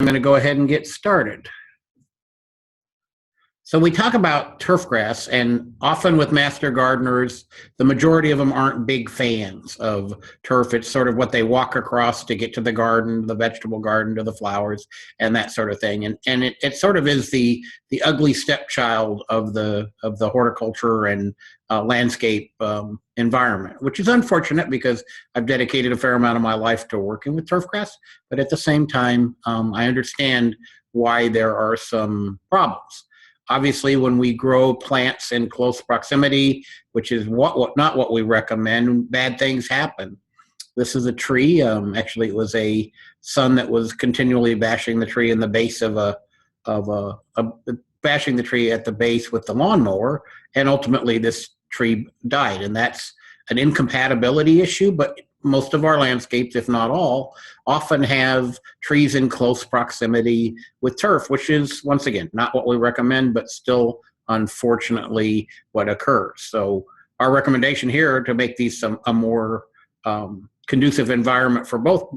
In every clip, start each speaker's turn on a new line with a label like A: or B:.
A: I'm going to go ahead and get started. So we talk about turfgrass, and often with master gardeners, the majority of them aren't big fans of turf. It's sort of what they walk across to get to the garden, the vegetable garden, to the flowers, and that sort of thing. And it sort of is the ugly stepchild of the horticulture and landscape environment, which is unfortunate because I've dedicated a fair amount of my life to working with turfgrass. But at the same time, I understand why there are some problems. Obviously, when we grow plants in close proximity, which is not what we recommend, bad things happen. This is a tree. Actually, it was a son that was continually bashing the tree in the base bashing the tree at the base with the lawnmower, and ultimately this tree died. And that's an incompatibility issue, but most of our landscapes, if not all, often have trees in close proximity with turf, which is, once again, not what we recommend, but still, unfortunately, what occurs. So our recommendation here to make these a more conducive environment for both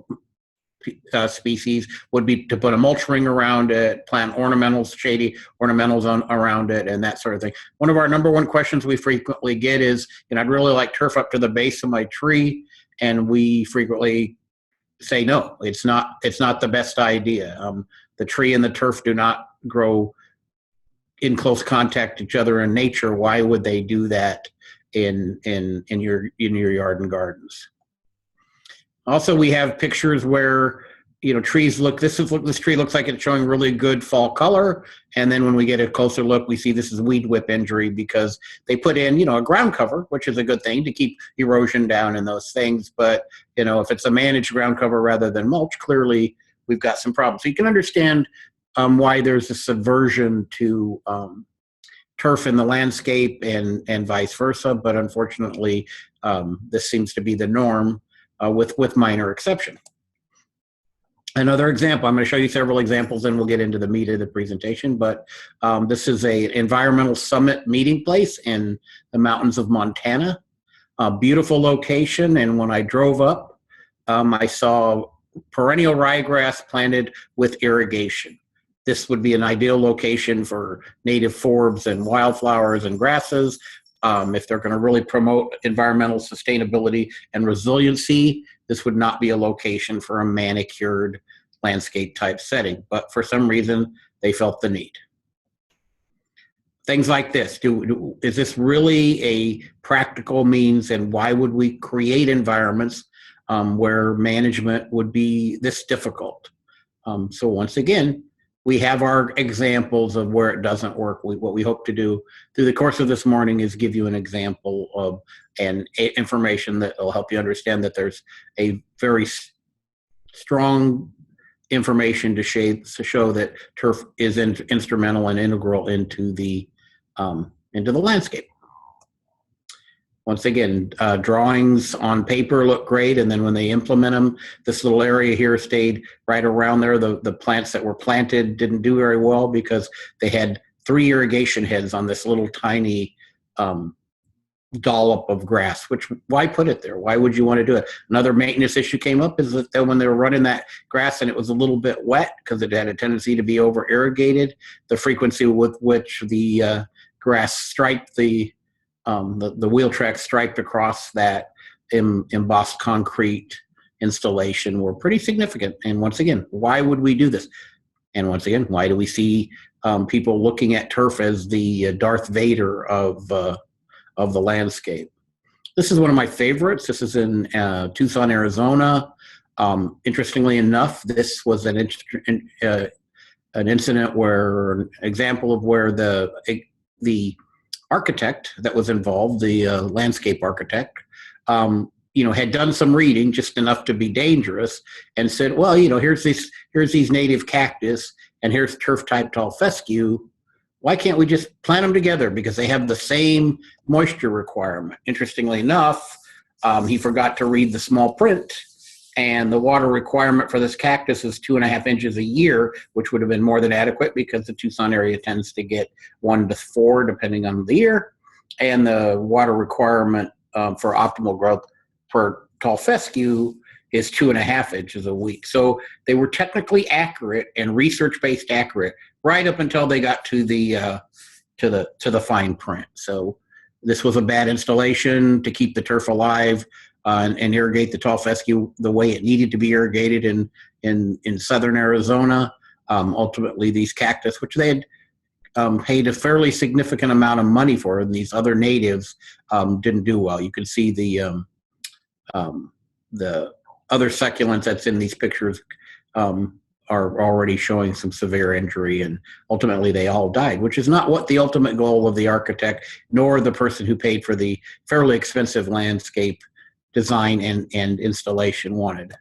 A: species would be to put a mulch ring around it, plant ornamentals, shady ornamentals around it, and that sort of thing. One of our number one questions we frequently get is, I'd really like turf up to the base of my tree. And we frequently say, no, it's not the best idea. The tree and the turf do not grow in close contact with each other in nature. Why would they do that in your yard and gardens? Also, we have pictures where trees this tree looks like it's showing really good fall color, and then when we get a closer look, we see this is weed whip injury because they put in a ground cover, which is a good thing to keep erosion down and those things. But if it's a managed ground cover rather than mulch, clearly we've got some problems. So you can understand why there's a subversion to turf in the landscape and vice versa. But unfortunately, this seems to be the norm with minor exception. Another example, I'm going to show you several examples and we'll get into the meat of the presentation, but this is an environmental summit meeting place in the mountains of Montana. A beautiful location, and when I drove up, I saw perennial ryegrass planted with irrigation. This would be an ideal location for native forbs and wildflowers and grasses. If they're going to really promote environmental sustainability and resiliency, this would not be a location for a manicured landscape type setting, but for some reason they felt the need. Things like this, is this really a practical means, and why would we create environments where management would be this difficult? So once again, we have our examples of where it doesn't work. What we hope to do through the course of this morning is give you an example of information that will help you understand that there's a very strong information to show that turf is instrumental and integral into the landscape. Once again, drawings on paper look great, and then when they implement them, this little area here stayed right around there. The plants that were planted didn't do very well because they had 3 irrigation heads on this little tiny dollop of grass, why put it there? Why would you want to do it? Another maintenance issue came up is that when they were running that grass and it was a little bit wet because it had a tendency to be over irrigated, the frequency with which the grass striped the wheel track striped across that embossed concrete installation were pretty significant. And once again, why would we do this? And once again, why do we see people looking at turf as the Darth Vader of the landscape? This is one of my favorites. This is in Tucson, Arizona. Interestingly enough, this was an incident an example of where the architect that was involved, the landscape architect, had done some reading, just enough to be dangerous, and said, well, here's these native cactus, and here's turf type tall fescue. Why can't we just plant them together? Because they have the same moisture requirement. Interestingly enough, he forgot to read the small print, and the water requirement for this cactus is 2.5 inches a year, which would have been more than adequate because the Tucson area tends to get 1 to 4 depending on the year. And the water requirement for optimal growth for tall fescue is 2.5 inches a week. So they were technically accurate and research-based accurate right up until they got to the fine print. So this was a bad installation to keep the turf alive and irrigate the tall fescue the way it needed to be irrigated in southern Arizona. Ultimately, these cactus, which they had paid a fairly significant amount of money for, and these other natives didn't do well. You can see the other succulents that's in these pictures are already showing some severe injury, and ultimately they all died, which is not what the ultimate goal of the architect nor the person who paid for the fairly expensive landscape design and installation wanted.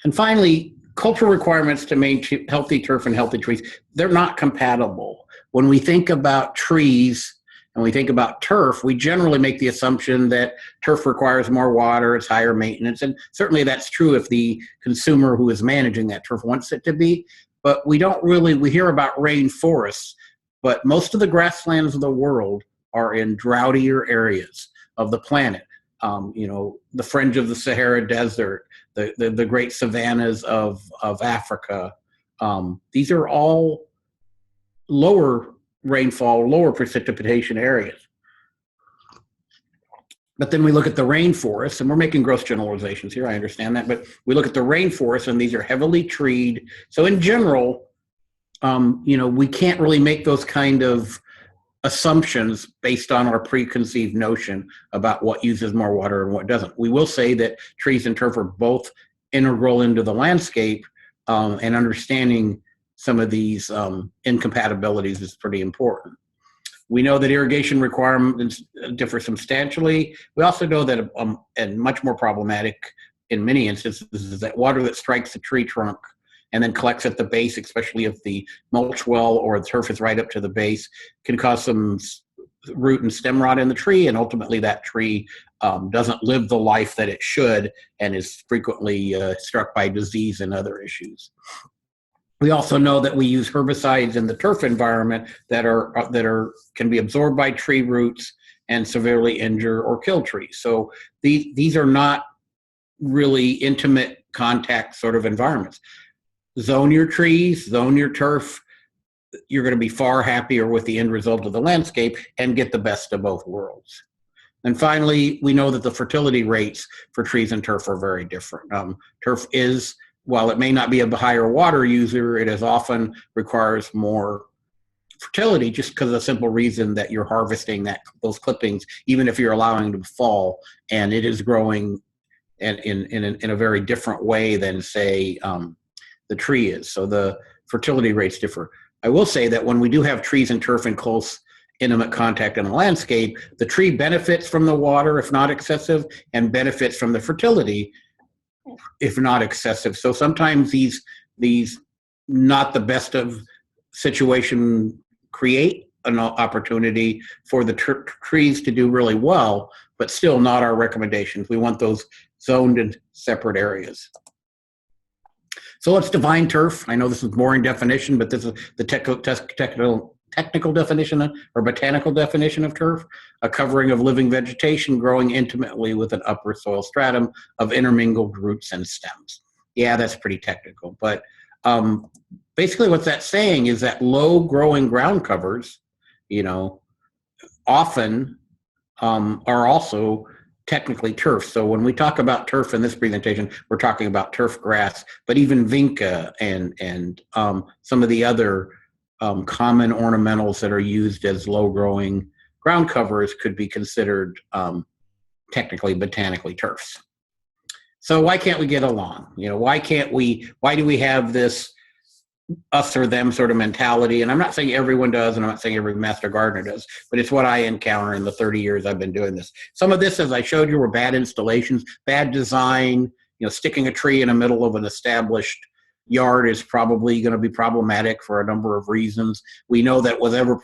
A: And finally, cultural requirements to maintain healthy turf and healthy trees, they're not compatible. When we think about trees and we think about turf, we generally make the assumption that turf requires more water, it's higher maintenance, and certainly that's true if the consumer who is managing that turf wants it to be. But we hear about rainforests, but most of the grasslands of the world are in droughtier areas of the planet. The fringe of the Sahara Desert, the great savannas of Africa. These are all lower rainfall, lower precipitation areas. But then we look at the rainforests, and we're making gross generalizations here, I understand that, but we look at the rainforests, and these are heavily treed. So in general, we can't really make those kind of assumptions based on our preconceived notion about what uses more water and what doesn't. We will say that trees and turf are both integral into the landscape, and understanding some of these incompatibilities is pretty important. We know that irrigation requirements differ substantially. We also know that, and much more problematic in many instances, is that water that strikes the tree trunk and then collects at the base, especially if the mulch well or the turf is right up to the base, can cause some root and stem rot in the tree, and ultimately that tree doesn't live the life that it should and is frequently struck by disease and other issues. We also know that we use herbicides in the turf environment that can be absorbed by tree roots and severely injure or kill trees. So these are not really intimate contact sort of environments. Zone your trees, zone your turf. You're going to be far happier with the end result of the landscape and get the best of both worlds. And finally, we know that the fertility rates for trees and turf are very different. Turf is, while it may not be a higher water user, it is often requires more fertility, just because of the simple reason that you're harvesting those clippings, even if you're allowing them to fall, and it is growing in a very different way than, say, the tree is. So the fertility rates differ. I will say that when we do have trees and turf in close, intimate contact in a landscape, the tree benefits from the water, if not excessive, and benefits from the fertility, if not excessive. So sometimes these not the best of situation create an opportunity for the trees to do really well, but still not our recommendations. We want those zoned in separate areas. So let's define turf. I know this is a boring definition, but this is the technical definition or botanical definition of turf: a covering of living vegetation growing intimately with an upper soil stratum of intermingled roots and stems. Yeah, that's pretty technical, but basically what that's saying is that low growing ground covers, often are also technically turf. So when we talk about turf in this presentation, we're talking about turf grass, but even vinca and some of the other common ornamentals that are used as low-growing ground covers could be considered technically botanically turfs. So why can't we get along? Why do we have this us or them sort of mentality? And I'm not saying everyone does, and I'm not saying every master gardener does, but it's what I encounter in the 30 years I've been doing this. Some of this, as I showed you, were bad installations, bad design. Sticking a tree in the middle of an established yard is probably going to be problematic for a number of reasons. We know that whatever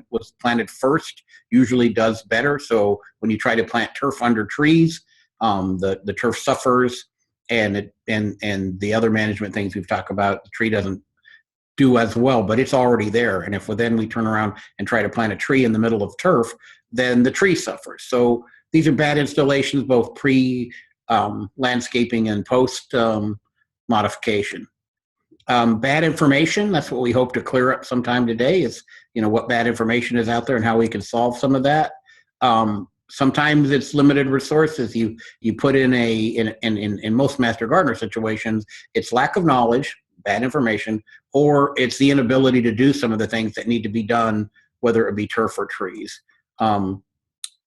A: was planted first usually does better. So when you try to plant turf under trees, the turf suffers, and the other management things we've talked about, the tree doesn't do as well, but it's already there. And if then we turn around and try to plant a tree in the middle of turf, then the tree suffers. So these are bad installations, both landscaping and post modification. Bad information, that's what we hope to clear up sometime today, is what bad information is out there and how we can solve some of that. Sometimes it's limited resources. You put in most master gardener situations, it's lack of knowledge, bad information, or it's the inability to do some of the things that need to be done, whether it be turf or trees. In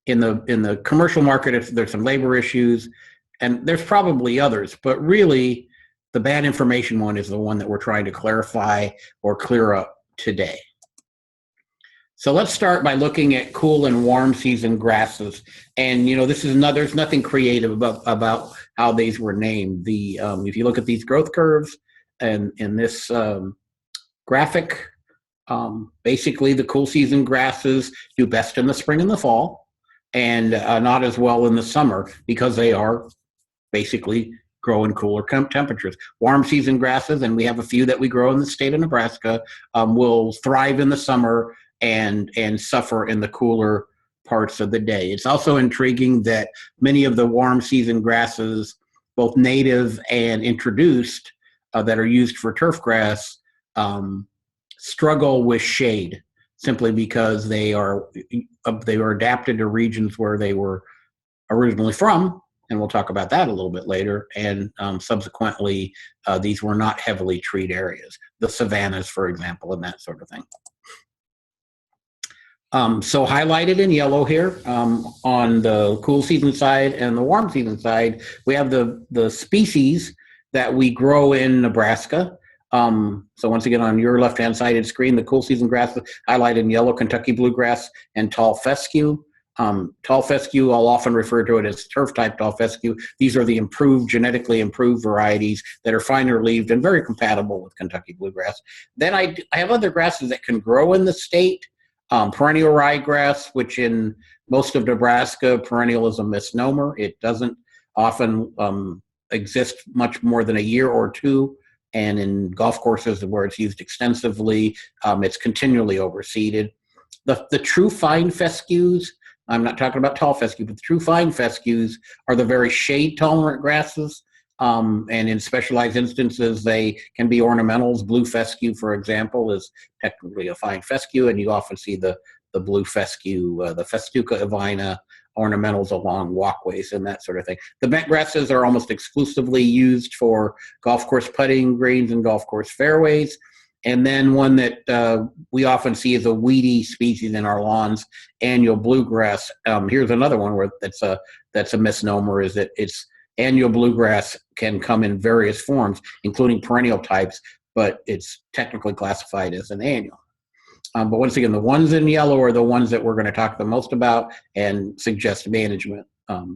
A: the commercial market, there's some labor issues, and there's probably others, but really the bad information one is the one that we're trying to clarify or clear up today. So let's start by looking at cool and warm season grasses. And there's nothing creative about how these were named. If you look at these growth curves and in this graphic, basically the cool season grasses do best in the spring and the fall, and not as well in the summer because they are basically grow in cooler temperatures. Warm season grasses, and we have a few that we grow in the state of Nebraska, will thrive in the summer and suffer in the cooler parts of the day. It's also intriguing that many of the warm season grasses, both native and introduced, that are used for turfgrass, struggle with shade simply because they were adapted to regions where they were originally from. And we'll talk about that a little bit later. And subsequently, these were not heavily treed areas, the savannas, for example, and that sort of thing. So highlighted in yellow here on the cool season side and the warm season side, we have the species that we grow in Nebraska. So once again, on your left-hand sided screen, the cool season grass highlighted in yellow, Kentucky bluegrass and tall fescue. Tall fescue, I'll often refer to it as turf-type tall fescue. These are the genetically improved varieties that are finer leaved and very compatible with Kentucky bluegrass. Then I have other grasses that can grow in the state. Perennial ryegrass, which in most of Nebraska, perennial is a misnomer. It doesn't often exist much more than a year or two. And in golf courses where it's used extensively, it's continually overseeded. The true fine fescues, I'm not talking about tall fescue, but the true fine fescues are the very shade-tolerant grasses. And in specialized instances, they can be ornamentals. Blue fescue, for example, is technically a fine fescue, and you often see the blue fescue, the Festuca evina ornamentals along walkways and that sort of thing. The bent grasses are almost exclusively used for golf course putting greens and golf course fairways. And then one that we often see as a weedy species in our lawns, annual bluegrass. Here's another one where that's a misnomer, is that annual bluegrass can come in various forms, including perennial types, but it's technically classified as an annual. But once again, the ones in yellow are the ones that we're going to talk the most about and suggest management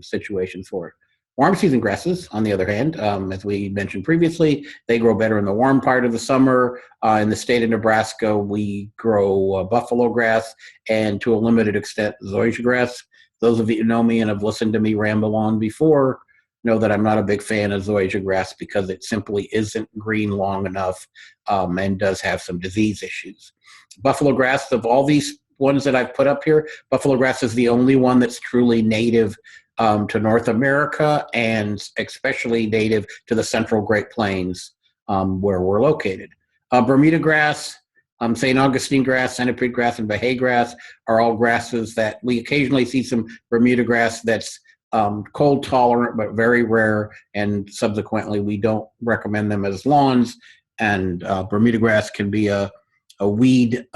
A: situations for. Warm season grasses, on the other hand, as we mentioned previously, they grow better in the warm part of the summer. In the state of Nebraska, we grow buffalo grass and, to a limited extent, zoysia grass. Those of you who know me and have listened to me ramble on before know that I'm not a big fan of zoysia grass because it simply isn't green long enough and does have some disease issues. Buffalo grass, of all these ones that I've put up here, buffalo grass is the only one that's truly native to North America, and especially native to the central Great Plains where we're located. Bermuda grass, St. Augustine grass, centipede grass, and Bahia grass are all grasses that we occasionally see. Some Bermuda grass that's cold tolerant but very rare, and subsequently we don't recommend them as lawns. And Bermuda grass can be a weed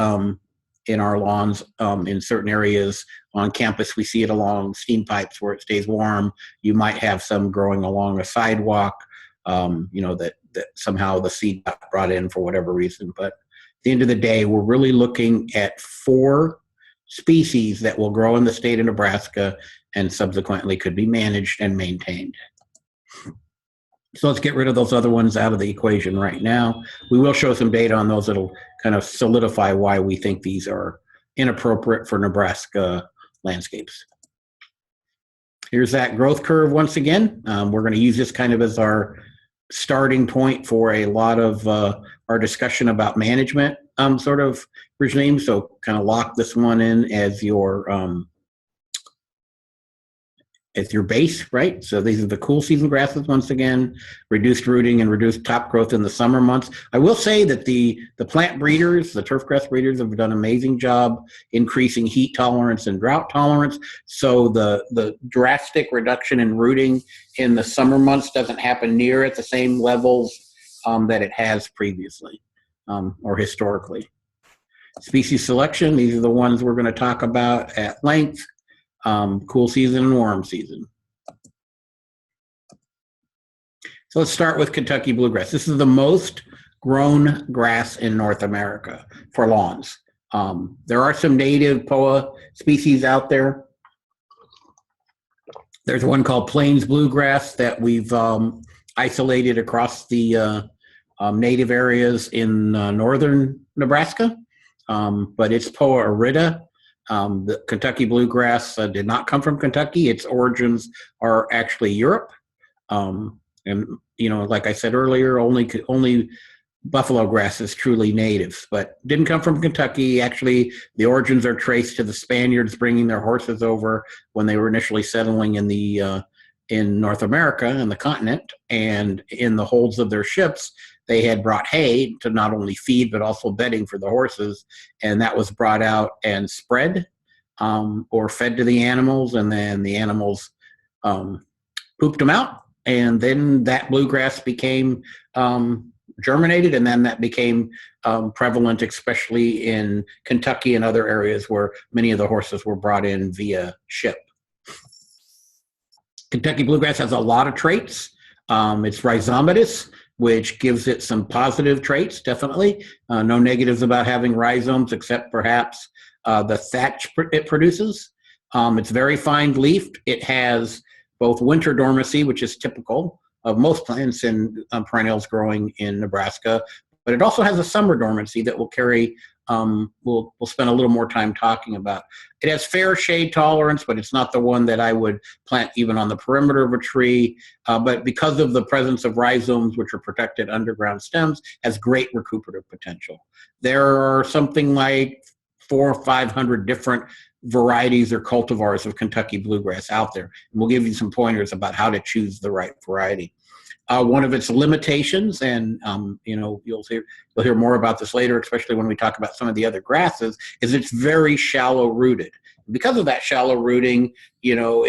A: in our lawns. In certain areas on campus, we see it along steam pipes where it stays warm. You might have some growing along a sidewalk, that somehow the seed got brought in for whatever reason. But at the end of the day, we're really looking at 4 species that will grow in the state of Nebraska and subsequently could be managed and maintained. So let's get rid of those other ones out of the equation right now. We will show some data on those that'll kind of solidify why we think these are inappropriate for Nebraska landscapes. Here's that growth curve once again. We're going to use this kind of as our starting point for a lot of our discussion about management sort of regime. So kind of lock this one in as your It's your base, right? So these are the cool season grasses once again, reduced rooting and reduced top growth in the summer months. I will say that the plant breeders, the turfgrass breeders have done an amazing job increasing heat tolerance and drought tolerance. So the drastic reduction in rooting in the summer months doesn't happen near at the same levels that it has previously or historically. Species selection, these are the ones we're going to talk about at length. Cool season and warm season. So let's start with Kentucky bluegrass. This is the most grown grass in North America for lawns. There are some native POA species out there. There's one called plains bluegrass that we've isolated across the native areas in northern Nebraska, but it's POA arida. The Kentucky bluegrass did not come from Kentucky. Its origins are actually Europe. And, you know, like I said earlier, only buffalo grass is truly native, but didn't come from Kentucky. Actually, the origins are traced to the Spaniards bringing their horses over when they were initially settling in North America and the continent, and in the holds of their ships, they had brought hay to not only feed but also bedding for the horses, and that was brought out and spread or fed to the animals, and then the animals pooped them out, and then that bluegrass became germinated, and then that became prevalent, especially in Kentucky and other areas where many of the horses were brought in via ship. Kentucky bluegrass has a lot of traits. It's rhizomatous, which gives it some positive traits, definitely. No negatives about having rhizomes, except perhaps the thatch it produces. It's very fine-leafed. It has both winter dormancy, which is typical of most plants and perennials growing in Nebraska, but it also has a summer dormancy that will carry, we'll spend a little more time talking about. It has fair shade tolerance, but it's not the one that I would plant even on the perimeter of a tree, but because of the presence of rhizomes, which are protected underground stems, has great recuperative potential. There are something like 400 or 500 different varieties or cultivars of Kentucky bluegrass out there. And we'll give you some pointers about how to choose the right variety. One of its limitations, and you know, you'll hear more about this later, especially when we talk about some of the other grasses, is it's very shallow rooted. Because of that shallow rooting, you know,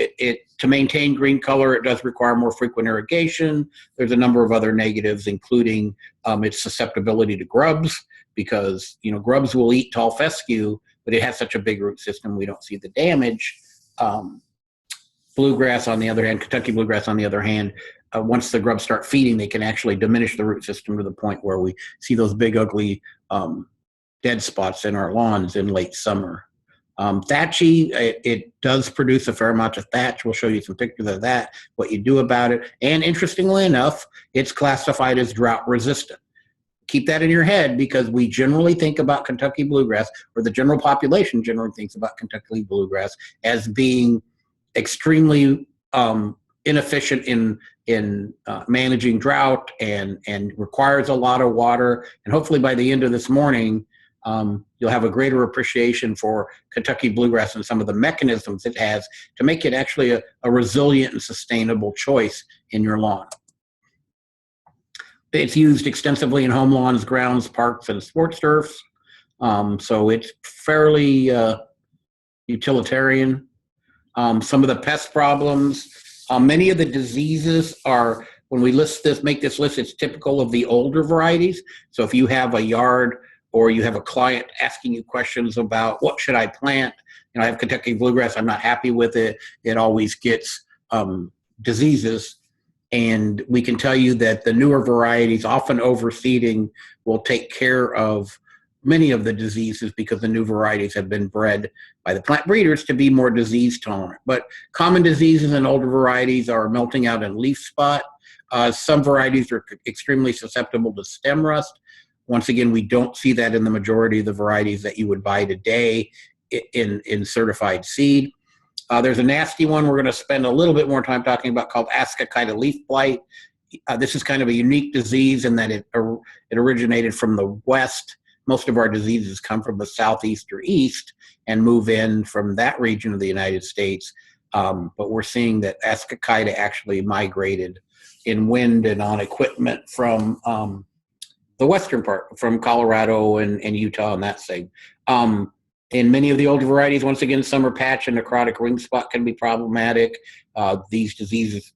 A: to maintain green color, it does require more frequent irrigation. There's a number of other negatives, including its susceptibility to grubs, because, you know, grubs will eat tall fescue, but it has such a big root system, we don't see the damage. Bluegrass, on the other hand, Kentucky bluegrass, on the other hand, once the grubs start feeding, they can actually diminish the root system to the point where we see those big, ugly dead spots in our lawns in late summer. Thatchy, it does produce a fair amount of thatch. We'll show you some pictures of that, what you do about it. And interestingly enough, it's classified as drought resistant. Keep that in your head, because we generally think about Kentucky bluegrass, or the general population generally thinks about Kentucky bluegrass as being extremely inefficient in managing drought and requires a lot of water. And hopefully by the end of this morning, you'll have a greater appreciation for Kentucky bluegrass and some of the mechanisms it has to make it actually a resilient and sustainable choice in your lawn. It's used extensively in home lawns, grounds, parks, and sports turfs. So it's fairly utilitarian. Some of the pest problems, many of the diseases are, when we make this list, it's typical of the older varieties. So if you have a yard or you have a client asking you questions about what should I plant, you know, I have Kentucky bluegrass, I'm not happy with it, it always gets diseases. And we can tell you that the newer varieties, often overseeding, will take care of many of the diseases because the new varieties have been bred by the plant breeders to be more disease tolerant. But common diseases in older varieties are melting out and leaf spot. Some varieties are extremely susceptible to stem rust. Once again, we don't see that in the majority of the varieties that you would buy today in certified seed. There's a nasty one we're going to spend a little bit more time talking about called Ascochyta leaf blight. This is kind of a unique disease in that it originated from the west. Most of our diseases come from the southeast or east and move in from that region of the United States. But we're seeing that Ascochyta actually migrated in wind and on equipment from the western part, from Colorado and Utah and that thing. In many of the older varieties, once again, summer patch and necrotic ring spot can be problematic. These diseases,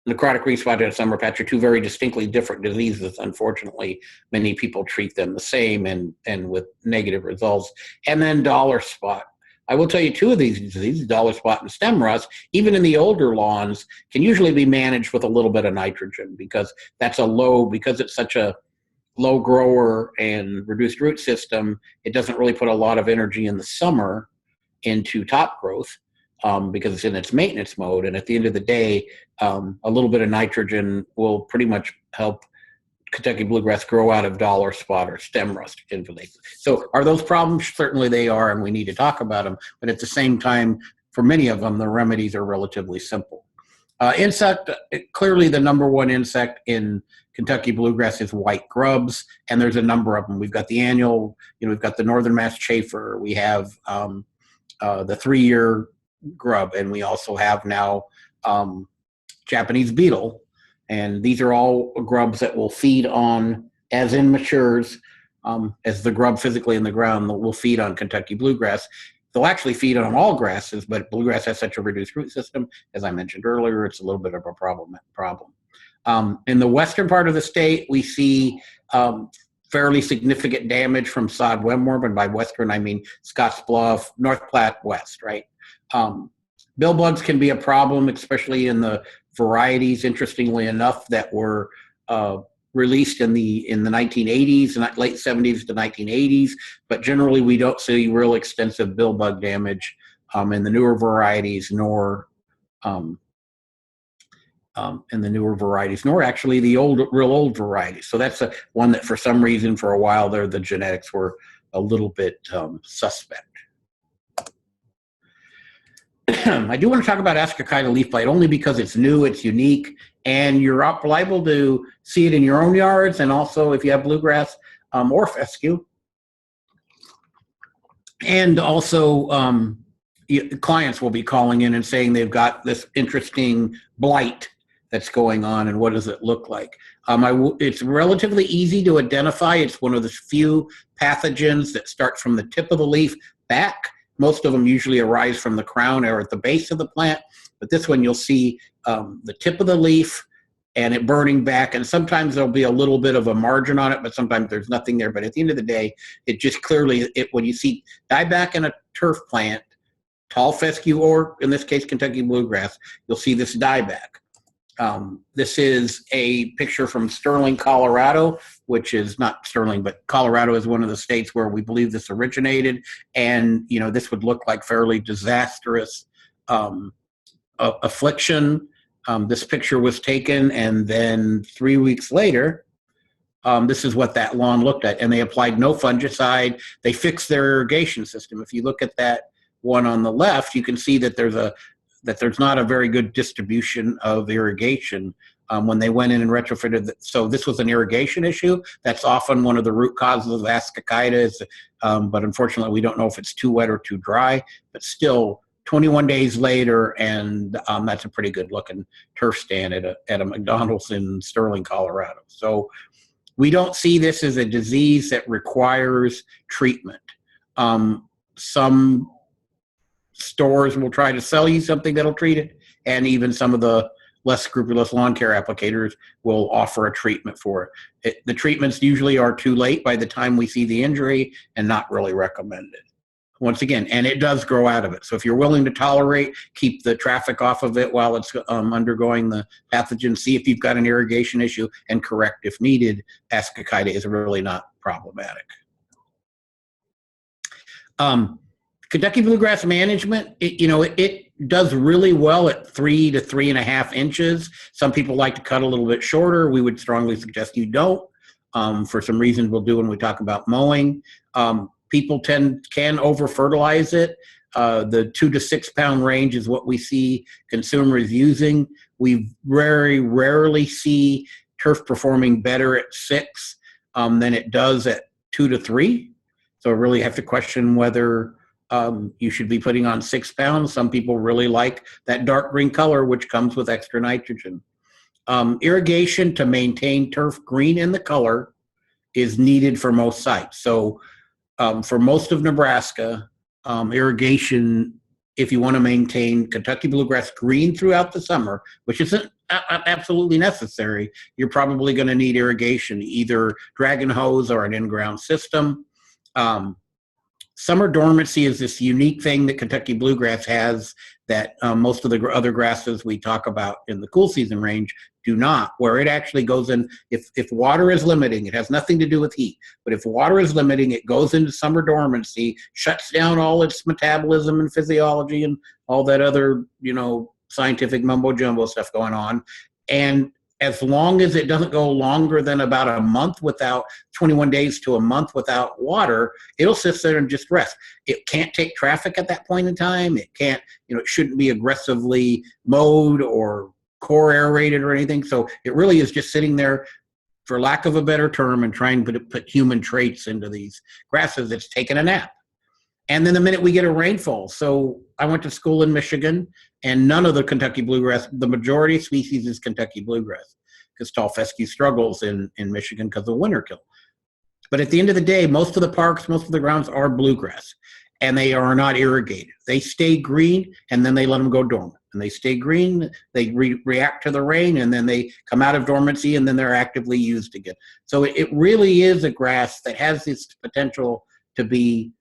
A: necrotic ring spot and summer patch, are two very distinctly different diseases. Unfortunately, many people treat them the same and with negative results. And then dollar spot. I will tell you, two of these diseases, dollar spot and stem rust, even in the older lawns, can usually be managed with a little bit of nitrogen, because because it's such a low grower and reduced root system, it doesn't really put a lot of energy in the summer into top growth, because it's in its maintenance mode. And at the end of the day, a little bit of nitrogen will pretty much help Kentucky bluegrass grow out of dollar spot or stem rust invasives. So are those problems? Certainly they are, and we need to talk about them. But at the same time, for many of them, the remedies are relatively simple. Insect, clearly the number one insect in Kentucky bluegrass is white grubs, and there's a number of them. We've got the annual, we've got the northern mass chafer, we have the 3-year grub, and we also have now Japanese beetle. And these are all grubs that will feed on, as in matures, as the grub physically in the ground, will feed on Kentucky bluegrass. They'll actually feed on all grasses, but bluegrass has such a reduced root system, as I mentioned earlier, it's a little bit of a problem. In the western part of the state, we see fairly significant damage from sod webworm, and by western I mean Scotts Bluff, North Platte West, right? Bill bugs can be a problem, especially in the varieties, interestingly enough, that were released in the 1980s, late 70s to 1980s. But generally, we don't see real extensive bill bug damage in the newer varieties, nor actually the real old varieties. So that's one that, for some reason, for a while there, the genetics were a little bit suspect. I do want to talk about Ascochyta leaf blight, only because it's new, it's unique, and you're liable to see it in your own yards, and also if you have bluegrass or fescue. And also, clients will be calling in and saying they've got this interesting blight that's going on, and what does it look like? It's relatively easy to identify. It's one of the few pathogens that start from the tip of the leaf back. Most of them usually arise from the crown or at the base of the plant, but this one you'll see the tip of the leaf and it burning back, and sometimes there'll be a little bit of a margin on it, but sometimes there's nothing there. But at the end of the day, it just clearly, when you see dieback in a turf plant, tall fescue, or in this case Kentucky bluegrass, you'll see this dieback. This is a picture from Sterling, Colorado, which is not Sterling, but Colorado is one of the states where we believe this originated. And, this would look like fairly disastrous affliction. This picture was taken, and then 3 weeks later, this is what that lawn looked at. And they applied no fungicide. They fixed their irrigation system. If you look at that one on the left, you can see that there's not a very good distribution of irrigation when they went in and retrofitted. So this was an irrigation issue. That's often one of the root causes of Ascochyta, but unfortunately we don't know if it's too wet or too dry. But still, 21 days later, and that's a pretty good looking turf stand at a McDonald's in Sterling, Colorado. So we don't see this as a disease that requires treatment. Some stores will try to sell you something that'll treat it, and even some of the less scrupulous lawn care applicators will offer a treatment for it. The treatments usually are too late by the time we see the injury and not really recommended. Once again, and it does grow out of it. So if you're willing to tolerate, keep the traffic off of it while it's undergoing the pathogen, see if you've got an irrigation issue, and correct if needed. Ascochyta is really not problematic. Kentucky bluegrass management, it does really well at 3 to 3.5 inches. Some people like to cut a little bit shorter. We would strongly suggest you don't. For some reasons we'll do when we talk about mowing. People can over-fertilize it. The 2 to 6 pound range is what we see consumers using. We very rarely see turf performing better at 6 than it does at 2 to 3. So I really have to question whether You should be putting on 6 pounds. Some people really like that dark green color, which comes with extra nitrogen. Irrigation to maintain turf green in the color is needed for most sites. So for most of Nebraska, irrigation, if you want to maintain Kentucky bluegrass green throughout the summer, which isn't absolutely necessary, you're probably going to need irrigation, either dragon hose or an in-ground system. Summer dormancy is this unique thing that Kentucky bluegrass has that most of the other grasses we talk about in the cool season range do not, where it actually goes in, if water is limiting, it has nothing to do with heat, but if water is limiting, it goes into summer dormancy, shuts down all its metabolism and physiology and all that other, scientific mumbo jumbo stuff going on. And as long as it doesn't go longer than about a month without 21 days to a month without water, it'll sit there and just rest. It can't take traffic at that point in time. It can't, it shouldn't be aggressively mowed or core aerated or anything. So it really is just sitting there, for lack of a better term, and trying to put human traits into these grasses. It's taking a nap. And then the minute we get a rainfall. So I went to school in Michigan, and none of the Kentucky bluegrass, the majority species is Kentucky bluegrass, because tall fescue struggles in Michigan because of winter kill. But at the end of the day, most of the parks, most of the grounds are bluegrass, and they are not irrigated. They stay green, and then they let them go dormant. And they stay green, they react to the rain, and then they come out of dormancy, and then they're actively used again. So it really is a grass that has this potential to be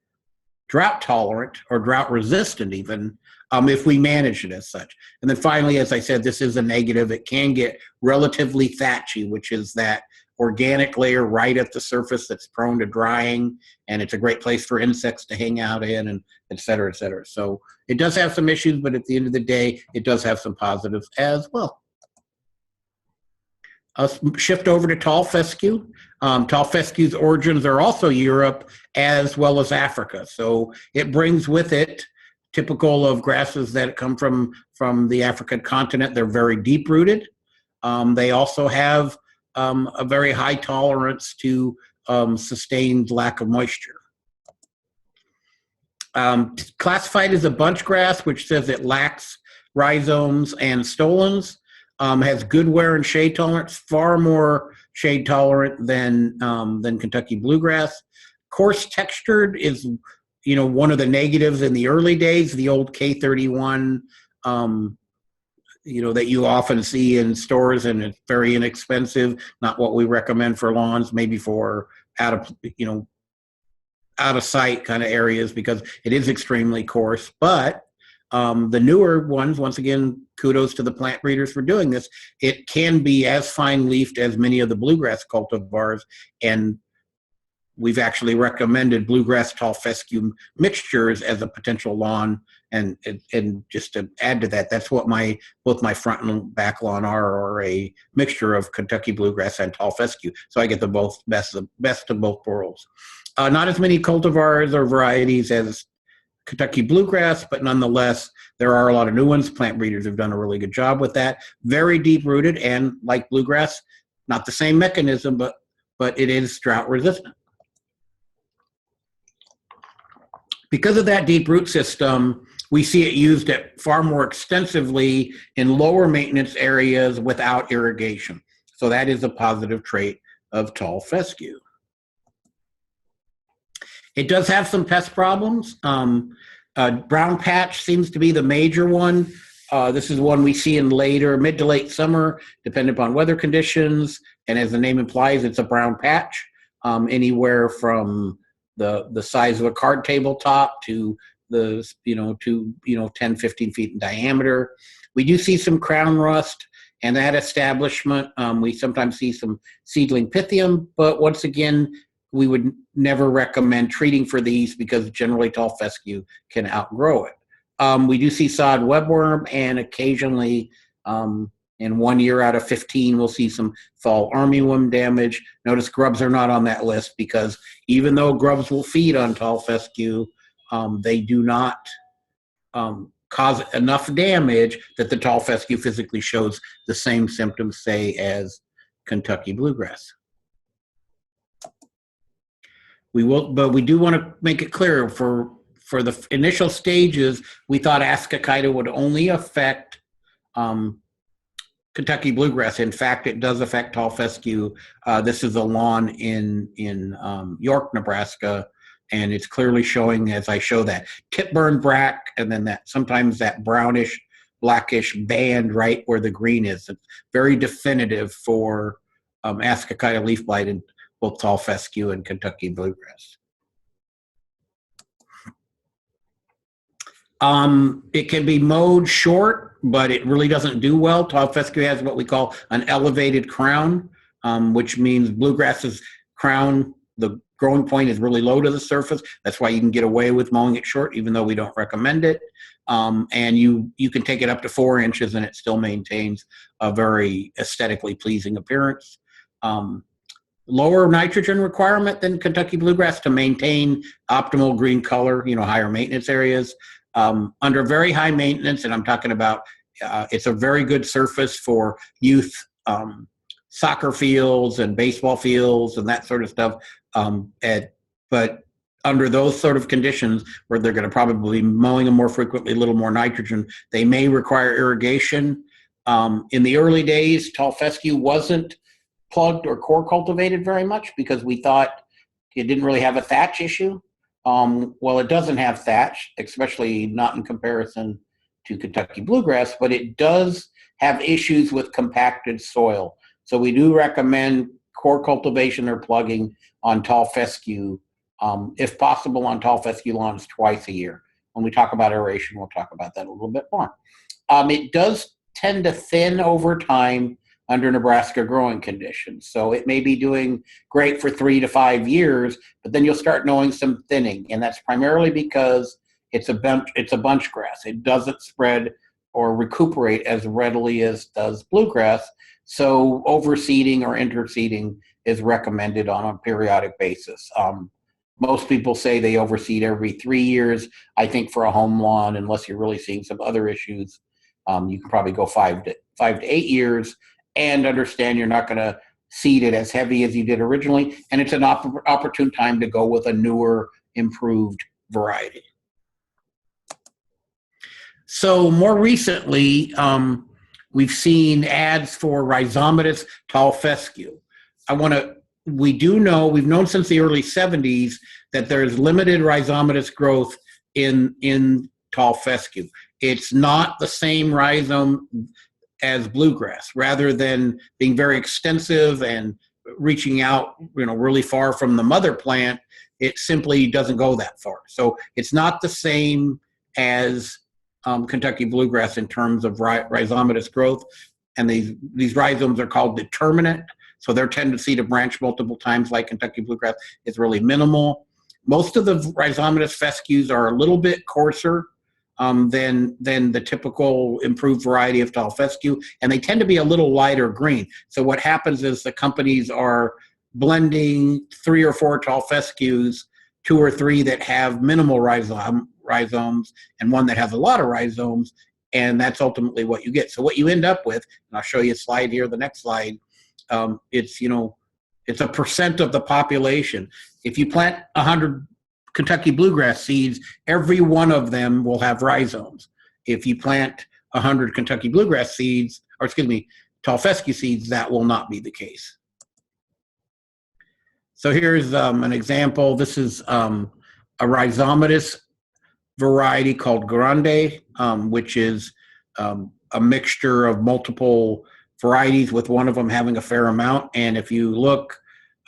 A: drought tolerant or drought resistant even, if we manage it as such. And then finally, as I said, this is a negative. It can get relatively thatchy, which is that organic layer right at the surface that's prone to drying, and it's a great place for insects to hang out in, and et cetera, et cetera. So it does have some issues, but at the end of the day, it does have some positives as well. Let's shift over to tall fescue. Tall fescue's origins are also Europe as well as Africa. So it brings with it, typical of grasses that come from the African continent, they're very deep rooted. They also have a very high tolerance to sustained lack of moisture. Classified as a bunch grass, which says it lacks rhizomes and stolons. Has good wear and shade tolerance, far more shade tolerant than Kentucky bluegrass. Coarse textured is, one of the negatives in the early days. The old K31, that you often see in stores, and it's very inexpensive. Not what we recommend for lawns, maybe for out of sight kind of areas, because it is extremely coarse. But the newer ones, once again, kudos to the plant breeders for doing this. It can be as fine leafed as many of the bluegrass cultivars, and we've actually recommended bluegrass tall fescue mixtures as a potential lawn. And just to add to that, that's what both my front and back lawn are a mixture of Kentucky bluegrass and tall fescue. So I get the best of both worlds. Not as many cultivars or varieties as Kentucky bluegrass, but nonetheless, there are a lot of new ones. Plant breeders have done a really good job with that. Very deep rooted, and like bluegrass, not the same mechanism, but it is drought resistant. Because of that deep root system, we see it used far more extensively in lower maintenance areas without irrigation. So that is a positive trait of tall fescue. It does have some pest problems. Brown patch seems to be the major one. This is one we see in mid to late summer, depending upon weather conditions. And as the name implies, it's a brown patch, anywhere from the size of a card table top to 10, 15 feet in diameter. We do see some crown rust and that establishment. We sometimes see some seedling pythium, but once again, we would never recommend treating for these because generally tall fescue can outgrow it. We do see sod webworm, and occasionally in 1 year out of 15, we'll see some fall armyworm damage. Notice grubs are not on that list because even though grubs will feed on tall fescue, they do not cause enough damage that the tall fescue physically shows the same symptoms, say, as Kentucky bluegrass. But we do want to make it clear for for the initial stages, we thought ascochyta would only affect Kentucky bluegrass. In fact, it does affect tall fescue. This is a lawn in York, Nebraska, and it's clearly showing, as I show, that tip burn brack, and then that sometimes that brownish, blackish band right where the green is. It's very definitive for ascochyta leaf blight in both tall fescue and Kentucky bluegrass. It can be mowed short, but it really doesn't do well. Tall fescue has what we call an elevated crown, which means bluegrass's crown, the growing point is really low to the surface. That's why you can get away with mowing it short, even though we don't recommend it. And you can take it up to 4 inches and it still maintains a very aesthetically pleasing appearance. Lower nitrogen requirement than Kentucky bluegrass to maintain optimal green color, higher maintenance areas. Under very high maintenance, and I'm talking about, it's a very good surface for youth soccer fields and baseball fields and that sort of stuff. But under those sort of conditions where they're going to probably be mowing them more frequently, a little more nitrogen, they may require irrigation. In the early days, tall fescue wasn't plugged or core cultivated very much because we thought it didn't really have a thatch issue. Well, it doesn't have thatch, especially not in comparison to Kentucky bluegrass, but it does have issues with compacted soil. So we do recommend core cultivation or plugging on tall fescue, if possible on tall fescue lawns twice a year. When we talk about aeration, we'll talk about that a little bit more. It does tend to thin over time under Nebraska growing conditions. So it may be doing great for 3 to 5 years, but then you'll start knowing some thinning. And that's primarily because it's a bunch grass. It doesn't spread or recuperate as readily as does bluegrass. So overseeding or interseeding is recommended on a periodic basis. Most people say they overseed every 3 years. I think for a home lawn, unless you're really seeing some other issues, you can probably go 5 to 8 years. And understand you're not going to seed it as heavy as you did originally, and it's an opportune time to go with a newer, improved variety. So more recently, we've seen ads for rhizomatous tall fescue. We've known since the early 70s that there's limited rhizomatous growth in tall fescue. It's not the same rhizome as bluegrass. Rather than being very extensive and reaching out, really far from the mother plant, it simply doesn't go that far. So it's not the same as Kentucky bluegrass in terms of rhizomatous growth. And these rhizomes are called determinate. So their tendency to branch multiple times like Kentucky bluegrass is really minimal. Most of the rhizomatous fescues are a little bit coarser than the typical improved variety of tall fescue, and they tend to be a little lighter green. So what happens is the companies are blending 3 or 4 tall fescues, 2 or 3 that have minimal rhizomes, and 1 that has a lot of rhizomes, and that's ultimately what you get. So what you end up with, and I'll show you a slide here, the next slide, it's a percent of the population. If you plant 100 Kentucky bluegrass seeds, every one of them will have rhizomes. If you plant 100 Kentucky bluegrass seeds, tall fescue seeds, that will not be the case. So here's an example. This is a rhizomatous variety called Grande, which is a mixture of multiple varieties with one of them having a fair amount. And if you look,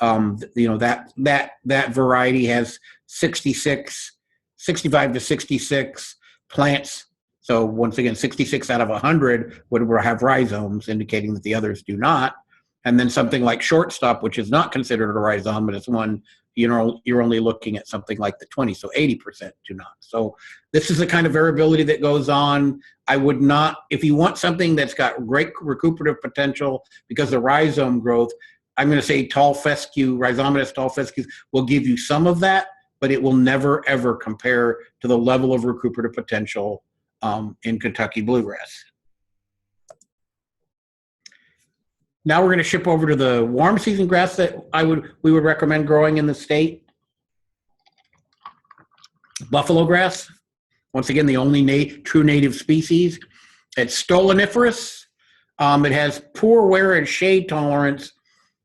A: that variety has 65 to 66 plants. So once again, 66 out of 100 would have rhizomes, indicating that the others do not. And then something like shortstop, which is not considered a rhizomatous one, you're only looking at something like the 20, so 80% do not. So this is the kind of variability that goes on. I would not, if you want something that's got great recuperative potential because of rhizome growth, I'm going to say tall fescue, rhizomatous tall fescues will give you some of that, but it will never, ever compare to the level of recuperative potential in Kentucky bluegrass. Now we're going to ship over to the warm season grass that we would recommend growing in the state. Buffalo grass, once again, the only true native species. It's stoloniferous. It has poor wear and shade tolerance.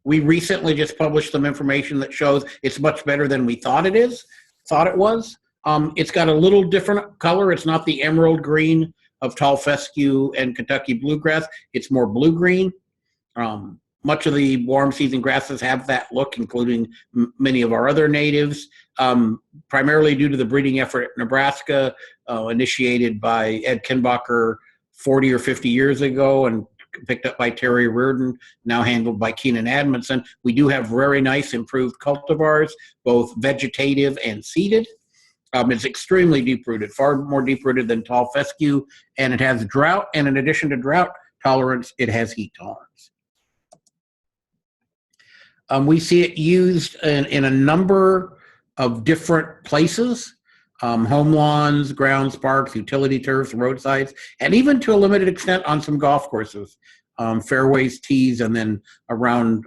A: We recently just published some information that shows it's much better than we thought it was. It's got a little different color. It's not the emerald green of tall fescue and Kentucky bluegrass. It's more blue-green. Much of the warm season grasses have that look, including many of our other natives, primarily due to the breeding effort at Nebraska, initiated by Ed Kinbacher 40 or 50 years ago and picked up by Terry Reardon, now handled by Keenan Admonson. We do have very nice improved cultivars, both vegetative and seeded. It's extremely deep-rooted, far more deep-rooted than tall fescue, and it has drought, and in addition to drought tolerance, it has heat tolerance. We see it used in a number of different places, home lawns, grounds, parks, utility turfs, roadsides, and even to a limited extent on some golf courses, fairways, tees, and then around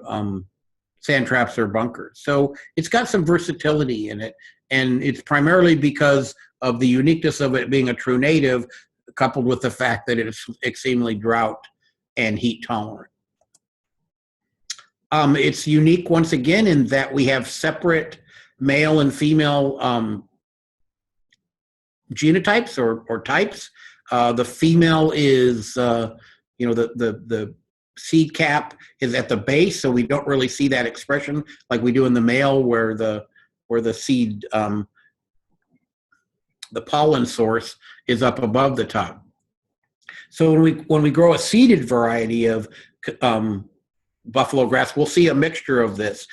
A: sand traps or bunkers. So it's got some versatility in it, and it's primarily because of the uniqueness of it being a true native, coupled with the fact that it's extremely drought and heat tolerant. It's unique once again in that we have separate male and female genotypes or types. The female is, the seed cap is at the base, so we don't really see that expression like we do in the male, where the seed, the pollen source is up above the top. So when we grow a seeded variety of buffalo grass, we'll see a mixture of this,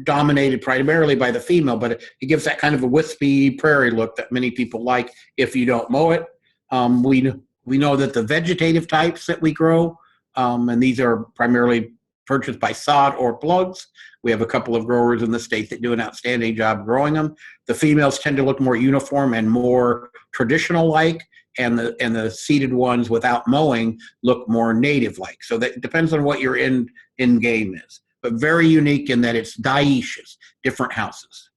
A: dominated primarily by the female, but it gives that kind of a wispy prairie look that many people like if you don't mow it. We know that the vegetative types that we grow, and these are primarily purchased by sod or plugs. We have a couple of growers in the state that do an outstanding job growing them. The females tend to look more uniform and more traditional-like, and the seeded ones without mowing look more native-like. So that depends on what your end game is, but very unique in that it's dioecious, different houses.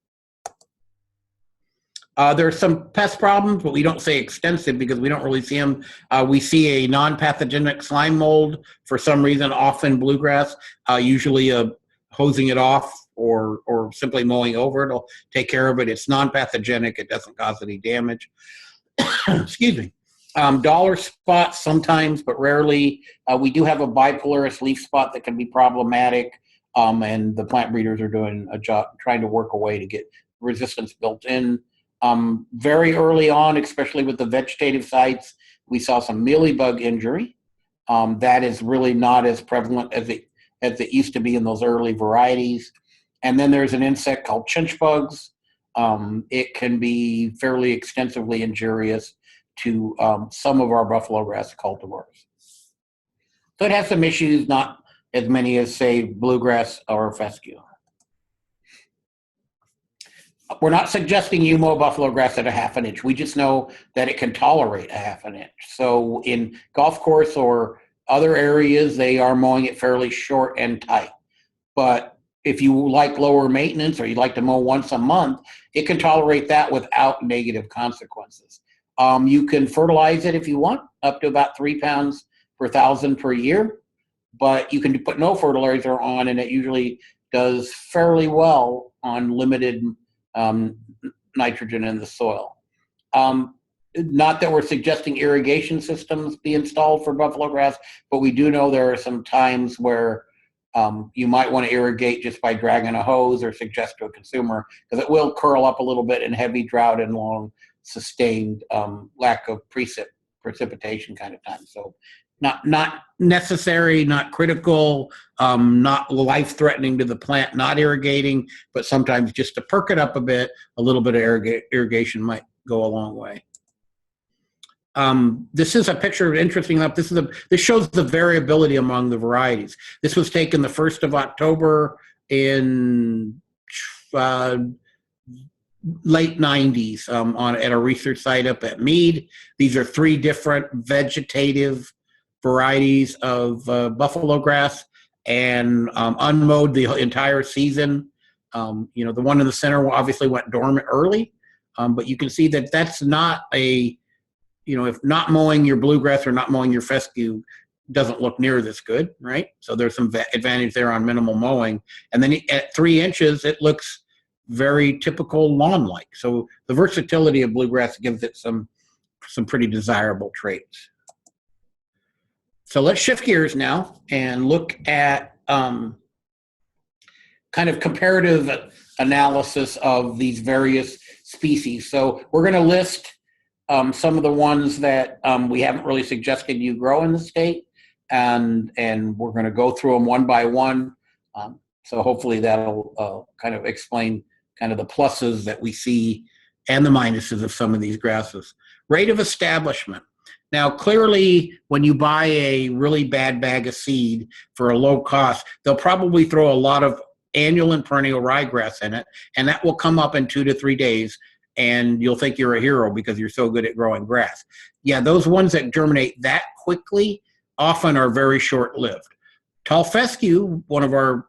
A: There are some pest problems, but we don't say extensive because we don't really see them. We see a non-pathogenic slime mold for some reason, often bluegrass, usually hosing it off or simply mowing over it will take care of it. It's non-pathogenic. It doesn't cause any damage. Excuse me. Dollar spots sometimes, but rarely. We do have a bipolarous leaf spot that can be problematic, and the plant breeders are doing a job trying to work a way to get resistance built in. Very early on, especially with the vegetative sites, we saw some mealybug injury. That is really not as prevalent as it used to be in those early varieties. And then there's an insect called chinch bugs. It can be fairly extensively injurious to some of our buffalo grass cultivars. So it has some issues, not as many as, say, bluegrass or fescue. We're not suggesting you mow buffalo grass at a ½ an inch. We just know that it can tolerate a ½ an inch. So in golf course or other areas, they are mowing it fairly short and tight. But if you like lower maintenance or you'd like to mow once a month, it can tolerate that without negative consequences. You can fertilize it if you want, up to about 3 pounds per thousand per year, but you can put no fertilizer on, and it usually does fairly well on limited nitrogen in the soil. Not that we're suggesting irrigation systems be installed for buffalo grass, but we do know there are some times where you might want to irrigate just by dragging a hose, or suggest to a consumer, because it will curl up a little bit in heavy drought and long sustained lack of precipitation kind of time. So not necessary, not critical, not life-threatening to the plant, not irrigating, but sometimes just to perk it up a bit, a little bit of irrigation might go a long way. This is a picture, interesting enough, this shows the variability among the varieties. This was taken the 1st of October in late 90s at a research site up at Meade. These are 3 different vegetative varieties of buffalo grass, and unmowed the entire season. The one in the center obviously went dormant early, But you can see that that's not a, if not mowing your bluegrass or not mowing your fescue doesn't look near this good, right? So there's some advantage there on minimal mowing. And then at 3 inches, it looks very typical lawn-like. So the versatility of bluegrass gives it some pretty desirable traits. So let's shift gears now and look at kind of comparative analysis of these various species. So we're going to list some of the ones that we haven't really suggested you grow in the state, and we're going to go through them one by one. So hopefully that'll kind of explain kind of the pluses that we see and the minuses of some of these grasses. Rate of establishment. Now, clearly, when you buy a really bad bag of seed for a low cost, they'll probably throw a lot of annual and perennial ryegrass in it, and that will come up in 2 to 3 days, and you'll think you're a hero because you're so good at growing grass. Yeah, those ones that germinate that quickly often are very short-lived. Tall fescue, one of our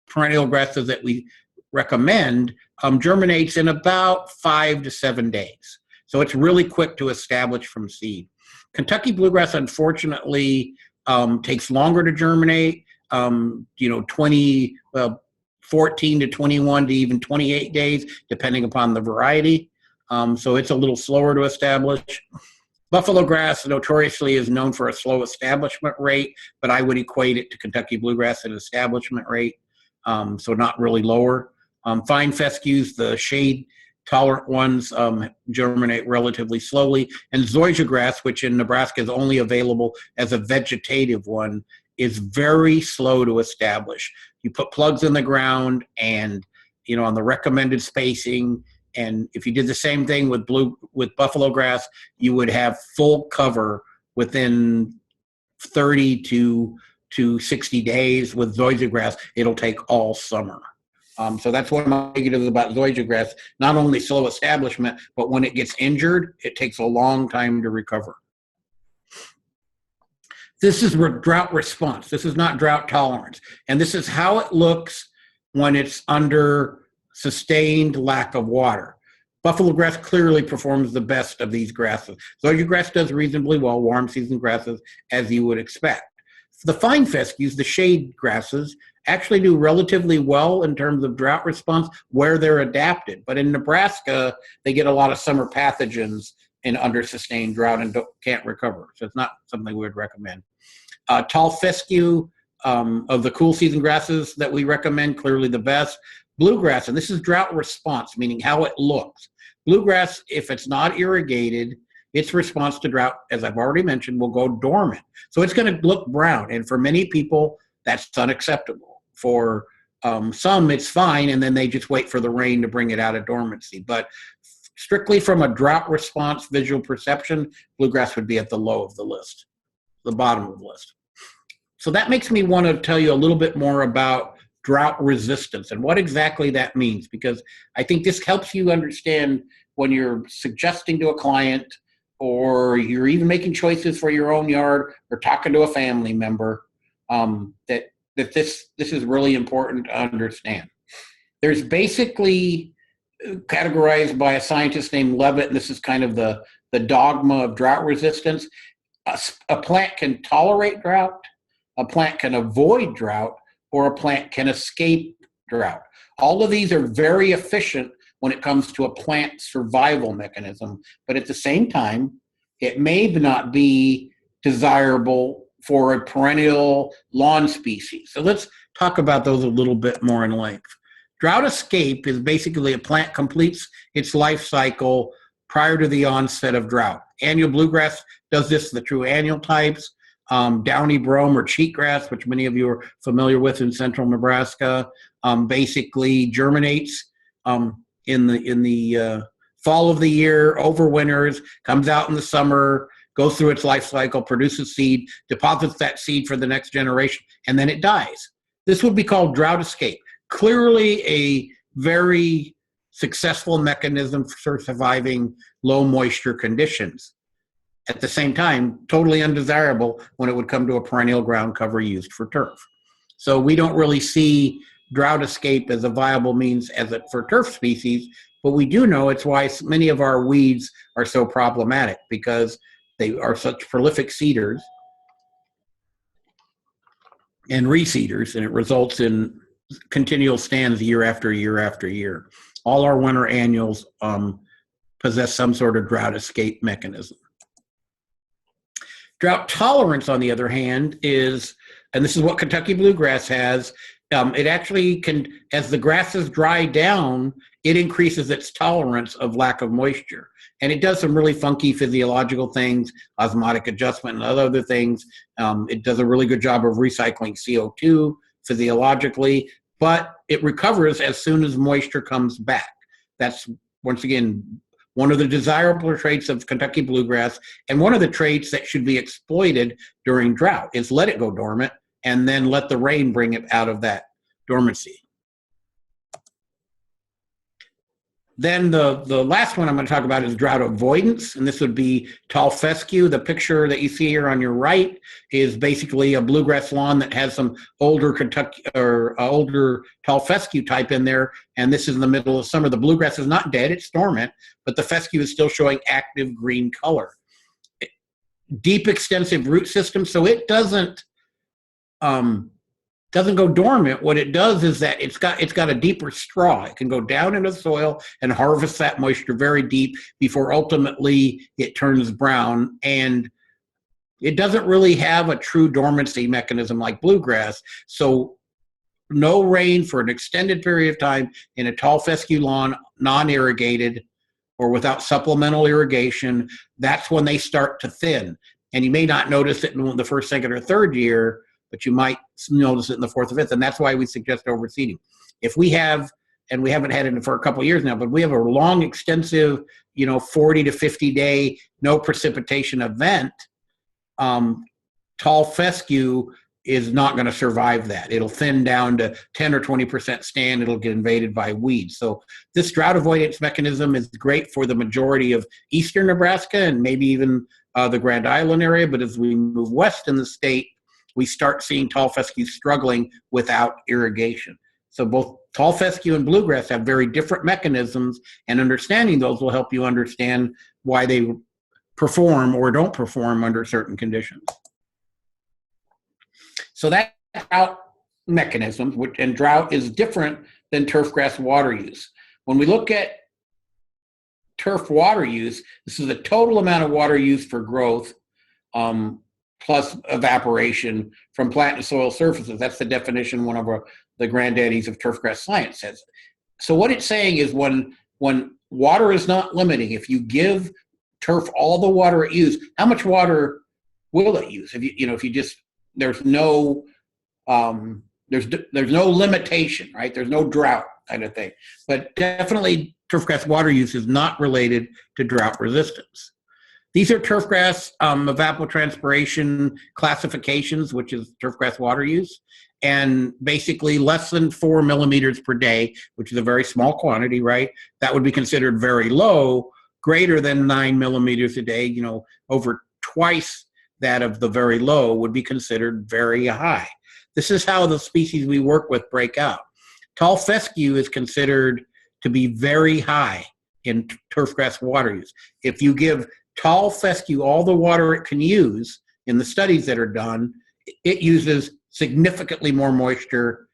A: perennial grasses that we recommend, germinates in about 5 to 7 days. So it's really quick to establish from seed. Kentucky bluegrass, unfortunately, takes longer to germinate, 14 to 21 to even 28 days, depending upon the variety. So it's a little slower to establish. Buffalo grass notoriously is known for a slow establishment rate, but I would equate it to Kentucky bluegrass at establishment rate, so not really lower. Fine fescues, the shade tolerant ones, germinate relatively slowly. And zoysia grass, which in Nebraska is only available as a vegetative one, is very slow to establish. You put plugs in the ground and, on the recommended spacing, and if you did the same thing with buffalo grass, you would have full cover within 30 to 60 days. With zoysia grass, it'll take all summer. So that's one of my negatives about zoysia grass. Not only slow establishment, but when it gets injured, it takes a long time to recover. This is drought response. This is not drought tolerance. And this is how it looks when it's under sustained lack of water. Buffalo grass clearly performs the best of these grasses. Zoysia grass does reasonably well, warm season grasses, as you would expect. The fine fescues, the shade grasses, actually do relatively well in terms of drought response where they're adapted. But in Nebraska, they get a lot of summer pathogens in under sustained drought and can't recover. So it's not something we would recommend. Tall fescue of the cool season grasses that we recommend, clearly the best. Bluegrass, and this is drought response, meaning how it looks. Bluegrass, if it's not irrigated, its response to drought, as I've already mentioned, will go dormant. So it's going to look brown. And for many people, that's unacceptable. For some, it's fine, and then they just wait for the rain to bring it out of dormancy. But strictly from a drought response visual perception, bluegrass would be at the low of the list, the bottom of the list. So that makes me want to tell you a little bit more about drought resistance and what exactly that means, because I think this helps you understand when you're suggesting to a client, or you're even making choices for your own yard, or talking to a family member, that this is really important to understand. There's basically categorized by a scientist named Levitt, and this is kind of the dogma of drought resistance. A plant can tolerate drought, a plant can avoid drought, or a plant can escape drought. All of these are very efficient when it comes to a plant survival mechanism, but at the same time, it may not be desirable for a perennial lawn species. So let's talk about those a little bit more in length. Drought escape is basically a plant completes its life cycle prior to the onset of drought. Annual bluegrass does this, the true annual types. Downy brome or cheatgrass, which many of you are familiar with in central Nebraska, basically germinates in the fall of the year, overwinters, comes out in the summer, goes through its life cycle, produces seed, deposits that seed for the next generation, and then it dies. This would be called drought escape. Clearly a very successful mechanism for surviving low moisture conditions. At the same time, totally undesirable when it would come to a perennial ground cover used for turf. So we don't really see drought escape as a viable means for turf species, but we do know it's why many of our weeds are so problematic, because they are such prolific seeders and reseeders, and it results in continual stands year after year after year. All our winter annuals possess some sort of drought escape mechanism. Drought tolerance, on the other hand, is, and this is what Kentucky bluegrass has, it actually can, as the grasses dry down, it increases its tolerance of lack of moisture. And it does some really funky physiological things, osmotic adjustment and other things. It does a really good job of recycling CO2 physiologically, but it recovers as soon as moisture comes back. That's, once again, one of the desirable traits of Kentucky bluegrass, and one of the traits that should be exploited during drought is let it go dormant and then let the rain bring it out of that dormancy. Then the last one I'm going to talk about is drought avoidance, and this would be tall fescue. The picture that you see here on your right is basically a bluegrass lawn that has some older Kentucky or older tall fescue type in there, and this is in the middle of summer. The bluegrass is not dead, it's dormant, but the fescue is still showing active green color. Deep, extensive root system, so it doesn't go dormant. What it does is that it's got a deeper straw. It can go down into the soil and harvest that moisture very deep before ultimately it turns brown. And it doesn't really have a true dormancy mechanism like bluegrass. So no rain for an extended period of time in a tall fescue lawn, non-irrigated or without supplemental irrigation, that's when they start to thin. And you may not notice it in the first, second, or third year, but you might notice it in the fourth or fifth, and that's why we suggest overseeding. If we have, and we haven't had it for a couple of years now, but we have a long, extensive, 40 to 50 day no precipitation event, tall fescue is not going to survive that. It'll thin down to 10 or 20% stand. It'll get invaded by weeds. So this drought avoidance mechanism is great for the majority of eastern Nebraska and maybe even the Grand Island area, but as we move west in the state, we start seeing tall fescue struggling without irrigation. So both tall fescue and bluegrass have very different mechanisms, and understanding those will help you understand why they perform or don't perform under certain conditions. So that's drought mechanisms, and drought is different than turfgrass water use. When we look at turf water use, this is the total amount of water used for growth, plus evaporation from plant and soil surfaces. That's the definition one of the granddaddies of turfgrass science says. So what it's saying is when water is not limiting, if you give turf all the water it uses, how much water will it use? If you just, there's no limitation, right? There's no drought kind of thing. But definitely turfgrass water use is not related to drought resistance. These are turfgrass evapotranspiration classifications, which is turfgrass water use, and basically less than 4 millimeters per day, which is a very small quantity, right? That would be considered very low. Greater than 9 millimeters a day, over twice that of the very low would be considered very high. This is how the species we work with break out. Tall fescue is considered to be very high in turfgrass water use. If you give tall fescue all the water it can use in the studies that are done, it uses significantly more moisture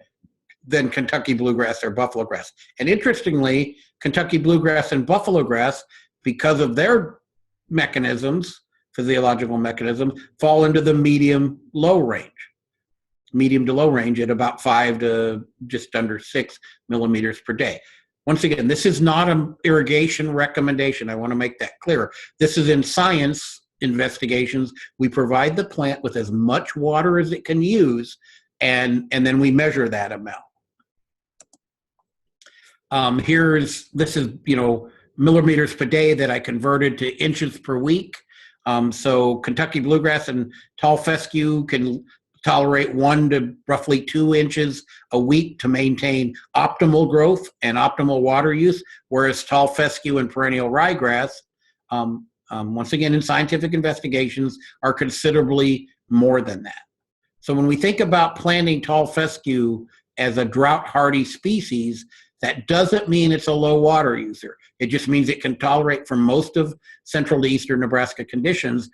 A: than Kentucky bluegrass or buffalo grass. And interestingly, Kentucky bluegrass and buffalo grass, because of their mechanisms, physiological mechanisms, fall into the medium to low range at about 5 to just under 6 millimeters per day. Once again, this is not an irrigation recommendation. I want to make that clear. This is in science investigations. We provide the plant with as much water as it can use, and then we measure that amount. This is millimeters per day that I converted to inches per week. So Kentucky bluegrass and tall fescue can tolerate 1 to roughly 2 inches a week to maintain optimal growth and optimal water use, whereas tall fescue and perennial ryegrass, once again in scientific investigations, are considerably more than that. So when we think about planting tall fescue as a drought hardy species, that doesn't mean it's a low water user. It just means it can tolerate, for most of central to eastern Nebraska conditions,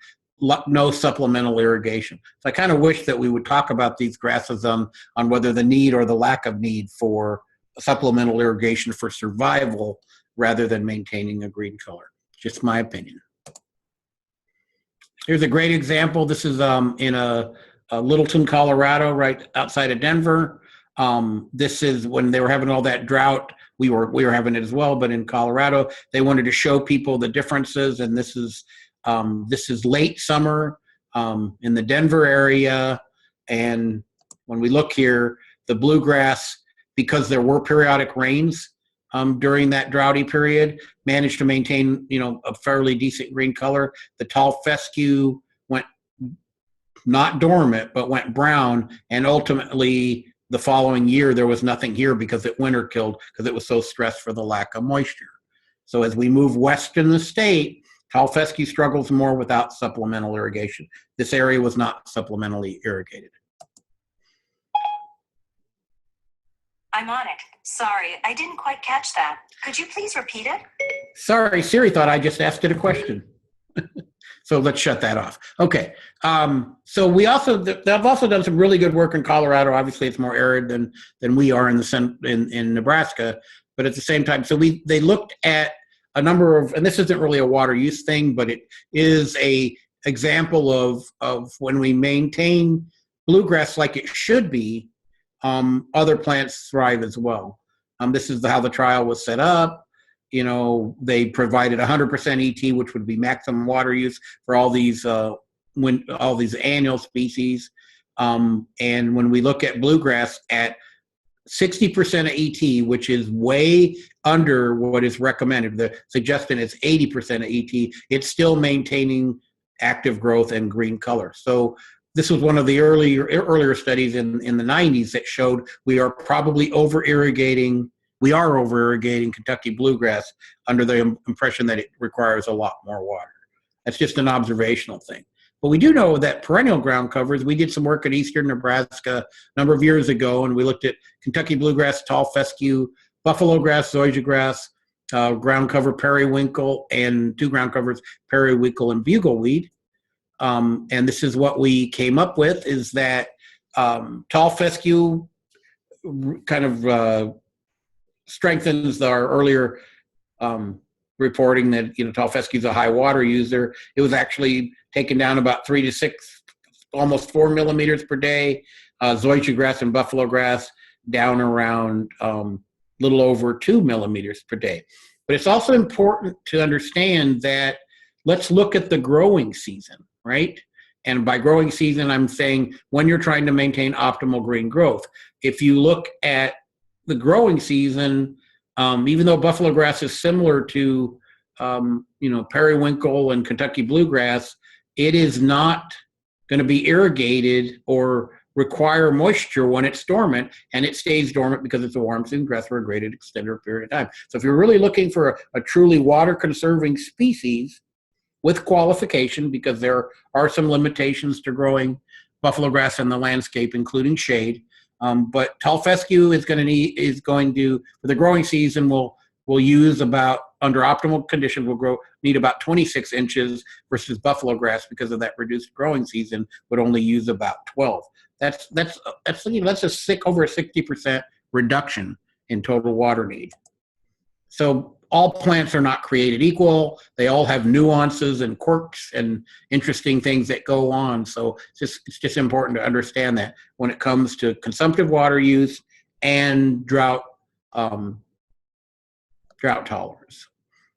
A: no supplemental irrigation. So I kind of wish that we would talk about these grasses on whether the need or the lack of need for supplemental irrigation for survival rather than maintaining a green color. Just my opinion. Here's a great example. This is in a Littleton, Colorado, right outside of Denver. This is when they were having all that drought. We were having it as well, but in Colorado, they wanted to show people the differences. And this is late summer in the Denver area. And when we look here, the bluegrass, because there were periodic rains during that droughty period, managed to maintain, a fairly decent green color. The tall fescue went not dormant, but went brown, and ultimately the following year there was nothing here because it winter killed because it was so stressed for the lack of moisture. So as we move west in the state, tall fescue struggles more without supplemental irrigation. This area was not supplementally irrigated.
B: I'm on it. Sorry, I didn't quite catch that. Could you please repeat it?
A: Sorry, Siri thought I just asked it a question. So let's shut that off. Okay. So they've also done some really good work in Colorado. Obviously, it's more arid than we are in Nebraska, but at the same time, so they looked at a number of, and this isn't really a water use thing, but it is a example of when we maintain bluegrass like it should be, other plants thrive as well. This is how the trial was set up. They provided 100% ET, which would be maximum water use for all these annual species. And when we look at bluegrass at 60% of ET, which is way under what is recommended, the suggestion is 80% of ET, it's still maintaining active growth and green color. So this was one of the earlier studies in the 90s that showed we are probably over-irrigating Kentucky bluegrass under the impression that it requires a lot more water. That's just an observational thing. But we do know that perennial ground covers, we did some work in eastern Nebraska a number of years ago, and we looked at Kentucky bluegrass, tall fescue, buffalo grass, zoysia grass, ground cover periwinkle, and 2 ground covers, periwinkle and bugleweed. And this is what we came up with, is that tall fescue kind of strengthens our earlier reporting that tall fescue is a high water user. It was actually taken down about 3 to 6, almost 4 millimeters per day. Zoysia grass and buffalo grass down around little over 2 millimeters per day. But it's also important to understand that let's look at the growing season, right? And by growing season, I'm saying when you're trying to maintain optimal green growth. If you look at the growing season, even though buffalo grass is similar to periwinkle and Kentucky bluegrass, it is not going to be irrigated or require moisture when it's dormant, and it stays dormant because it's a warm season grass for a great extended period of time. So if you're really looking for a truly water conserving species with qualification, because there are some limitations to growing buffalo grass in the landscape, including shade. But tall fescue is going to for the growing season will use about, under optimal conditions, need about 26 inches versus buffalo grass, because of that reduced growing season, would only use about 12. That's over a 60% reduction in total water need. So all plants are not created equal. They all have nuances and quirks and interesting things that go on. So it's just important to understand that when it comes to consumptive water use and drought tolerance.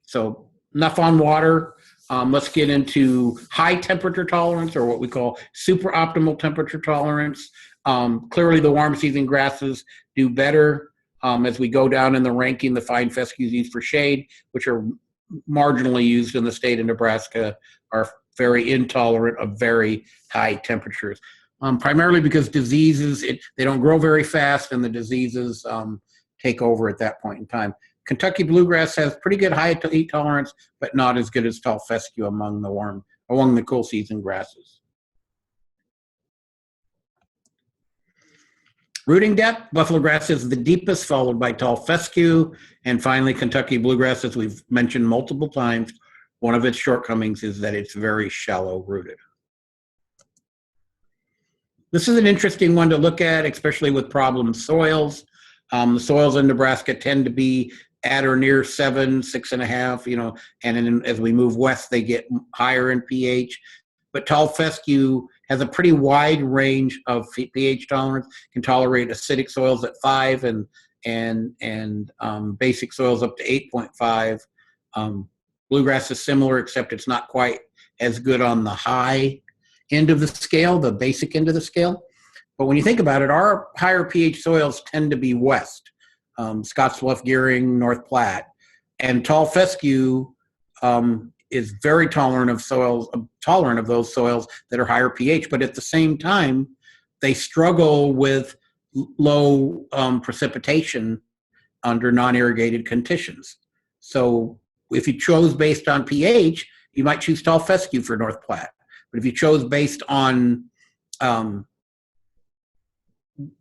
A: So enough on water. Let's get into high temperature tolerance, or what we call super optimal temperature tolerance. Clearly the warm season grasses do better. As we go down in the ranking, the fine fescues used for shade, which are marginally used in the state of Nebraska, are very intolerant of very high temperatures. Primarily because diseases, they don't grow very fast, and the diseases take over at that point in time. Kentucky bluegrass has pretty good high heat tolerance, but not as good as tall fescue among the cool season grasses. Rooting depth, buffalo grass is the deepest, followed by tall fescue, and finally Kentucky bluegrass, as we've mentioned multiple times. One of its shortcomings is that it's very shallow rooted. This is an interesting one to look at, especially with problem soils. The soils in Nebraska tend to be at or near 7, 6.5, and then as we move west, they get higher in pH. But tall fescue has a pretty wide range of pH tolerance, can tolerate acidic soils at 5 and basic soils up to 8.5. Bluegrass is similar, except it's not quite as good on the high end of the scale, the basic end of the scale. But when you think about it, our higher pH soils tend to be west, Scottsbluff, Gearing, North Platte, and tall fescue is very tolerant of those soils that are higher pH. But at the same time, they struggle with low precipitation under non-irrigated conditions. So if you chose based on pH, you might choose tall fescue for North Platte. But if you chose based on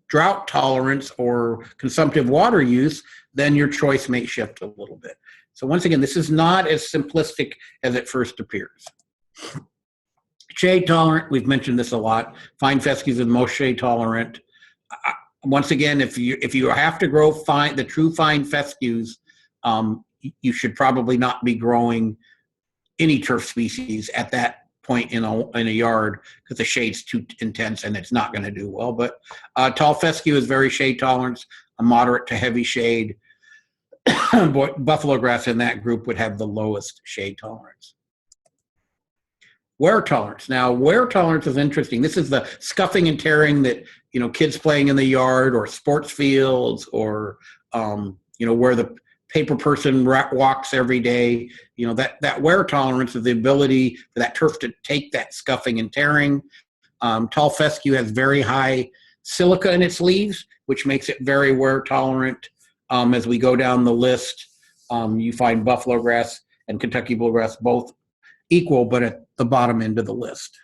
A: drought tolerance or consumptive water use, then your choice may shift a little bit. So once again, this is not as simplistic as it first appears. Shade tolerant, we've mentioned this a lot. Fine fescues are the most shade tolerant. Once again, if you have to grow the true fine fescues, you should probably not be growing any turf species at that point in a yard because the shade's too intense and it's not going to do well. But tall fescue is very shade tolerant, a moderate to heavy shade. Buffalo grass in that group would have the lowest shade tolerance. Wear tolerance. Now, wear tolerance is interesting. This is the scuffing and tearing that kids playing in the yard or sports fields or where the paper person walks every day. That wear tolerance is the ability for that turf to take that scuffing and tearing. Tall fescue has very high silica in its leaves, which makes it very wear tolerant. As we go down the list, you find buffalo grass and Kentucky bluegrass both equal, but at the bottom end of the list.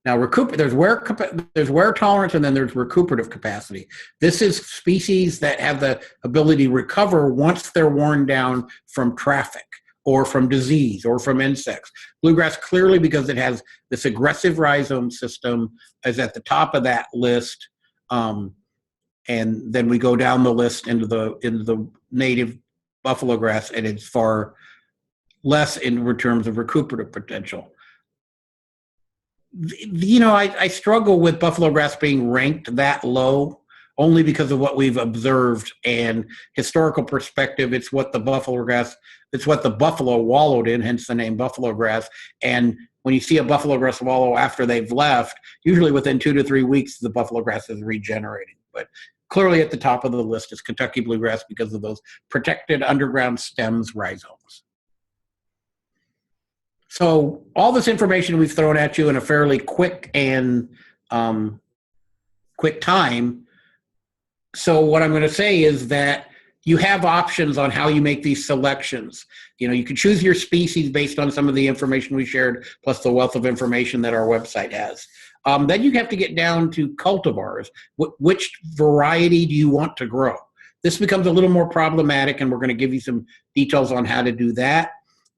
A: Now, there's wear tolerance, and then there's recuperative capacity. This is species that have the ability to recover once they're worn down from traffic or from disease or from insects. Bluegrass, clearly, because it has this aggressive rhizome system, is at the top of that list. And then we go down the list into the native buffalo grass, and it's far less in terms of recuperative potential. I struggle with buffalo grass being ranked that low only because of what we've observed and historical perspective. It's what the buffalo wallowed in, hence the name buffalo grass. And when you see a buffalo grass wallow after they've left, usually within 2 to 3 weeks, the buffalo grass is regenerating. But clearly at the top of the list is Kentucky bluegrass because of those protected underground stems, rhizomes. So all this information we've thrown at you in a fairly quick and quick time. So what I'm going to say is that you have options on how you make these selections. You can choose your species based on some of the information we shared, plus the wealth of information that our website has. Then you have to get down to cultivars. Which variety do you want to grow? This becomes a little more problematic, and we're going to give you some details on how to do that.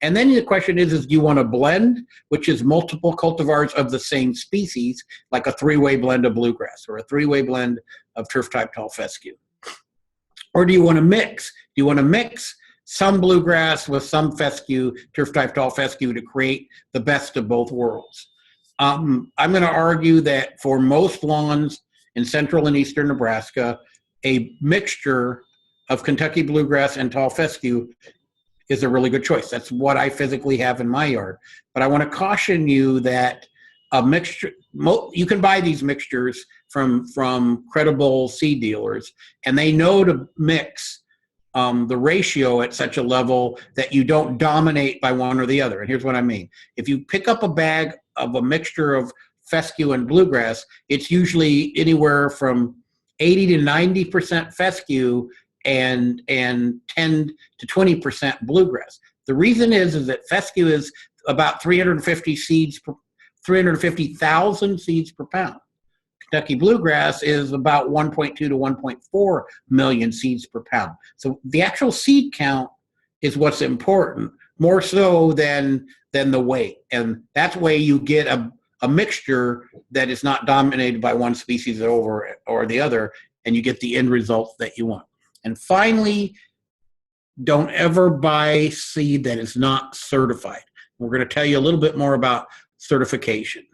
A: And then the question is do you want to blend, which is multiple cultivars of the same species, like a 3-way blend of bluegrass or a 3-way blend of turf-type tall fescue? Or do you want to mix? Do you want to mix some bluegrass with some fescue, turf-type tall fescue, to create the best of both worlds? I'm going to argue that for most lawns in central and eastern Nebraska, a mixture of Kentucky bluegrass and tall fescue is a really good choice. That's what I physically have in my yard. But I want to caution you that a mixture, you can buy these mixtures from credible seed dealers, and they know to mix the ratio at such a level that you don't dominate by one or the other. And here's what I mean. If you pick up a bag of a mixture of fescue and bluegrass, it's usually anywhere from 80 to 90% fescue and 10 to 20% bluegrass. The reason is that fescue is about 350,000 seeds per pound. Kentucky bluegrass is about 1.2 to 1.4 million seeds per pound. So the actual seed count is what's important, more so than the weight. And that's way you get a mixture that is not dominated by one species over or the other, and you get the end results that you want. And finally, don't ever buy seed that is not certified. We're going to tell you a little bit more about certification.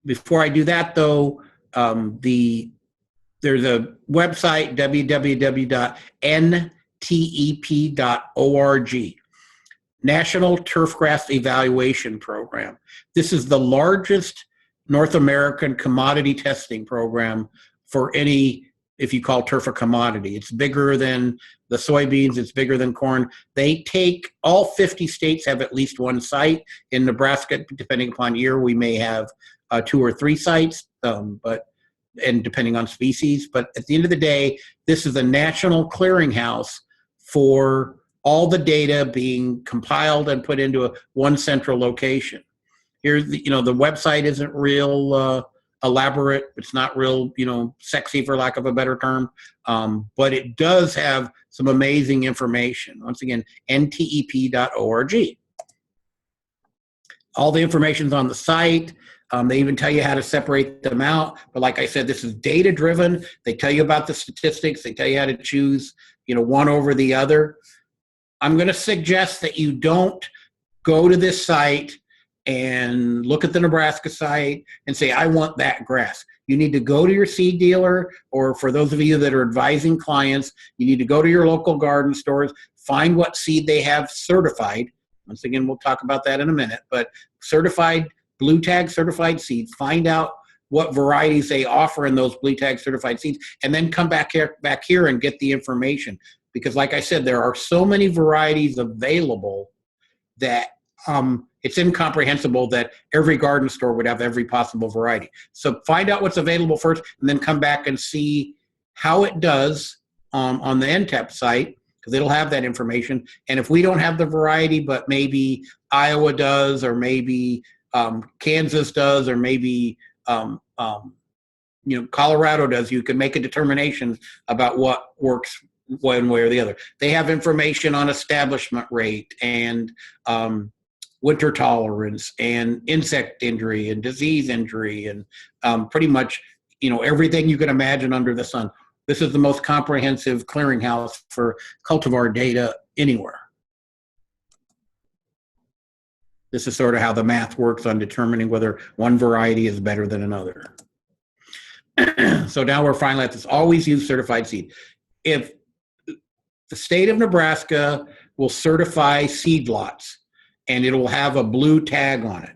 A: Before I do that, though, there's a website, www.NTEP.org, National Turfgrass Evaluation Program. This is the largest North American commodity testing program for any, if you call turf a commodity. It's bigger than the soybeans, it's bigger than corn. They take, all 50 states have at least one site. In Nebraska, depending upon year, we may have 2 or 3 sites, and depending on species. But at the end of the day, this is a national clearinghouse for all the data being compiled and put into one central location. Here's the website isn't real elaborate. It's not real, sexy, for lack of a better term. But it does have some amazing information. Once again, ntep.org. All the information's on the site. They even tell you how to separate them out. But like I said, this is data-driven. They tell you about the statistics. They tell you how to choose, one over the other. I'm going to suggest that you don't go to this site and look at the Nebraska site and say, I want that grass. You need to go to your seed dealer, or for those of you that are advising clients, you need to go to your local garden stores, find what seed they have certified. Once again, we'll talk about that in a minute, but certified, blue tag certified seeds, find out what varieties they offer in those blue tag certified seeds, and then come back here and get the information. Because like I said, there are so many varieties available that it's incomprehensible that every garden store would have every possible variety. So find out what's available first, and then come back and see how it does on the NTEP site, because it'll have that information. And if we don't have the variety, but maybe Iowa does, or maybe Kansas does, or maybe Colorado does, you can make a determination about what works one way or the other. They have information on establishment rate and winter tolerance and insect injury and disease injury and pretty much everything you can imagine under the sun. This is the most comprehensive clearinghouse for cultivar data anywhere. This is sort of how the math works on determining whether one variety is better than another. So now we're finally at this. Always use certified seed. If the state of Nebraska will certify seed lots, and it'll have a blue tag on it.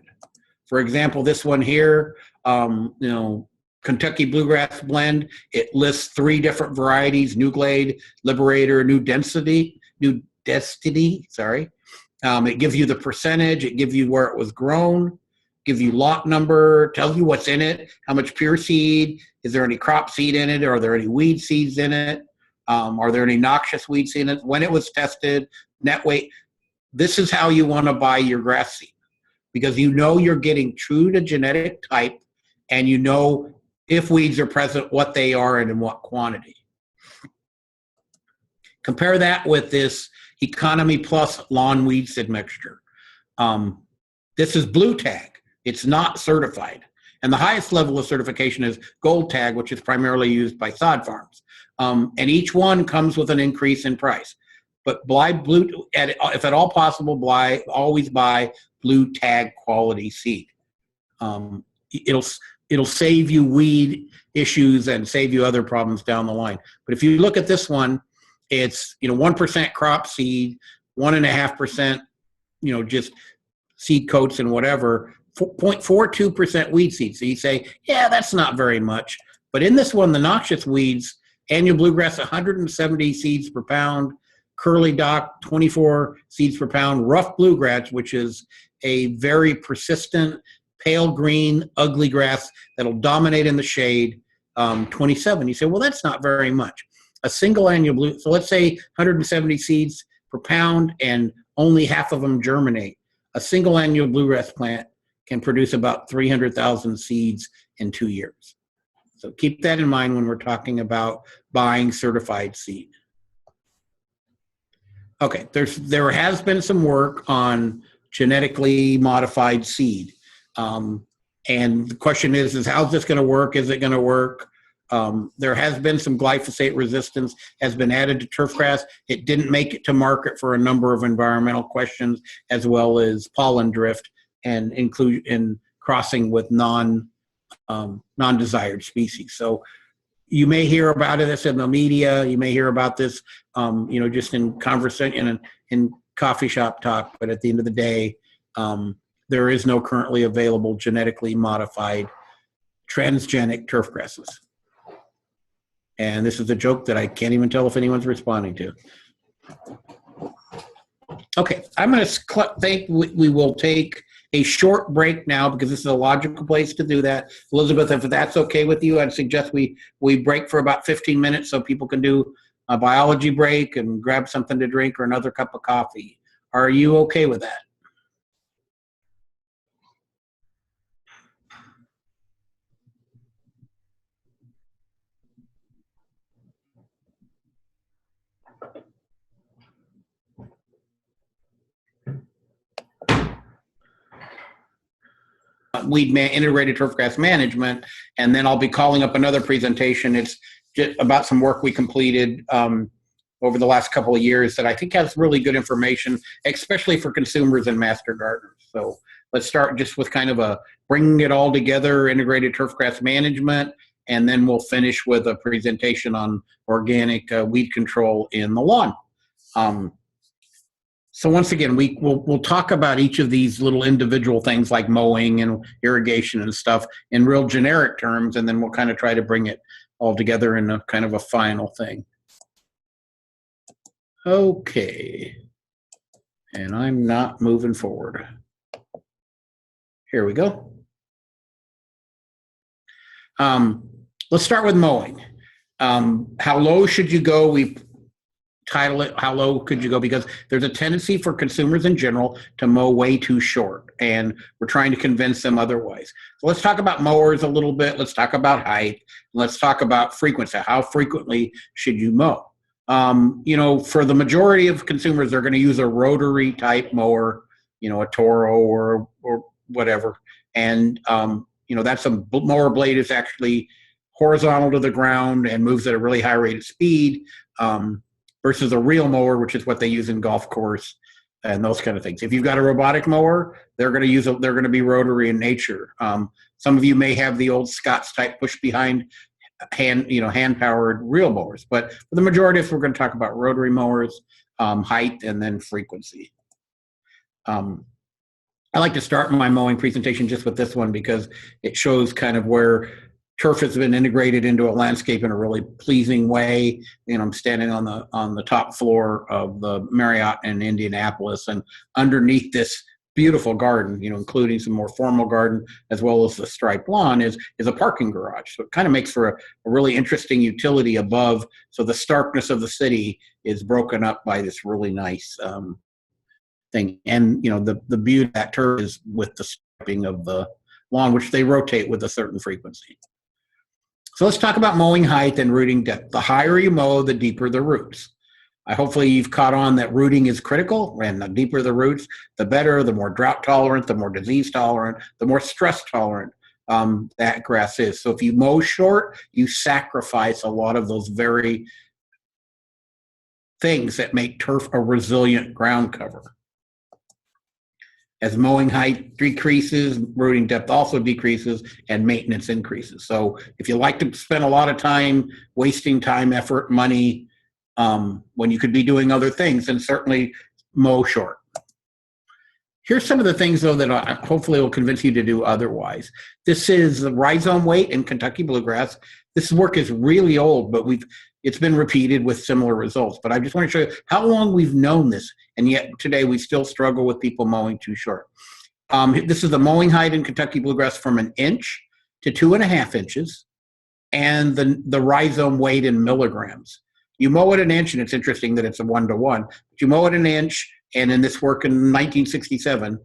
A: For example, this one here, Kentucky Bluegrass Blend, it lists 3 different varieties: New Glade, Liberator, New Destiny, sorry. It gives you the percentage, it gives you where it was grown, gives you lot number, tells you what's in it, how much pure seed, is there any crop seed in it, are there any weed seeds in it, are there any noxious weed seed in it, when it was tested, net weight. This is how you want to buy your grass seed, because you're getting true to genetic type, and if weeds are present, what they are and in what quantity. Compare that with this Economy Plus lawn weed seed mixture. This is blue tag. It's not certified. And the highest level of certification is gold tag, which is primarily used by sod farms. And each one comes with an increase in price. But if at all possible, always buy blue tag quality seed. It'll save you weed issues and save you other problems down the line. But if you look at this one, it's 1% crop seed, 1.5%, just seed coats and whatever, 0.42% weed seed. So you say, yeah, that's not very much. But in this one, the noxious weeds, annual bluegrass, 170 seeds per pound, curly dock, 24 seeds per pound, rough bluegrass, which is a very persistent, pale green, ugly grass that'll dominate in the shade, 27. You say, well, that's not very much. A single annual blue, so let's say 170 seeds per pound and only half of them germinate. A single annual bluegrass plant can produce about 300,000 seeds in 2 years. So keep that in mind when we're talking about buying certified seed. Okay, there has been some work on genetically modified seed. And the question is how's this going to work? Is it going to work? There has been some glyphosate resistance has been added to turfgrass. It didn't make it to market for a number of environmental questions, as well as pollen drift and include in crossing with non-desired species. So you may hear about this in the media. You may hear about this, just in conversation in coffee shop talk. But at the end of the day, there is no currently available genetically modified transgenic turf grasses. And this is a joke that I can't even tell if anyone's responding to. Okay, I'm going to think we will take a short break now because this is a logical place to do that. Elizabeth, if that's okay with you, I'd suggest we break for about 15 minutes so people can do a biology break and grab something to drink or another cup of coffee. Are you okay with that? Integrated turfgrass management, and then I'll be calling up another presentation. It's just about some work we completed over the last couple of years that I think has really good information, especially for consumers and master gardeners. So let's start just with kind of bringing it all together, integrated turfgrass management, and then we'll finish with a presentation on organic weed control in the lawn. So once again, we'll talk about each of these little individual things like mowing and irrigation and stuff in real generic terms, and then we'll kind of try to bring it all together in a kind of a final thing. Okay. And I'm not moving forward. Here we go. Let's start with mowing. How low should you go? We title it, how low could you go? Because there's a tendency for consumers in general to mow way too short, and we're trying to convince them otherwise. So let's talk about mowers a little bit. Let's talk about height. Let's talk about frequency. How frequently should you mow? For the majority of consumers, they're going to use a rotary type mower, a Toro or whatever. And, that's a mower blade is actually horizontal to the ground and moves at a really high rate of speed. Versus a real mower, which is what they use in golf course and those kind of things. If you've got a robotic mower, they're going to be rotary in nature. Some of you may have the old Scott's type push behind hand powered real mowers, but for the majority of us, we're going to talk about rotary mowers, height, and then frequency. I like to start my mowing presentation just with this one because it shows kind of where turf has been integrated into a landscape in a really pleasing way. I'm standing on the top floor of the Marriott in Indianapolis, and underneath this beautiful garden, including some more formal garden as well as the striped lawn, is a parking garage. So it kind of makes for a really interesting utility above. So the starkness of the city is broken up by this really nice thing. And the beauty of that turf is with the striping of the lawn, which they rotate with a certain frequency. So let's talk about mowing height and rooting depth. The higher you mow, the deeper the roots. Hopefully you've caught on that rooting is critical, and the deeper the roots, the better, the more drought tolerant, the more disease tolerant, the more stress tolerant that grass is. So if you mow short, you sacrifice a lot of those very things that make turf a resilient ground cover. As mowing height decreases, rooting depth also decreases, and maintenance increases. So if you like to spend a lot of time wasting time, effort, money, when you could be doing other things, then certainly mow short. Here's some of the things, though, that hopefully will convince you to do otherwise. This is the rhizome weight in Kentucky bluegrass. This work is really old, but it's been repeated with similar results. But I just want to show you how long we've known this, and yet today we still struggle with people mowing too short. This is the mowing height in Kentucky bluegrass from 1 inch to 2.5 inches, and the rhizome weight in milligrams. You mow it 1 inch, and it's interesting that it's a 1-to-1. But you mow it 1 inch, and in this work in 1967,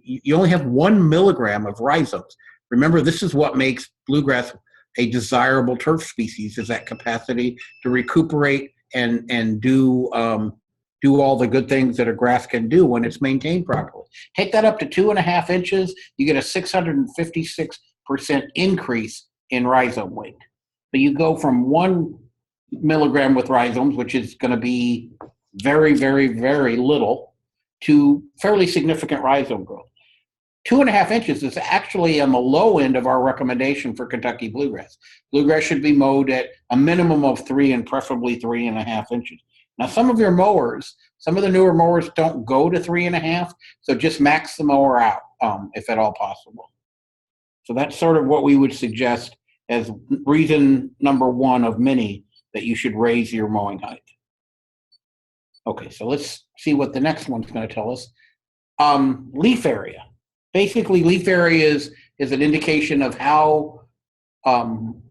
A: you only have 1 milligram of rhizomes. Remember, this is what makes bluegrass a desirable turf species, is that capacity to recuperate and do all the good things that a grass can do when it's maintained properly. Take that up to 2.5 inches, you get a 656% increase in rhizome weight. So you go from 1 milligram with rhizomes, which is going to be very, very, very little, to fairly significant rhizome growth. 2.5 inches is actually on the low end of our recommendation for Kentucky bluegrass. Bluegrass should be mowed at a minimum of 3 and preferably 3.5 inches. Now, some of your mowers, some of the newer mowers don't go to 3.5, so just max the mower out if at all possible. So that's sort of what we would suggest as reason number 1 of many that you should raise your mowing height. Okay, so let's see what the next one's going to tell us. Leaf area. Basically, leaf area is an indication of how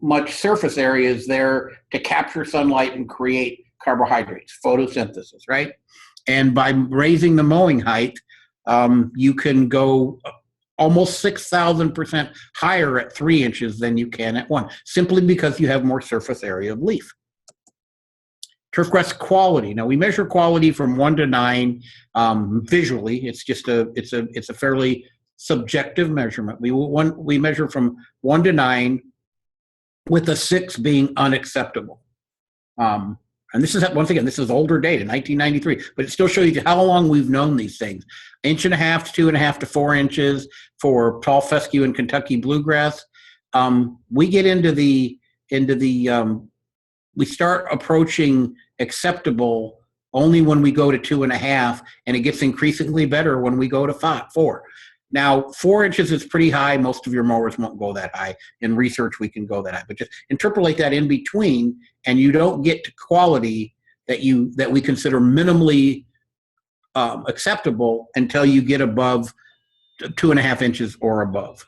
A: much surface area is there to capture sunlight and create carbohydrates, photosynthesis, right? And by raising the mowing height, you can go almost 6,000% higher at 3 inches than you can at 1, simply because you have more surface area of leaf. Turfgrass quality. Now, we measure quality from 1 to 9 visually. It's just it's a fairly subjective measurement. We measure from 1 to 9, with a 6 being unacceptable. And this is, once again, this is older data, 1993, but it still shows you how long we've known these things. 1.5 to 2.5 to 4 inches for tall fescue and Kentucky bluegrass. We get we start approaching acceptable only when we go to 2.5, and it gets increasingly better when we go to 4. Now, 4 inches is pretty high. Most of your mowers won't go that high. In research, we can go that high, but just interpolate that in between, and you don't get to quality that we consider minimally acceptable until you get above 2.5 inches or above.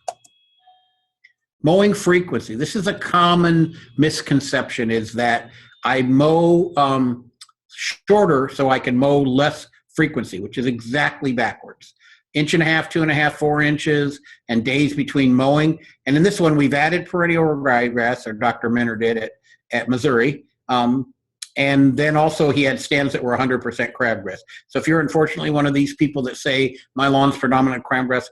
A: Mowing frequency. This is a common misconception, is that I mow shorter so I can mow less frequency, which is exactly backwards. 1.5, 2.5, 4 inches, and days between mowing. And in this one, we've added perennial ryegrass, or Dr. Minner did at Missouri. And then also he had stands that were 100% crabgrass. So if you're unfortunately one of these people that say, my lawn's predominant crabgrass,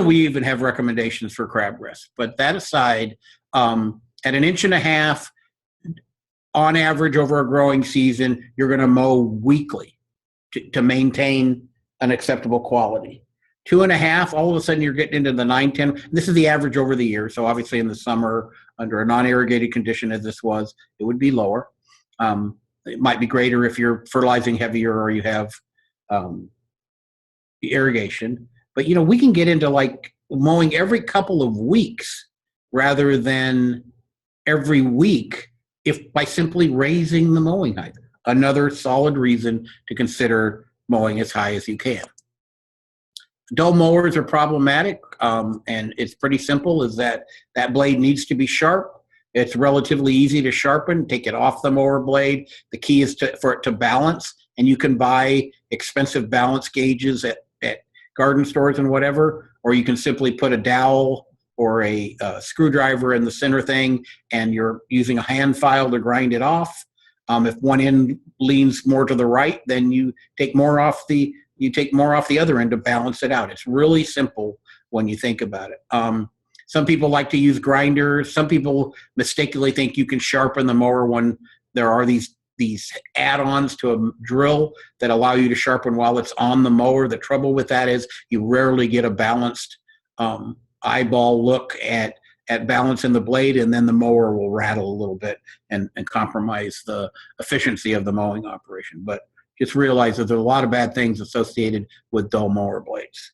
A: we even have recommendations for crabgrass. But that aside, at 1.5 inches, on average over a growing season, you're going to mow weekly to maintain an acceptable quality. 2.5, all of a sudden you're getting into the 9, 10. This is the average over the year. So obviously in the summer, under a non-irrigated condition as this was, it would be lower. It might be greater if you're fertilizing heavier or you have irrigation. But, we can get into like mowing every couple of weeks rather than every week by simply raising the mowing height. Another solid reason to consider mowing as high as you can. Dull mowers are problematic, and it's pretty simple, is that blade needs to be sharp. It's relatively easy to sharpen, take it off the mower blade. The key is for it to balance, and you can buy expensive balance gauges at garden stores and whatever, or you can simply put a dowel or a screwdriver in the center thing, and you're using a hand file to grind it off. If one end leans more to the right, then you take more off the other end to balance it out. It's really simple when you think about it. Some people like to use grinders. Some people mistakenly think you can sharpen the mower when there are these add-ons to a drill that allow you to sharpen while it's on the mower. The trouble with that is you rarely get a balanced eyeball look at balance in the blade, and then the mower will rattle a little bit and compromise the efficiency of the mowing operation. But just realize that there's a lot of bad things associated with dull mower blades.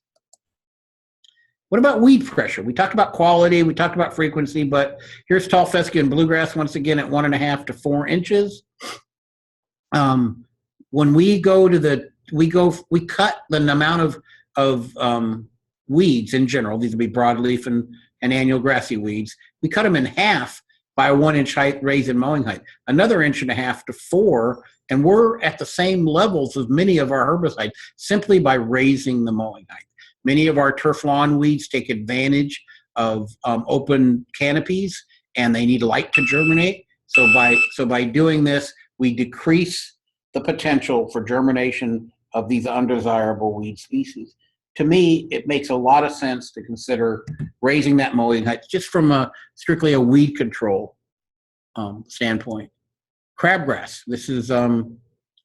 A: What about weed pressure? We talked about quality, we talked about frequency, but here's tall fescue and bluegrass once again at 1.5 to 4 inches. When we cut the amount of weeds in general. These would be broadleaf and annual grassy weeds. We cut them in half by a 1 inch height raise in mowing height, another 1.5 to 4, and we're at the same levels of many of our herbicides simply by raising the mowing height. Many of our turf lawn weeds take advantage of open canopies, and they need light to germinate. So by doing this, we decrease the potential for germination of these undesirable weed species. To me, it makes a lot of sense to consider raising that mowing height just from strictly a weed control standpoint. Crabgrass. This is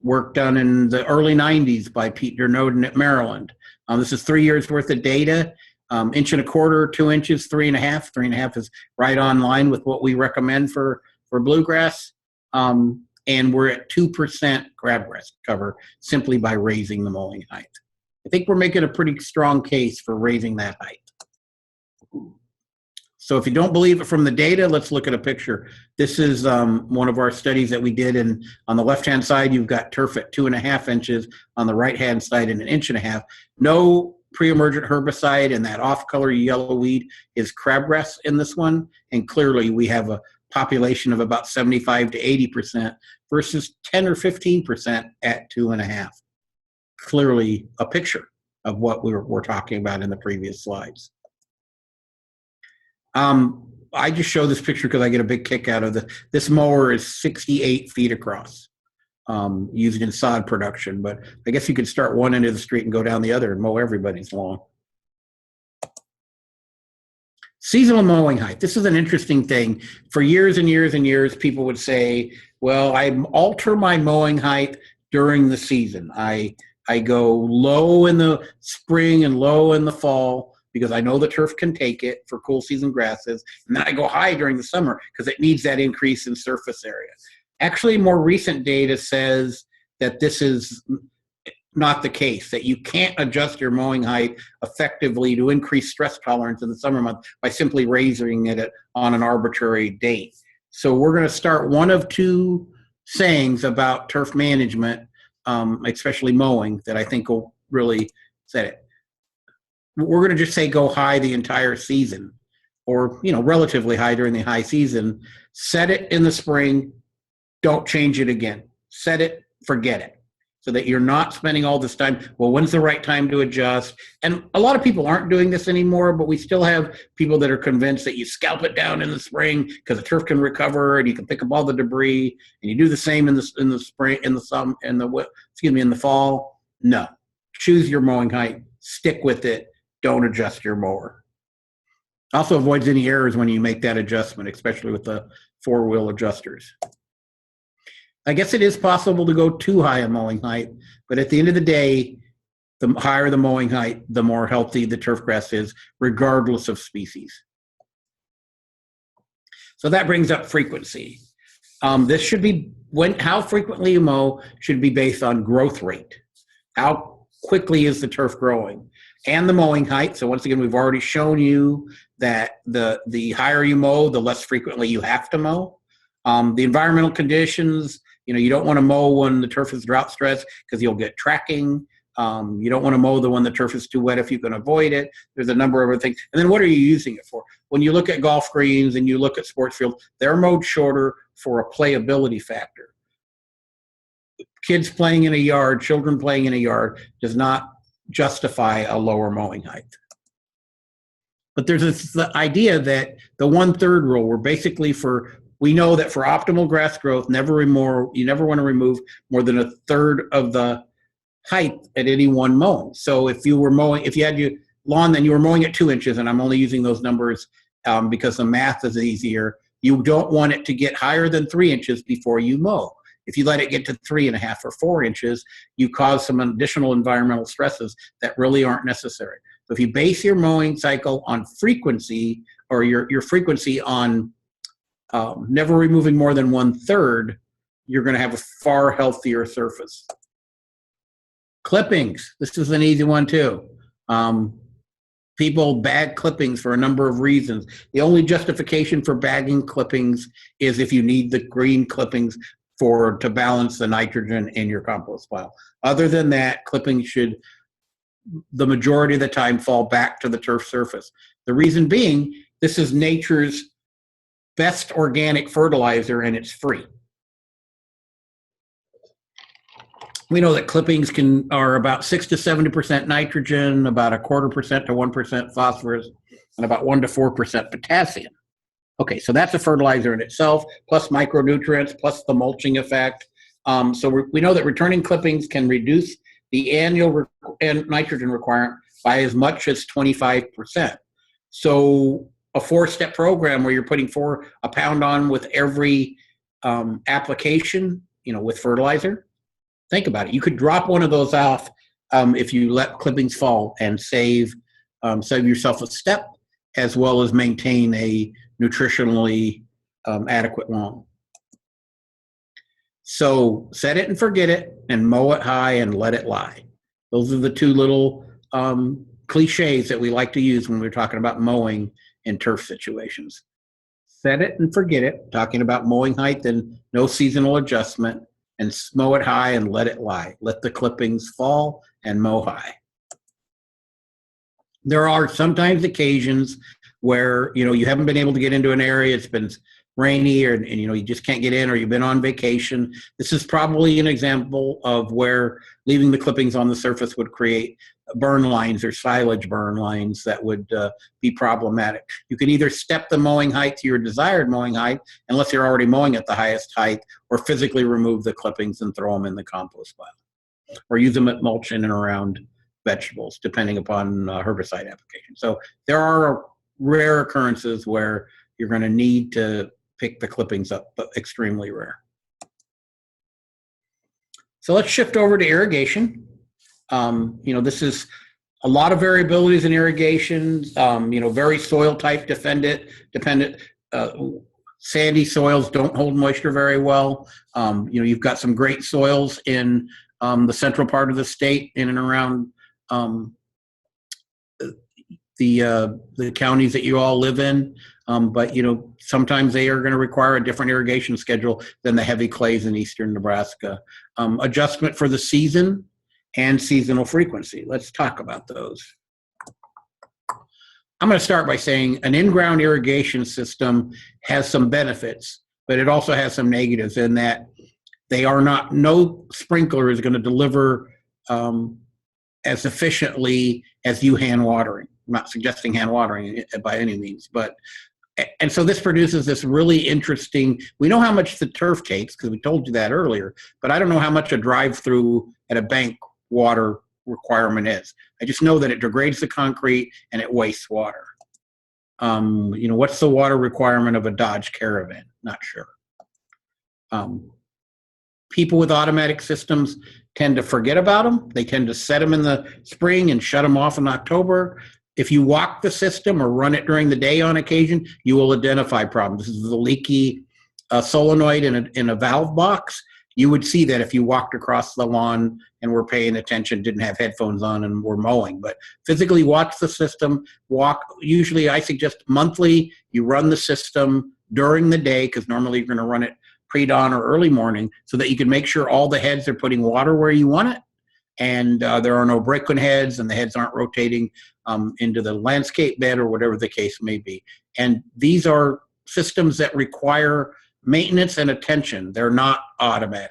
A: work done in the early 90s by Peter Noden at Maryland. This is 3 years worth of data. 1.25 inches, 2 inches, 3.5. 3.5 is right on line with what we recommend for bluegrass. And we're at 2% crabgrass cover simply by raising the mowing height. I think we're making a pretty strong case for raising that height. So if you don't believe it from the data, let's look at a picture. This is one of our studies that we did, and on the left-hand side, you've got turf at 2.5 inches. On the right-hand side, at 1.5 inches. No pre-emergent herbicide, and that off-color yellow weed is crabgrass in this one. And clearly, we have a population of about 75 to 80% versus 10 or 15% at 2.5. Clearly, a picture of what we're talking about in the previous slides. I just show this picture because I get a big kick out of this mower is 68 feet across, used in sod production. But I guess you could start one end of the street and go down the other and mow everybody's lawn. Seasonal mowing height. This is an interesting thing. For years and years and years, people would say, well, I alter my mowing height during the season. I go low in the spring and low in the fall because I know the turf can take it for cool season grasses. And then I go high during the summer because it needs that increase in surface area. Actually, more recent data says that this is not the case, that you can't adjust your mowing height effectively to increase stress tolerance in the summer month by simply raising it on an arbitrary date. So we're going to start one of two sayings about turf management, especially mowing, that I think will really set it. We're going to just say go high the entire season, or relatively high during the high season. Set it in the spring, don't change it again. Set it, forget it, so that you're not spending all this time, well, when's the right time to adjust? And a lot of people aren't doing this anymore, but we still have people that are convinced that you scalp it down in the spring because the turf can recover and you can pick up all the debris, and you do the same in the spring, in the fall. No, choose your mowing height, stick with it, don't adjust your mower. Also avoids any errors when you make that adjustment, especially with the 4-wheel adjusters. I guess it is possible to go too high a mowing height, but at the end of the day, the higher the mowing height, the more healthy the turf grass is, regardless of species. So that brings up frequency. This should be, how frequently you mow should be based on growth rate. How quickly is the turf growing? And the mowing height. So once again, we've already shown you that the higher you mow, the less frequently you have to mow. The environmental conditions, you don't want to mow when the turf is drought stressed because you'll get tracking. You don't want to mow when the turf is too wet if you can avoid it. There's a number of other things. And then what are you using it for? When you look at golf greens and you look at sports fields, they're mowed shorter for a playability factor. Kids playing in a yard, children playing in a yard does not justify a lower mowing height. But there's the idea that the 1/3 rule, where basically we know that for optimal grass growth, you never want to remove more than 1/3 of the height at any one mow. So if you had your lawn, then you were mowing at 2 inches, and I'm only using those numbers because the math is easier. You don't want it to get higher than 3 inches before you mow. If you let it get to 3.5 or 4 inches, you cause some additional environmental stresses that really aren't necessary. So if you base your mowing cycle on frequency, or your frequency on never removing more than 1/3, you're going to have a far healthier surface. Clippings. This is an easy one too. People bag clippings for a number of reasons. The only justification for bagging clippings is if you need the green clippings to balance the nitrogen in your compost pile. Other than that, clippings should, the majority of the time, fall back to the turf surface. The reason being, this is nature's best organic fertilizer, and it's free. We know that clippings are about 6 to 70% nitrogen, about 1/4% to 1% phosphorus, and about 1 to 4% potassium. Okay, so that's a fertilizer in itself, plus micronutrients, plus the mulching effect. So we know that returning clippings can reduce the annual nitrogen requirement by as much as 25%. So a 4-step program where you're putting a pound on with every application, with fertilizer. Think about it. You could drop one of those off if you let clippings fall and save yourself a step, as well as maintain a nutritionally adequate lawn. So set it and forget it, and mow it high and let it lie. Those are the two little cliches that we like to use when we're talking about mowing in turf situations. Set it and forget it, talking about mowing height and no seasonal adjustment, and mow it high and let it lie. Let the clippings fall and mow high. There are sometimes occasions where you haven't been able to get into an area, it's been rainy, and you just can't get in, or you've been on vacation. This is probably an example of where leaving the clippings on the surface would create burn lines or silage burn lines that would be problematic. You can either step the mowing height to your desired mowing height, unless you're already mowing at the highest height, or physically remove the clippings and throw them in the compost pile, or use them at mulch in and around vegetables, depending upon herbicide application. So there are rare occurrences where you're going to need to pick the clippings up, but extremely rare. So let's shift over to irrigation. This is a lot of variabilities in irrigation, very soil type dependent. Sandy soils don't hold moisture very well. You've got some great soils in the central part of the state, in and around the counties that you all live in. But sometimes they are going to require a different irrigation schedule than the heavy clays in eastern Nebraska. Adjustment for the season and seasonal frequency. Let's talk about those. I'm going to start by saying an in-ground irrigation system has some benefits, but it also has some negatives in that no sprinkler is going to deliver as efficiently as you hand watering. I'm not suggesting hand watering by any means, and so this produces this really interesting, we know how much the turf takes because we told you that earlier, but I don't know how much a drive-through at a bank water requirement is. I just know that it degrades the concrete and it wastes water. What's the water requirement of a Dodge Caravan? Not sure. People with automatic systems tend to forget about them. They tend to set them in the spring and shut them off in October. If you walk the system or run it during the day on occasion, you will identify problems. This is the leaky solenoid in a valve box. You would see that if you walked across the lawn and were paying attention, didn't have headphones on, and were mowing. But physically watch the system. Usually I suggest monthly, you run the system during the day, because normally you're going to run it pre-dawn or early morning, so that you can make sure all the heads are putting water where you want it, and there are no break-in heads, and the heads aren't rotating into the landscape bed or whatever the case may be. And these are systems that require maintenance and attention. They're not automatic.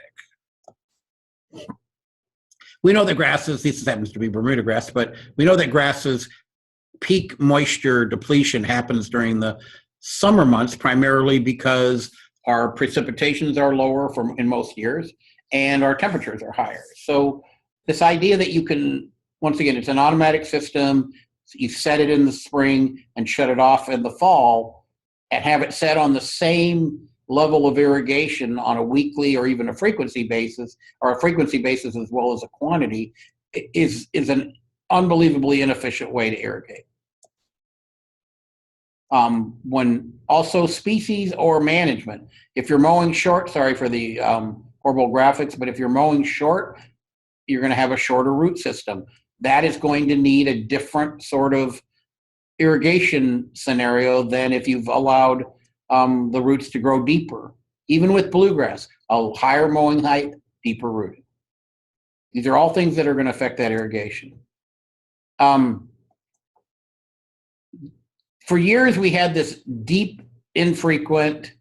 A: We know that grasses, this happens to be Bermuda grass, but we know that grasses peak moisture depletion happens during the summer months, primarily because our precipitations are lower in most years and our temperatures are higher. So this idea that you can, once again, it's an automatic system, you set it in the spring and shut it off in the fall and have it set on the same level of irrigation on a weekly or even a frequency basis, or a frequency basis as well as a quantity, is an unbelievably inefficient way to irrigate. When also species or management, if you're mowing short, sorry for the horrible graphics, but if you're mowing short, you're going to have a shorter root system. That is going to need a different sort of irrigation scenario than if you've allowed the roots to grow deeper. Even with bluegrass, a higher mowing height, deeper rooting. These are all things that are going to affect that irrigation. For years, we had this deep, infrequent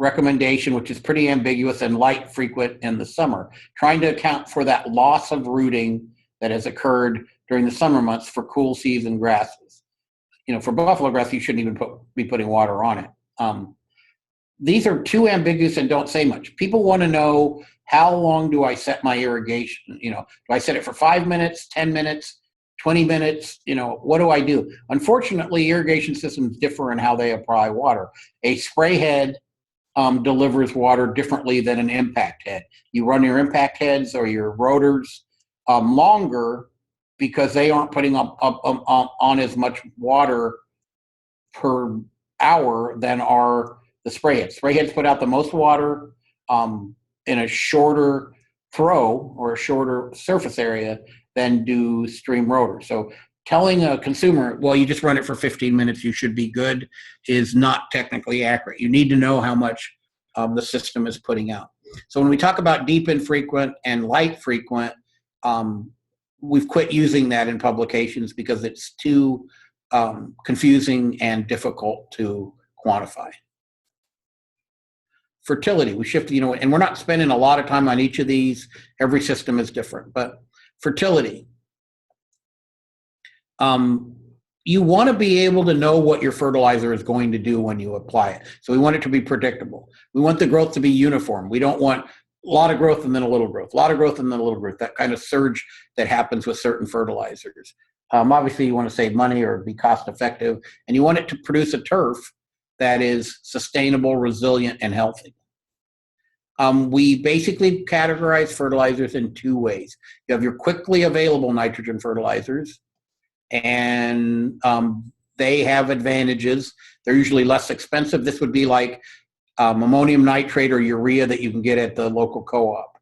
A: recommendation, which is pretty ambiguous, and light frequent in the summer, trying to account for that loss of rooting that has occurred during the summer months for cool season grasses. For buffalo grass, you shouldn't even be putting water on it. These are too ambiguous and don't say much. People want to know, how long do I set my irrigation? Do I set it for 5 minutes, 10 minutes, 20 minutes? What do I do? Unfortunately, irrigation systems differ in how they apply water. A spray head delivers water differently than an impact head. You run your impact heads or your rotors longer because they aren't putting on as much water per hour than are the spray heads. Spray heads put out the most water in a shorter throw or a shorter surface area than do stream rotors. So telling a consumer, well, you just run it for 15 minutes, you should be good, is not technically accurate. You need to know how much the system is putting out. So when we talk about deep infrequent and light frequent, we've quit using that in publications because it's too confusing and difficult to quantify. Fertility, we shift, and we're not spending a lot of time on each of these. Every system is different, but fertility. You want to be able to know what your fertilizer is going to do when you apply it. So we want it to be predictable. We want the growth to be uniform. We don't want a lot of growth and then a little growth, a lot of growth and then a little growth, that kind of surge that happens with certain fertilizers. Obviously, you want to save money or be cost effective, and you want it to produce a turf that is sustainable, resilient, and healthy. We basically categorize fertilizers in two ways. You have your quickly available nitrogen fertilizers, and they have advantages. They're usually less expensive. This would be like ammonium nitrate or urea that you can get at the local co-op.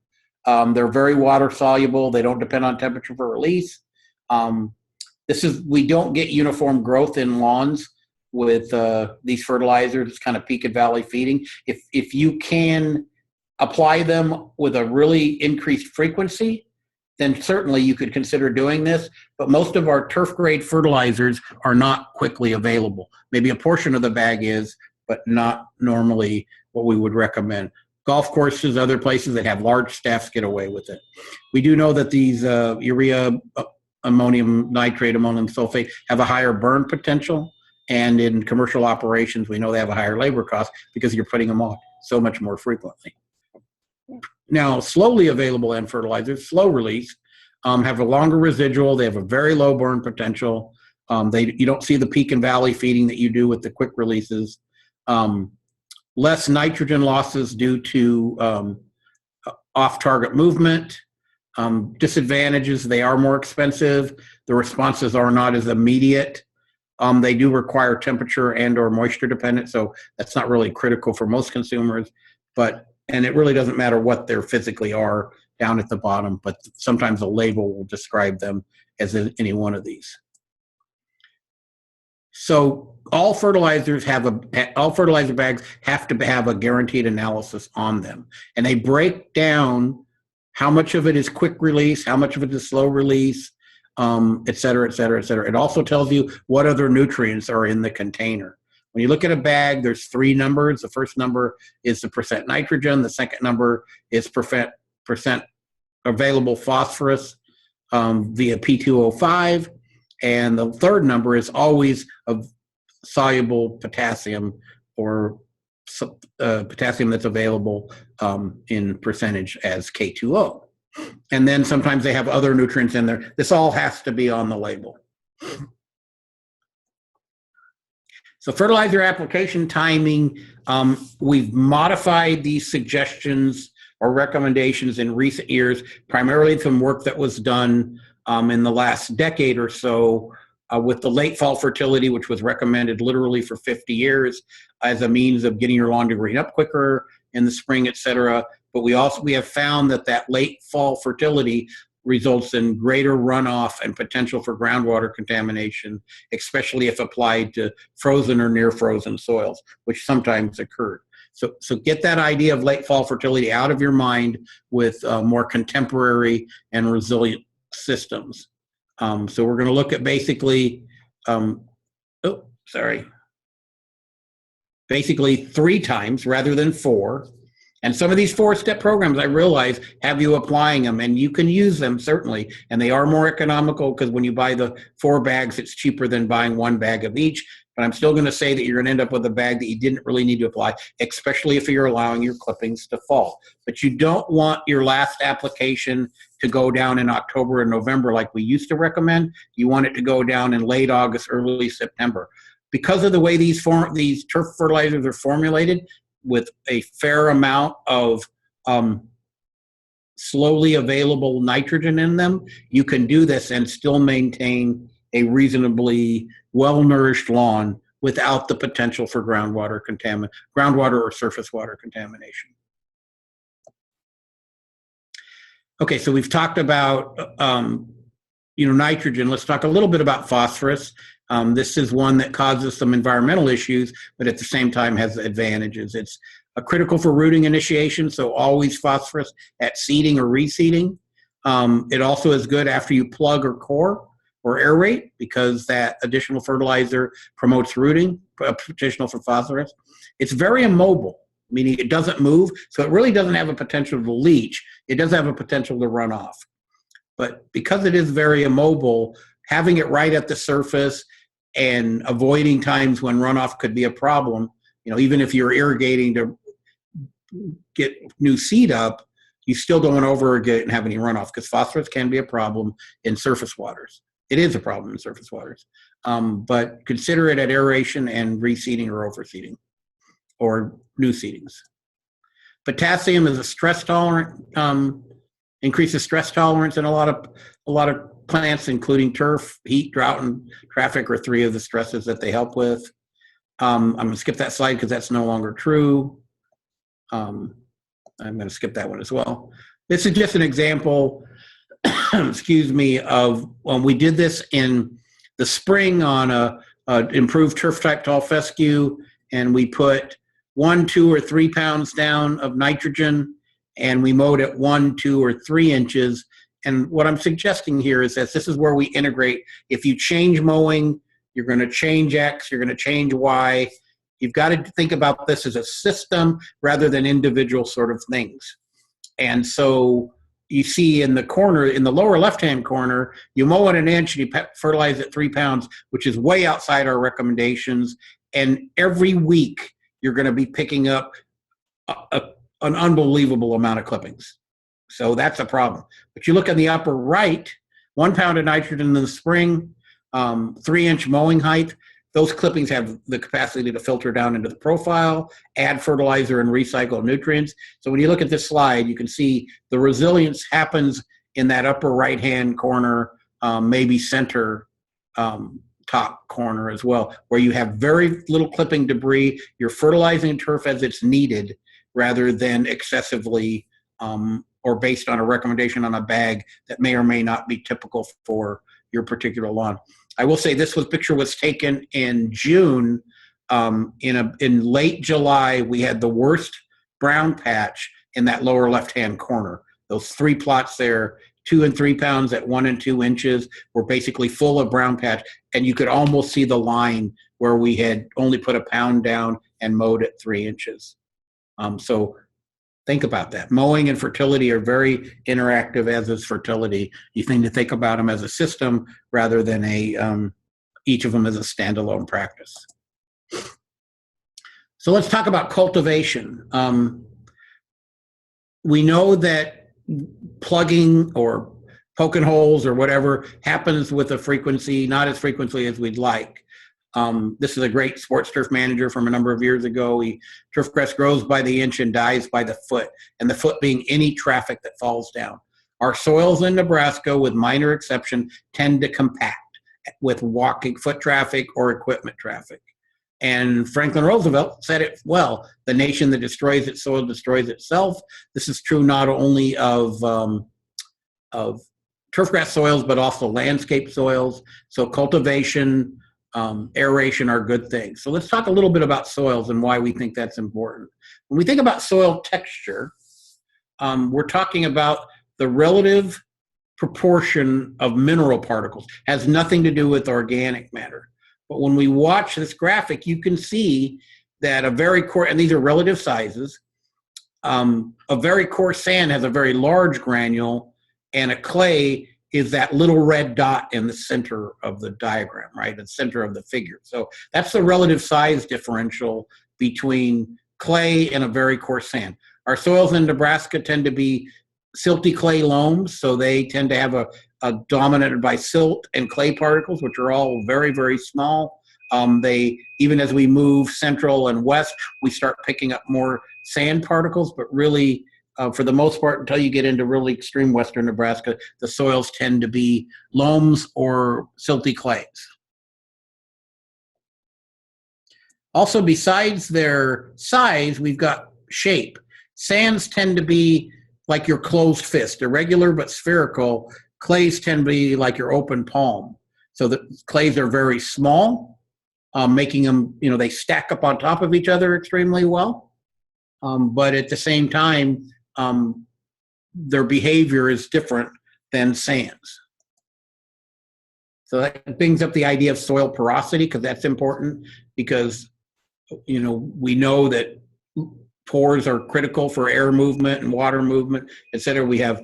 A: They're very water soluble. They don't depend on temperature for release. We don't get uniform growth in lawns with these fertilizers. It's kind of peak and valley feeding. If you can apply them with a really increased frequency, then certainly you could consider doing this. But most of our turf grade fertilizers are not quickly available. Maybe a portion of the bag is, but not normally what we would recommend. Golf courses, other places that have large staffs get away with it. We do know that these urea, ammonium nitrate, ammonium sulfate have a higher burn potential. And in commercial operations, we know they have a higher labor cost because you're putting them on so much more frequently. Now, slowly available end fertilizers, slow release, have a longer residual. They have a very low burn potential. You don't see the peak and valley feeding that you do with the quick releases. Less nitrogen losses due to off-target movement. Disadvantages, they are more expensive. The responses are not as immediate. They do require temperature and or moisture dependent, so that's not really critical for most consumers. And it really doesn't matter what they physically are down at the bottom, but sometimes a label will describe them as any one of these. So all fertilizer bags have to have a guaranteed analysis on them, and they break down how much of it is quick release, how much of it is slow release, et cetera, et cetera, et cetera. It also tells you what other nutrients are in the container. When you look at a bag, there's 3 numbers. The first number is the percent nitrogen. The second number is percent available phosphorus via P2O5. And the third number is always of soluble potassium or potassium that's available in percentage as K2O. And then sometimes they have other nutrients in there. This all has to be on the label. So fertilizer application timing, we've modified these suggestions or recommendations in recent years, primarily from work that was done in the last decade or so with the late fall fertility, which was recommended literally for 50 years as a means of getting your lawn to green up quicker in the spring, et cetera. But we have found that late fall fertility results in greater runoff and potential for groundwater contamination, especially if applied to frozen or near frozen soils, which sometimes occurred. So get that idea of late fall fertility out of your mind with more contemporary and resilient systems. So we're going to look at basically, basically 3 times rather than 4. And some of these 4-step programs, I realize, have you applying them, and you can use them, certainly. And they are more economical because when you buy the 4 bags, it's cheaper than buying 1 bag of each. But I'm still going to say that you're going to end up with a bag that you didn't really need to apply, especially if you're allowing your clippings to fall. But you don't want your last application to go down in October and November like we used to recommend. You want it to go down in late August, early September. Because of the way these turf fertilizers are formulated, with a fair amount of slowly available nitrogen in them, you can do this and still maintain a reasonably well-nourished lawn without the potential for groundwater or surface water contamination. Okay, so we've talked about nitrogen. Let's talk a little bit about phosphorus. This is one that causes some environmental issues, but at the same time has advantages. It's critical for rooting initiation, so always phosphorus at seeding or reseeding. It also is good after you plug or core or aerate, because that additional fertilizer promotes rooting, additional for phosphorus. It's very immobile, meaning it doesn't move, so it really doesn't have a potential to leach. It does have a potential to run off. But because it is very immobile, having it right at the surface and avoiding times when runoff could be a problem, even if you're irrigating to get new seed up, you still don't want to over-irrigate it and have any runoff, because phosphorus can be a problem in surface waters. It is a problem in surface waters. But consider it at aeration and reseeding or overseeding or new seedings. Potassium is a stress tolerant, increases stress tolerance in a lot of plants, including turf. Heat, drought, and traffic are 3 of the stresses that they help with. I'm going to skip that slide because that's no longer true. I'm going to skip that one as well. This is just an example, excuse me, of when we did this in the spring on a improved turf type tall fescue, and we put 1, 2, or 3 pounds down of nitrogen, and we mowed at 1, 2, or 3 inches. And what I'm suggesting here is that this is where we integrate. If you change mowing, you're going to change X, you're going to change Y. You've got to think about this as a system rather than individual sort of things. And so you see in the corner, in the lower left-hand corner, you mow at 1 inch and you fertilize at 3 pounds, which is way outside our recommendations. And every week, you're going to be picking up an unbelievable amount of clippings. So that's a problem. But you look in the upper right, 1 pound of nitrogen in the spring, 3-inch mowing height. Those clippings have the capacity to filter down into the profile, add fertilizer, and recycle nutrients. So when you look at this slide, you can see the resilience happens in that upper right-hand corner, maybe center top corner as well, where you have very little clipping debris. You're fertilizing turf as it's needed rather than excessively or based on a recommendation on a bag that may or may not be typical for your particular lawn. I will say this picture was taken in June. In late July, we had the worst brown patch in that lower left-hand corner. Those 3 plots there, 2 and 3 pounds at 1 and 2 inches, were basically full of brown patch, and you could almost see the line where we had only put 1 pound down and mowed at 3 inches. So think about that. Mowing and fertility are very interactive, as is fertility. You need to think about them as a system rather than each of them as a standalone practice. So let's talk about cultivation. We know that plugging or poking holes or whatever happens with a frequency, not as frequently as we'd like. This is a great sports turf manager from a number of years ago. Turfgrass grows by the inch and dies by the foot, and the foot being any traffic that falls down. Our soils in Nebraska, with minor exception, tend to compact with walking foot traffic or equipment traffic. And Franklin Roosevelt said it well: the nation that destroys its soil destroys itself. This is true not only of turfgrass soils, but also landscape soils. So cultivation, aeration are good things. So let's talk a little bit about soils and why we think that's important. When we think about soil texture, we're talking about the relative proportion of mineral particles. It has nothing to do with organic matter. But when we watch this graphic, you can see that a very coarse, and these are relative sizes, a very coarse sand has a very large granule, and a clay is that little red dot in the center of the diagram, right? The center of the figure. So that's the relative size differential between clay and a very coarse sand. Our soils in Nebraska tend to be silty clay loams, so they tend to have a dominated by silt and clay particles, which are all very, very small. Even as we move central and west, we start picking up more sand particles, but really, for the most part, until you get into really extreme western Nebraska, the soils tend to be loams or silty clays. Also, besides their size, we've got shape. Sands tend to be like your closed fist, irregular but spherical. Clays tend to be like your open palm. So the clays are very small, making them, they stack up on top of each other extremely well. But at the same time, their behavior is different than sands. So that brings up the idea of soil porosity, because that's important, because we know that pores are critical for air movement and water movement, et cetera. We have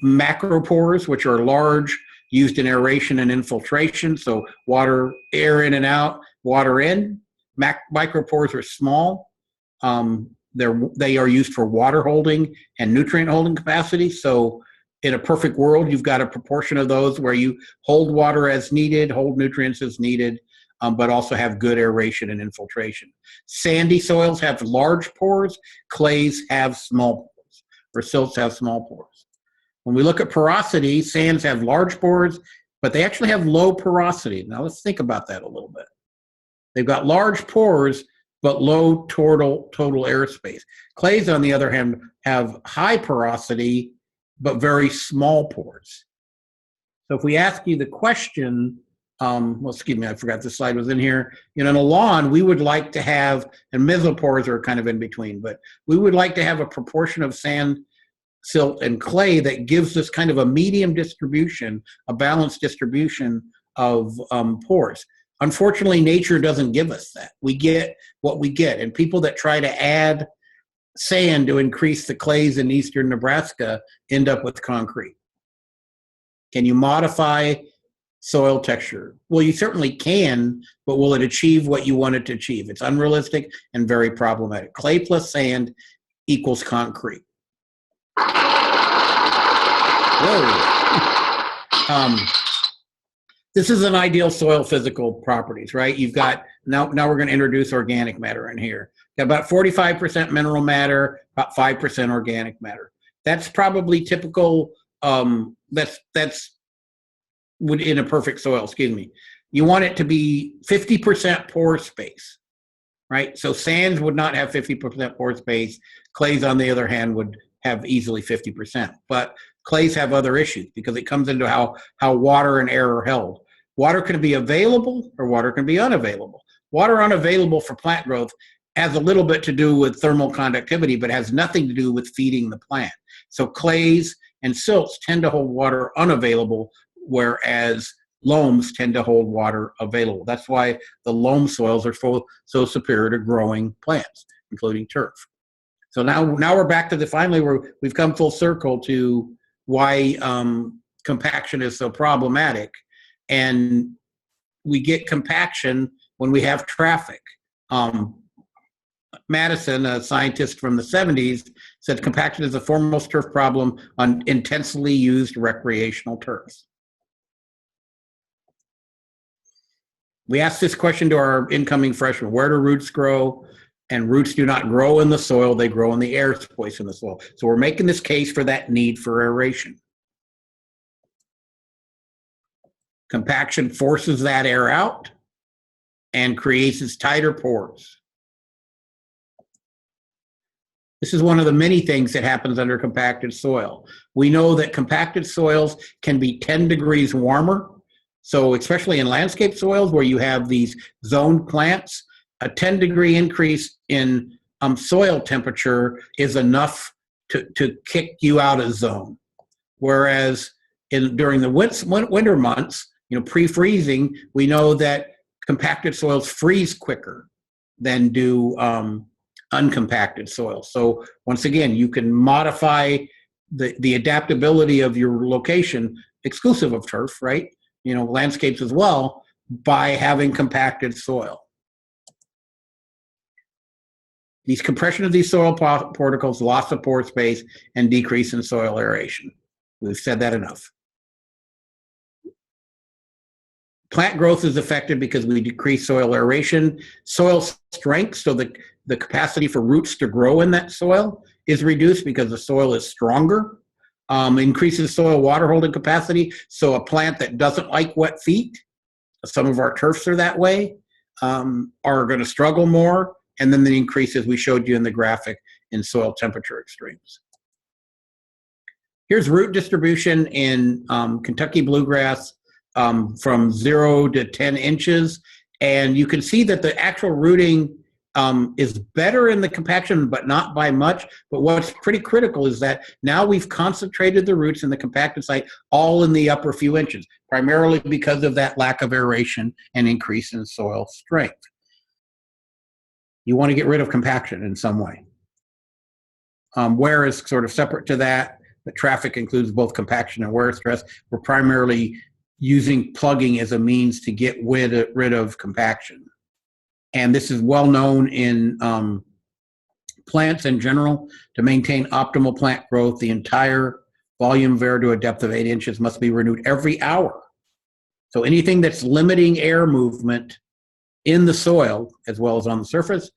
A: macropores, which are large, used in aeration and infiltration. So air in and out, water in. Micropores are small. They are used for water holding and nutrient holding capacity. So in a perfect world, you've got a proportion of those where you hold water as needed, hold nutrients as needed, but also have good aeration and infiltration. Sandy soils have large pores, clays have small pores, or silts have small pores. When we look at porosity, sands have large pores, but they actually have low porosity. Now let's think about that a little bit. They've got large pores, but low total airspace. Clays, on the other hand, have high porosity, but very small pores. So if we ask you the question, excuse me, I forgot the slide was in here. In a lawn, we would like to have, and mesopores are kind of in between, but we would like to have a proportion of sand, silt, and clay that gives us kind of a medium distribution, a balanced distribution of pores. Unfortunately, nature doesn't give us that. We get what we get, and people that try to add sand to increase the clays in eastern Nebraska end up with concrete. Can you modify soil texture? Well, you certainly can, but will it achieve what you want it to achieve? It's unrealistic and very problematic. Clay plus sand equals concrete. Whoa. This is an ideal soil physical properties, right? You've got, now we're going to introduce organic matter in here. Got about 45% mineral matter, about 5% organic matter. That's probably typical. That's in a perfect soil, excuse me. You want it to be 50% pore space, right? So sands would not have 50% pore space. Clays, on the other hand, would have easily 50%. But clays have other issues because it comes into how water and air are held. Water can be available or water can be unavailable. Water unavailable for plant growth has a little bit to do with thermal conductivity, but has nothing to do with feeding the plant. So clays and silts tend to hold water unavailable, whereas loams tend to hold water available. That's why the loam soils are so superior to growing plants, including turf. So now we're back to finally we've come full circle to why compaction is so problematic. And we get compaction when we have traffic. Madison, a scientist from the 70s, said compaction is the foremost turf problem on intensely used recreational turfs. We asked this question to our incoming freshmen: where do roots grow? And roots do not grow in the soil, they grow in the air space in the soil. So we're making this case for that need for aeration. Compaction forces that air out and creates tighter pores. This is one of the many things that happens under compacted soil. We know that compacted soils can be 10 degrees warmer. So especially in landscape soils where you have these zoned plants, a 10-degree increase in soil temperature is enough to kick you out of zone. Whereas during the winter months, pre-freezing, we know that compacted soils freeze quicker than do uncompacted soil. So once again, you can modify the adaptability of your location, exclusive of turf, right? Landscapes as well, by having compacted soil. These compression of these soil particles, loss of pore space, and decrease in soil aeration. We've said that enough. Plant growth is affected because we decrease soil aeration. Soil strength, so the capacity for roots to grow in that soil, is reduced because the soil is stronger. Increases soil water holding capacity. So a plant that doesn't like wet feet, some of our turfs are that way, are going to struggle more. And then the increase, as we showed you in the graphic, in soil temperature extremes. Here's root distribution in Kentucky bluegrass from 0 to 10 inches. And you can see that the actual rooting is better in the compaction, but not by much. But what's pretty critical is that now we've concentrated the roots in the compacted site all in the upper few inches, primarily because of that lack of aeration and increase in soil strength. You want to get rid of compaction in some way. Wear is sort of separate to that, but traffic includes both compaction and wear stress. We're primarily using plugging as a means to get rid of compaction. And this is well known in plants in general. To maintain optimal plant growth, the entire volume vare to a depth of 8 inches must be renewed every hour. So anything that's limiting air movement in the soil as well as on the surface,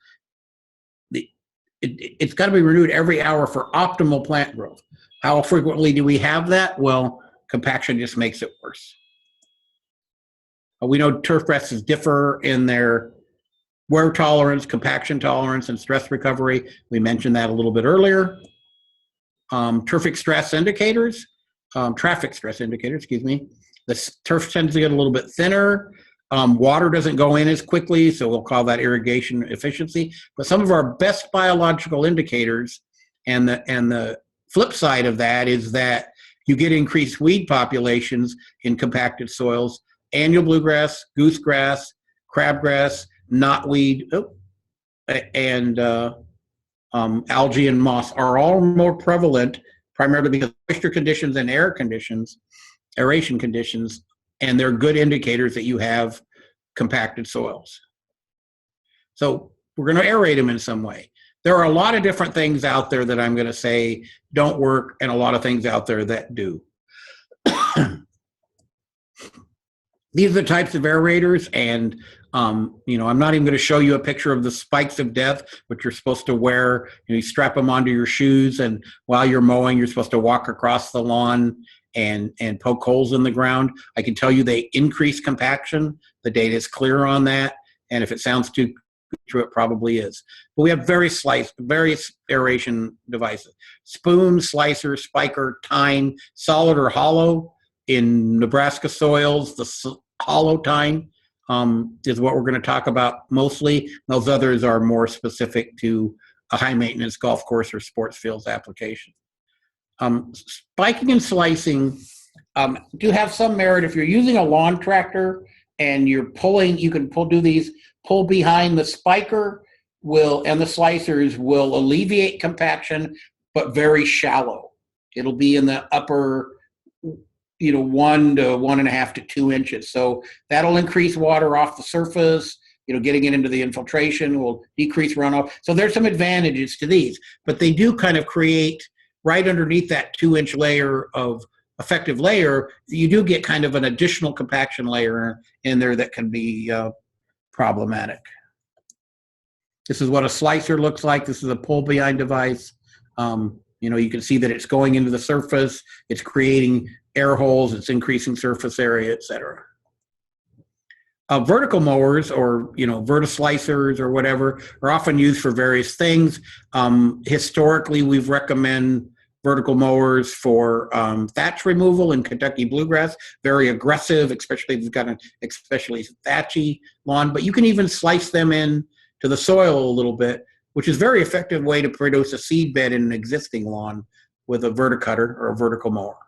A: it's got to be renewed every hour for optimal plant growth. How frequently do we have that? Well, compaction just makes it worse. We know turf grasses differ in their wear tolerance, compaction tolerance, and stress recovery. We mentioned that a little bit earlier. Traffic stress indicators, excuse me. The turf tends to get a little bit thinner. Water doesn't go in as quickly, so we'll call that irrigation efficiency. But some of our best biological indicators, and the flip side of that is that you get increased weed populations in compacted soils. Annual bluegrass, goosegrass, crabgrass, knotweed, and algae and moss are all more prevalent, primarily because of moisture conditions and aeration conditions, and they're good indicators that you have compacted soils. So we're going to aerate them in some way. There are a lot of different things out there that I'm going to say don't work, and a lot of things out there that do. These are the types of aerators, and I'm not even going to show you a picture of the spikes of death, which you're supposed to wear. You strap them onto your shoes, and while you're mowing, you're supposed to walk across the lawn and poke holes in the ground. I can tell you they increase compaction. The data is clear on that, and if it sounds too true, it probably is. But we have various aeration devices: spoon, slicer, spiker, tine, solid or hollow. In Nebraska soils, the hollow tine is what we're going to talk about mostly. Those others are more specific to a high maintenance golf course or sports fields application. Spiking and slicing do have some merit. If you're using a lawn tractor and you're pulling, you can do these. Pull behind the spiker and the slicers will alleviate compaction, but very shallow. It'll be in the upper 1 to 1.5 to 2 inches. So that'll increase water off the surface. Getting it into the infiltration will decrease runoff. So there's some advantages to these, but they do kind of create right underneath that 2-inch layer of effective layer. You do get kind of an additional compaction layer in there that can be problematic. This is what a slicer looks like. This is a pull behind device. You can see that it's going into the surface. It's creating air holes. It's increasing surface area, et cetera. Vertical mowers or, vertislicers or whatever are often used for various things. Historically, we've recommended vertical mowers for thatch removal in Kentucky bluegrass. Very aggressive, especially if you've got an especially thatchy lawn. But you can even slice them in to the soil a little bit, which is a very effective way to produce a seed bed in an existing lawn with a verticutter or a vertical mower.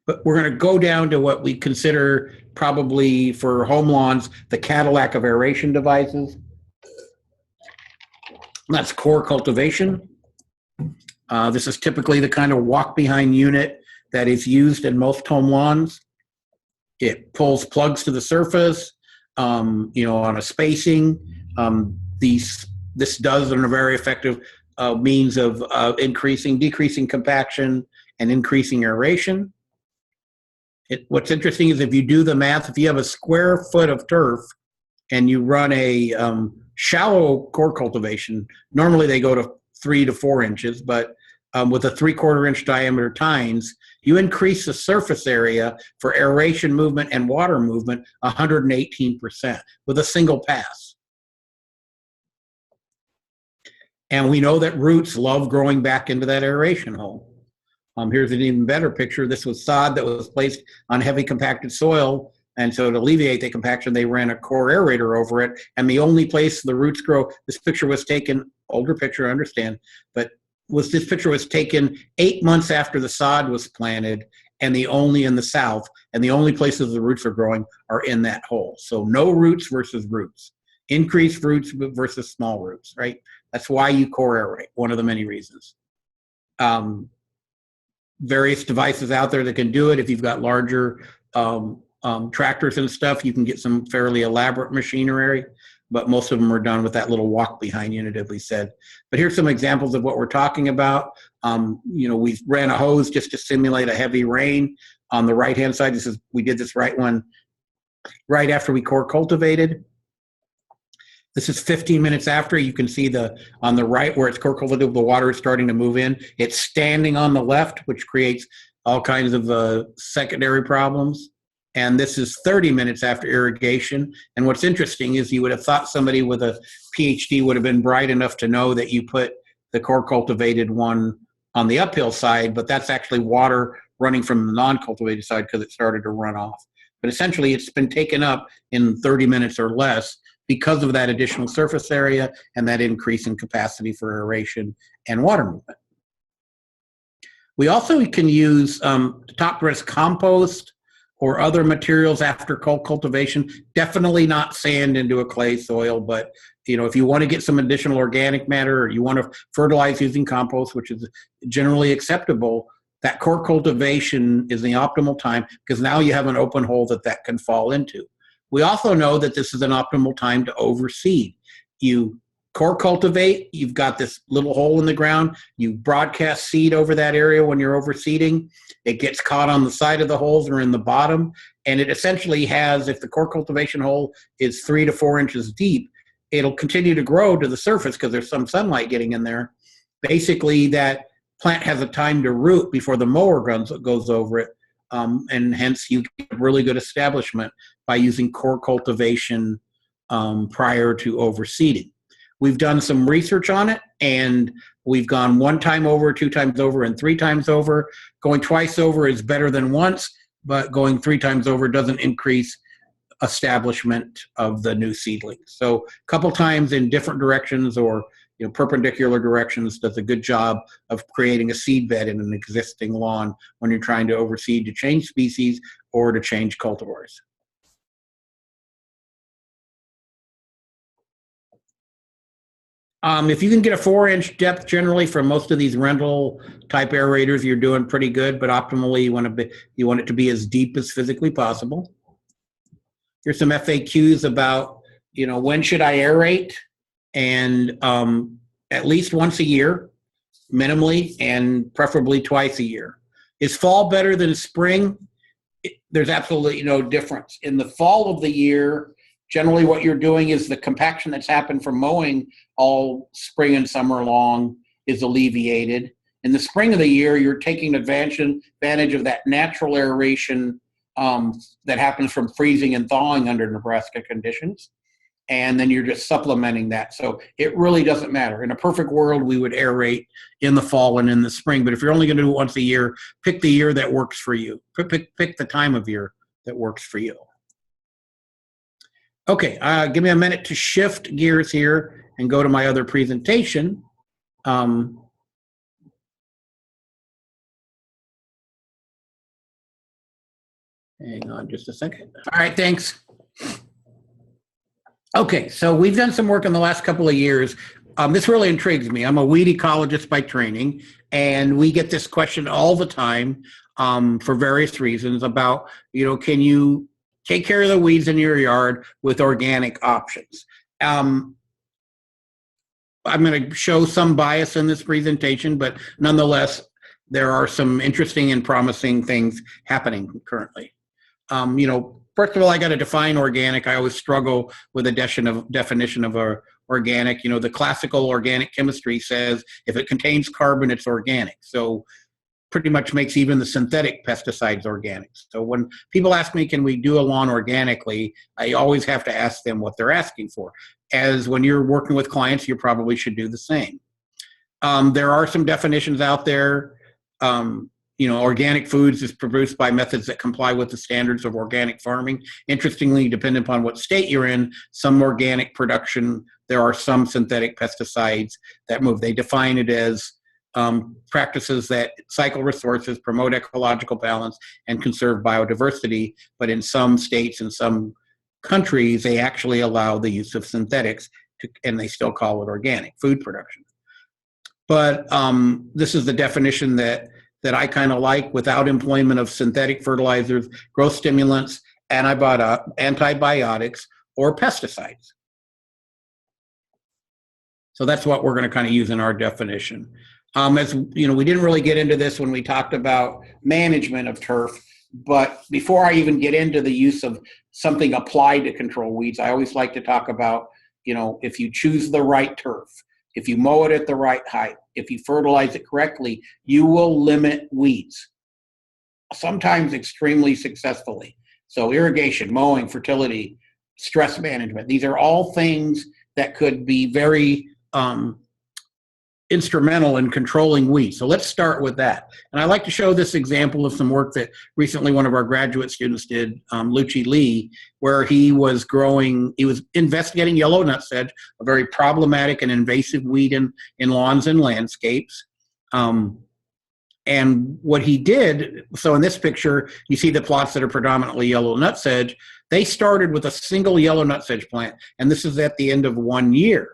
A: But we're going to go down to what we consider probably for home lawns the Cadillac of aeration devices. That's core cultivation. This is typically the kind of walk-behind unit that is used in most home lawns. It pulls plugs to the surface, on a spacing. This does in a very effective means of decreasing compaction and increasing aeration. What's interesting is if you do the math, if you have a square foot of turf and you run a shallow core cultivation, normally they go to 3 to 4 inches, but with a 3/4 inch diameter tines, you increase the surface area for aeration movement and water movement 118% with a single pass. And we know that roots love growing back into that aeration hole. Here's an even better picture. This was sod that was placed on heavy compacted soil. And so to alleviate the compaction, they ran a core aerator over it. And the only place the roots grow, this picture was taken, older picture, I understand, but this picture was taken 8 months after the sod was planted, and the only in the south, and the only places the roots are growing are in that hole. So no roots versus roots. Increased roots versus small roots, right? That's why you core aerate, one of the many reasons. Various devices out there that can do it. If you've got larger tractors and stuff, you can get some fairly elaborate machinery, but most of them are done with that little walk-behind unit, as we said. But here's some examples of what we're talking about. We ran a hose just to simulate a heavy rain. On the right-hand side, we did this right after we core cultivated. This is 15 minutes after. You can see on the right where it's core cultivated, the water is starting to move in. It's standing on the left, which creates all kinds of secondary problems. And this is 30 minutes after irrigation. And what's interesting is you would have thought somebody with a PhD would have been bright enough to know that you put the core cultivated one on the uphill side, but that's actually water running from the non-cultivated side because it started to run off. But essentially it's been taken up in 30 minutes or less because of that additional surface area and that increase in capacity for aeration and water movement. We also can use top dress compost or other materials after cultivation. Definitely not sand into a clay soil, but if you want to get some additional organic matter or you want to fertilize using compost, which is generally acceptable, that core cultivation is the optimal time because now you have an open hole that can fall into. We also know that this is an optimal time to overseed. You core cultivate, you've got this little hole in the ground, you broadcast seed over that area when you're overseeding. It gets caught on the side of the holes or in the bottom, and it essentially has, if the core cultivation hole is 3 to 4 inches deep, it'll continue to grow to the surface because there's some sunlight getting in there. Basically, that plant has a time to root before the mower goes over it. And hence you get a really good establishment by using core cultivation prior to overseeding. We've done some research on it, and we've gone 1 time over, 2 times over, and 3 times over. Going twice over is better than once, but going 3 times over doesn't increase establishment of the new seedlings. So a couple times in different directions or perpendicular directions does a good job of creating a seed bed in an existing lawn when you're trying to overseed to change species or to change cultivars. If you can get a 4-inch depth generally for most of these rental type aerators, you're doing pretty good, but optimally you want it to be as deep as physically possible. Here's some FAQs about, when should I aerate? And at least once a year, minimally, and preferably twice a year. Is fall better than spring? There's absolutely no difference. In the fall of the year, generally what you're doing is the compaction that's happened from mowing all spring and summer long is alleviated. In the spring of the year, you're taking advantage of that natural aeration that happens from freezing and thawing under Nebraska conditions. And then you're just supplementing that. So it really doesn't matter. In a perfect world, we would aerate in the fall and in the spring. But if you're only going to do it once a year, pick the year that works for you. Pick the time of year that works for you. Okay, give me a minute to shift gears here and go to my other presentation. Hang on just a second. All right, thanks. Okay, so we've done some work in the last couple of years. This really intrigues me. I'm a weed ecologist by training, and we get this question all the time for various reasons about, can you take care of the weeds in your yard with organic options? I'm going to show some bias in this presentation, but nonetheless, there are some interesting and promising things happening currently. First of all, I got to define organic. I always struggle with a definition of organic. The classical organic chemistry says if it contains carbon, it's organic. So pretty much makes even the synthetic pesticides organic. So when people ask me, can we do a lawn organically, I always have to ask them what they're asking for. As when you're working with clients, you probably should do the same. There are some definitions out there. Organic foods is produced by methods that comply with the standards of organic farming. Interestingly, depending upon what state you're in, some organic production, there are some synthetic pesticides that move. They define it as practices that cycle resources, promote ecological balance, and conserve biodiversity. But in some states and some countries, they actually allow the use of synthetics, and they still call it organic food production. But this is the definition that I kind of like: without employment of synthetic fertilizers, growth stimulants, antibiotics, or pesticides. So that's what we're going to kind of use in our definition. As we didn't really get into this when we talked about management of turf, but before I even get into the use of something applied to control weeds, I always like to talk about, if you choose the right turf, if you mow it at the right height, if you fertilize it correctly, you will limit weeds, sometimes extremely successfully. So irrigation, mowing, fertility, stress management, these are all things that could be very instrumental in controlling weeds. So let's start with that. And I like to show this example of some work that recently one of our graduate students did, Luchi Lee, where he was investigating yellow nutsedge, a very problematic and invasive weed in lawns and landscapes. And what he did, so in this picture, you see the plots that are predominantly yellow nutsedge. They started with a single yellow nutsedge plant, and this is at the end of 1 year.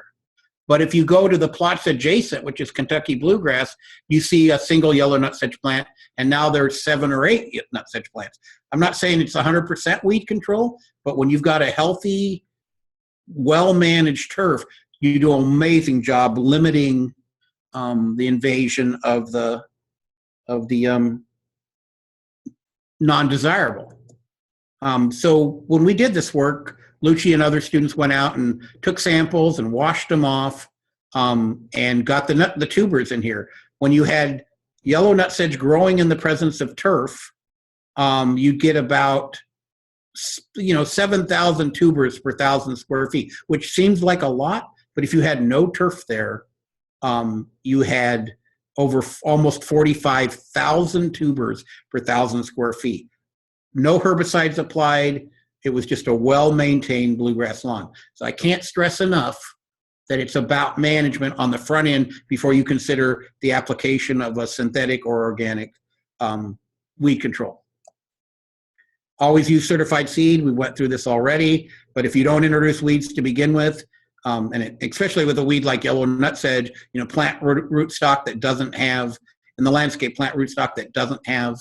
A: But if you go to the plots adjacent, which is Kentucky bluegrass, you see a single yellow nutsedge plant, and now there's 7 or 8 nutsedge plants. I'm not saying it's 100% weed control, but when you've got a healthy, well-managed turf, you do an amazing job limiting the invasion of the non-desirable. So when we did this work, Luchi and other students went out and took samples and washed them off and got the tubers in here. When you had yellow nutsedge growing in the presence of turf, you'd get about 7,000 tubers per 1,000 square feet, which seems like a lot, but if you had no turf there, you had over almost 45,000 tubers per 1,000 square feet. No herbicides applied. It was just a well-maintained bluegrass lawn. So I can't stress enough that it's about management on the front end before you consider the application of a synthetic or organic weed control. Always use certified seed. We went through this already, but if you don't introduce weeds to begin with, especially with a weed like yellow nutsedge, plant rootstock that doesn't have, in the landscape, plant rootstock that doesn't have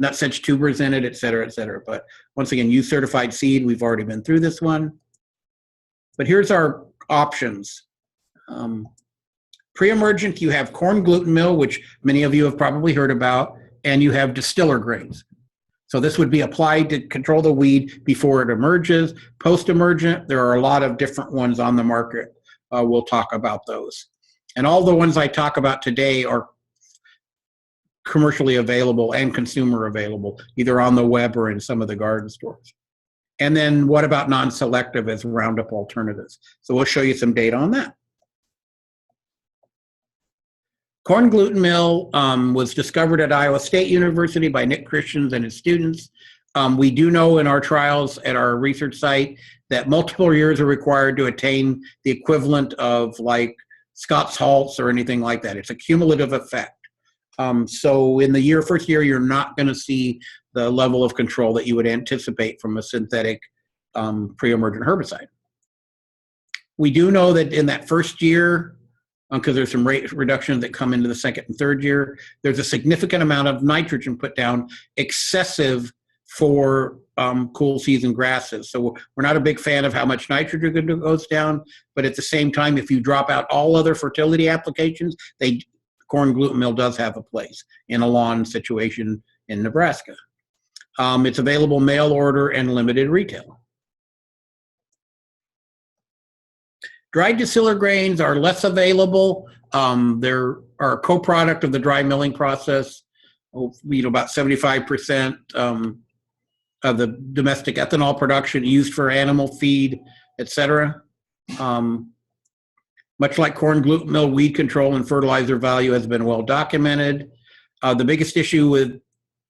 A: nutsedge tubers in it, et cetera, et cetera. But once again, use certified seed. We've already been through this one. But here's our options. Pre-emergent, you have corn gluten meal, which many of you have probably heard about, and you have distiller grains. So this would be applied to control the weed before it emerges. Post-emergent, there are a lot of different ones on the market. We'll talk about those. And all the ones I talk about today are commercially available and consumer available, either on the web or in some of the garden stores. And then what about non-selective as Roundup alternatives? So we'll show you some data on that. Corn gluten meal was discovered at Iowa State University by Nick Christians and his students. We do know in our trials at our research site that multiple years are required to attain the equivalent of like Scott's salts or anything like that. It's a cumulative effect. So in the first year, you're not going to see the level of control that you would anticipate from a synthetic pre-emergent herbicide. We do know that in that first year, because there's some rate reductions that come into the second and third year, there's a significant amount of nitrogen put down, excessive for cool season grasses. So we're not a big fan of how much nitrogen goes down, but at the same time, if you drop out all other fertility applications, corn gluten meal does have a place in a lawn situation in Nebraska. It's available mail order and limited retail. Dried distiller grains are less available. They're a co-product of the dry milling process. About 75% of the domestic ethanol production used for animal feed, etc. Much like corn gluten meal, weed control and fertilizer value has been well documented. The biggest issue with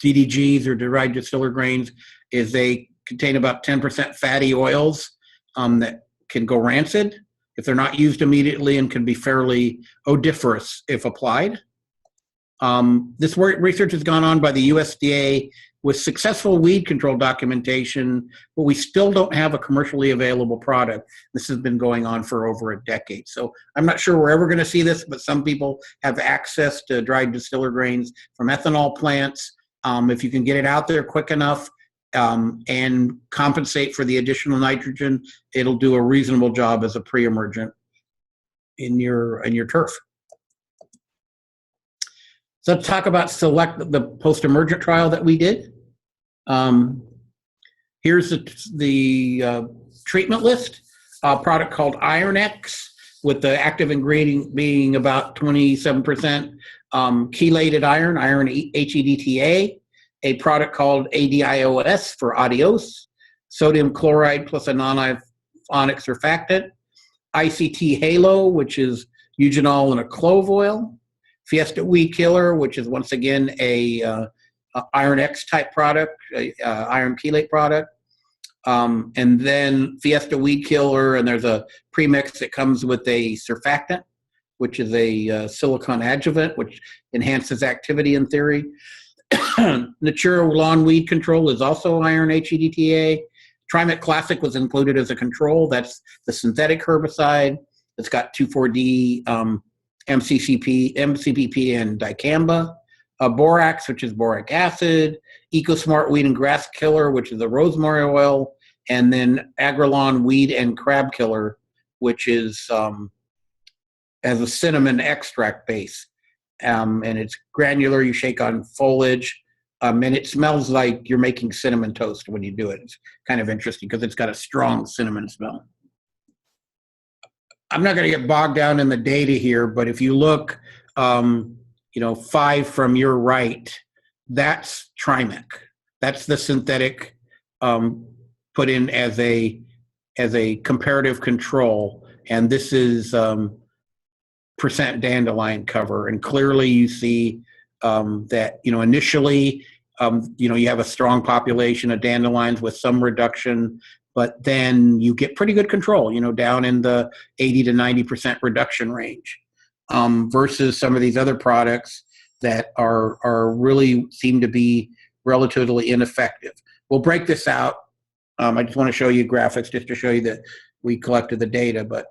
A: DDGs or dried distiller grains is they contain about 10% fatty oils that can go rancid if they're not used immediately and can be fairly odoriferous if applied. This research has gone on by the USDA with successful weed control documentation, but we still don't have a commercially available product. This has been going on for over a decade. So I'm not sure we're ever going to see this, but some people have access to dried distiller grains from ethanol plants. If you can get it out there quick enough and compensate for the additional nitrogen, it'll do a reasonable job as a pre-emergent in your turf. So let's talk about the post-emergent trial that we did. Here's the treatment list. A product called Iron X, with the active ingredient being about 27% chelated iron, HEDTA. A product called ADIOS for adios, sodium chloride plus a non-ionic surfactant. ICT Halo, which is eugenol and a clove oil. Fiesta Weed Killer, which is once again a Iron X type product, iron chelate product. And then Fiesta Weed Killer, and there's a premix that comes with a surfactant, which is a silicon adjuvant, which enhances activity in theory. Natura Lawn Weed Control is also iron HEDTA. Trimec Classic was included as a control. That's the synthetic herbicide. It's got 2,4-D, MCPP, and dicamba. Borax, which is boric acid. EcoSmart Weed and Grass Killer, which is a rosemary oil. And then Agrelon Weed and Crab Killer, which is has a cinnamon extract base. And it's granular. You shake on foliage. And it smells like you're making cinnamon toast when you do it. It's kind of interesting because it's got a strong cinnamon smell. I'm not going to get bogged down in the data here, but if you look, 5 from your right, that's Trimec. That's the synthetic put in as a comparative control, and this is percent dandelion cover. And clearly, you see that initially, you have a strong population of dandelions with some reduction. But then you get pretty good control, down in the 80 to 90% reduction range, versus some of these other products that are really seem to be relatively ineffective. We'll break this out. I just want to show you graphics just to show you that we collected the data. But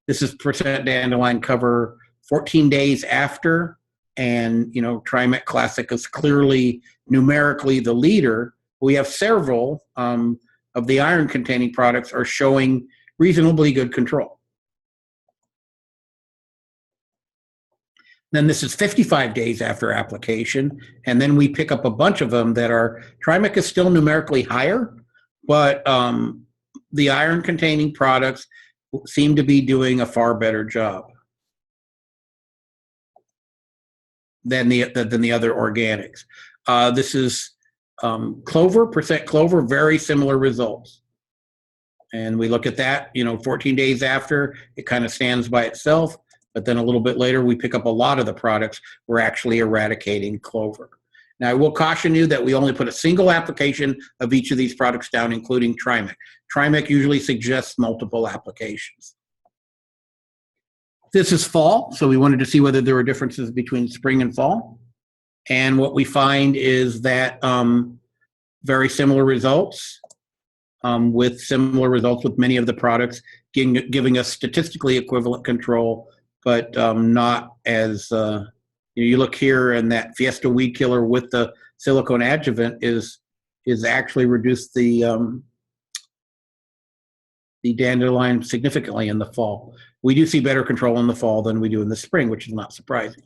A: this is percent dandelion cover 14 days after, and Trimec Classic is clearly numerically the leader. We have several of the iron-containing products are showing reasonably good control. Then this is 55 days after application, and then we pick up a bunch of them that are, Trimec is still numerically higher, but the iron-containing products seem to be doing a far better job than the other organics. This is clover, percent clover, very similar results. And we look at that, 14 days after, it kind of stands by itself. But then a little bit later, we pick up a lot of the products we're actually eradicating clover. Now, I will caution you that we only put a single application of each of these products down, including Trimec. Trimec usually suggests multiple applications. This is fall, so we wanted to see whether there were differences between spring and fall. And what we find is that very similar results, with similar results with many of the products, giving us statistically equivalent control, but not as, you look here and that Fiesta weed killer with the silicone adjuvant is actually reduced the dandelion significantly in the fall. We do see better control in the fall than we do in the spring, which is not surprising.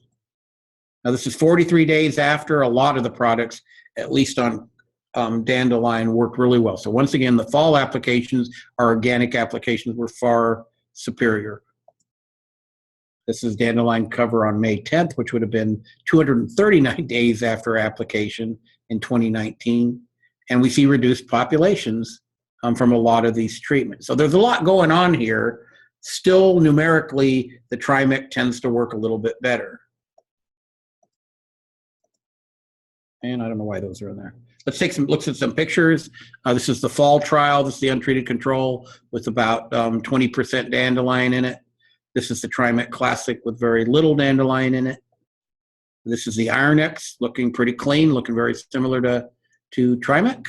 A: Now, this is 43 days after a lot of the products, at least on dandelion, worked really well. So once again, the fall applications, our organic applications, were far superior. This is dandelion cover on May 10th, which would have been 239 days after application in 2019. And we see reduced populations from a lot of these treatments. So there's a lot going on here. Still, numerically, the Trimec tends to work a little bit better. And I don't know why those are in there. Let's take some looks at some pictures. This is the fall trial. This is the untreated control with about 20% dandelion in it. This is the Trimec Classic with very little dandelion in it. This is the Iron X, looking pretty clean, looking very similar to Trimec.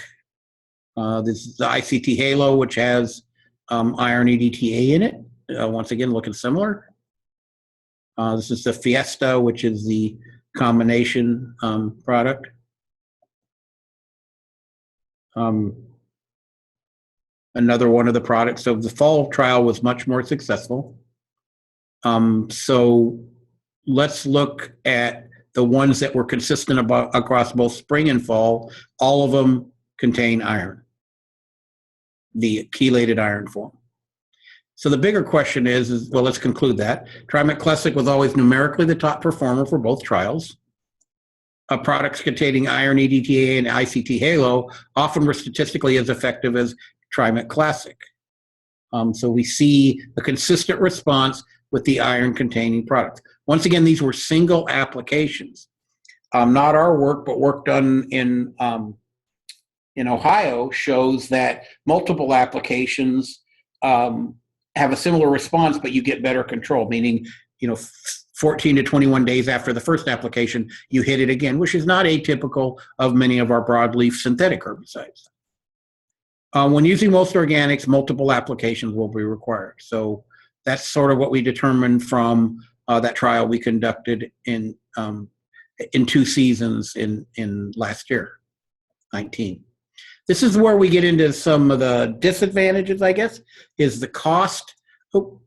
A: This is the ICT Halo, which has iron EDTA in it. Once again, looking similar. This is the Fiesta, which is the combination product. Another one of the products. So the fall trial was much more successful. So let's look at the ones that were consistent across both spring and fall. All of them contain iron, the chelated iron form. So the bigger question is well, let's conclude that. Trimec Classic was always numerically the top performer for both trials. Products containing iron EDTA and ICT Halo often were statistically as effective as Trimec Classic. So we see a consistent response with the iron-containing products. Once again, these were single applications. Not our work, but work done in Ohio shows that multiple applications have a similar response, but you get better control, meaning 14 to 21 days after the first application, you hit it again, which is not atypical of many of our broadleaf synthetic herbicides. When using most organics, multiple applications will be required. So that's sort of what we determined from that trial we conducted in 2 seasons in last year, 19. This is where we get into some of the disadvantages, I guess, is the cost. Oh,